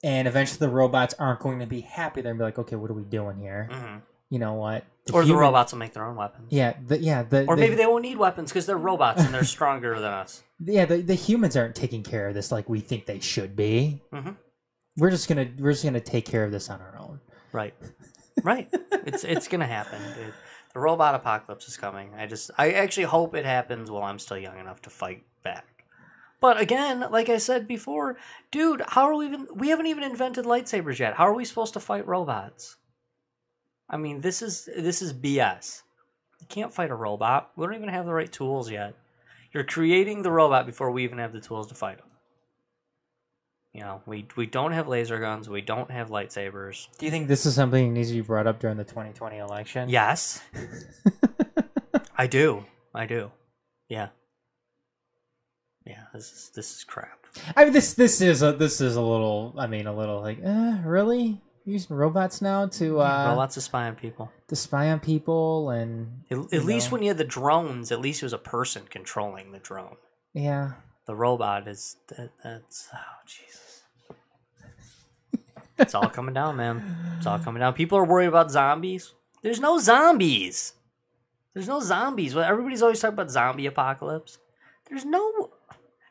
And eventually the robots aren't going to be happy. They're going to be like, okay, what are we doing here? Mm-hmm. You know what? The robots will make their own weapons. Yeah. Maybe they won't need weapons because they're robots and they're stronger than us. Yeah, the humans aren't taking care of this like we think they should be. Mm-hmm. We're just gonna take care of this on our own. Right. It's gonna happen, dude. The robot apocalypse is coming. I actually hope it happens while I'm still young enough to fight back. But again, like I said before, dude, we haven't even invented lightsabers yet. How are we supposed to fight robots? I mean, this is BS. You can't fight a robot. We don't even have the right tools yet. You're creating the robot before we even have the tools to fight them. You know, we don't have laser guns. We don't have lightsabers. Do you think this is something that needs to be brought up during the 2020 election? Yes. I do. Yeah. Yeah, this is crap. I mean, this is a little. I mean, a little like, really? Using robots now to robots to spy on people. To spy on people, and at least when you had the drones, at least it was a person controlling the drone. Yeah. The robot is that's oh Jesus. It's all coming down, man. It's all coming down. People are worried about zombies. There's no zombies. Well, everybody's always talking about zombie apocalypse. There's no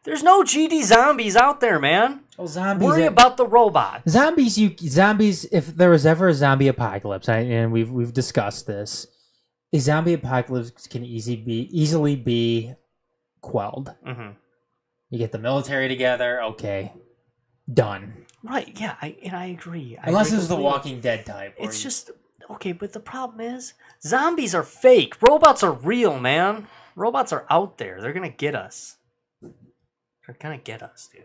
GD zombies out there, man. Oh, zombies! Worry about the robots. Zombies. If there was ever a zombie apocalypse, and we've discussed this, a zombie apocalypse can easily be quelled. Mm-hmm. You get the military together. Okay, done. Right? Yeah, I agree. Unless it's the Walking Dead type. It's just okay, but the problem is zombies are fake. Robots are real, man. Robots are out there. They're gonna get us. They're gonna get us, dude.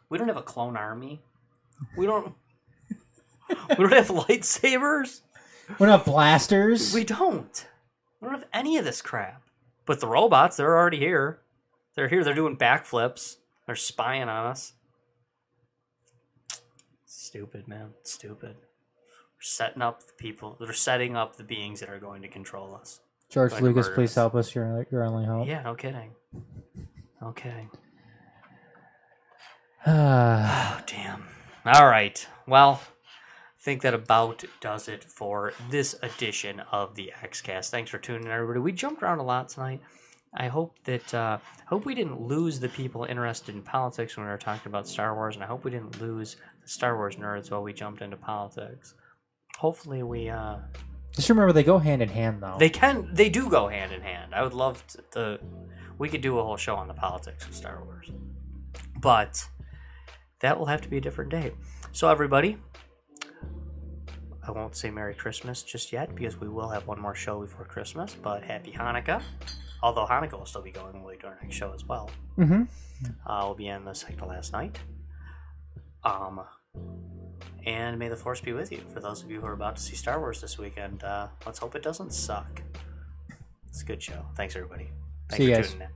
We don't have a clone army. We don't have lightsabers. We don't have blasters. We don't have any of this crap. But the robots, they're already here. They're here. They're doing backflips. They're spying on us. Stupid, man. Stupid. We're setting up the people. They're setting up the beings that are going to control us. George Lucas, please help us. You're only hope. Yeah, no kidding. No kidding. Oh, damn. All right. Well, I think that about does it for this edition of the XCast. Thanks for tuning in, everybody. We jumped around a lot tonight. I hope that hope we didn't lose the people interested in politics when we were talking about Star Wars, and I hope we didn't lose the Star Wars nerds while we jumped into politics. Hopefully we just remember they go hand in hand, though. They do go hand in hand. I would love we could do a whole show on the politics of Star Wars. But that will have to be a different day. So everybody, I won't say Merry Christmas just yet because we will have one more show before Christmas, but Happy Hanukkah. Although Hanukkah will still be going away during our next show as well. Mm-hmm. We'll be on the second to last night. And may the Force be with you. For those of you who are about to see Star Wars this weekend, let's hope it doesn't suck. It's a good show. Thanks, everybody. Thanks see you for guys. tuning in.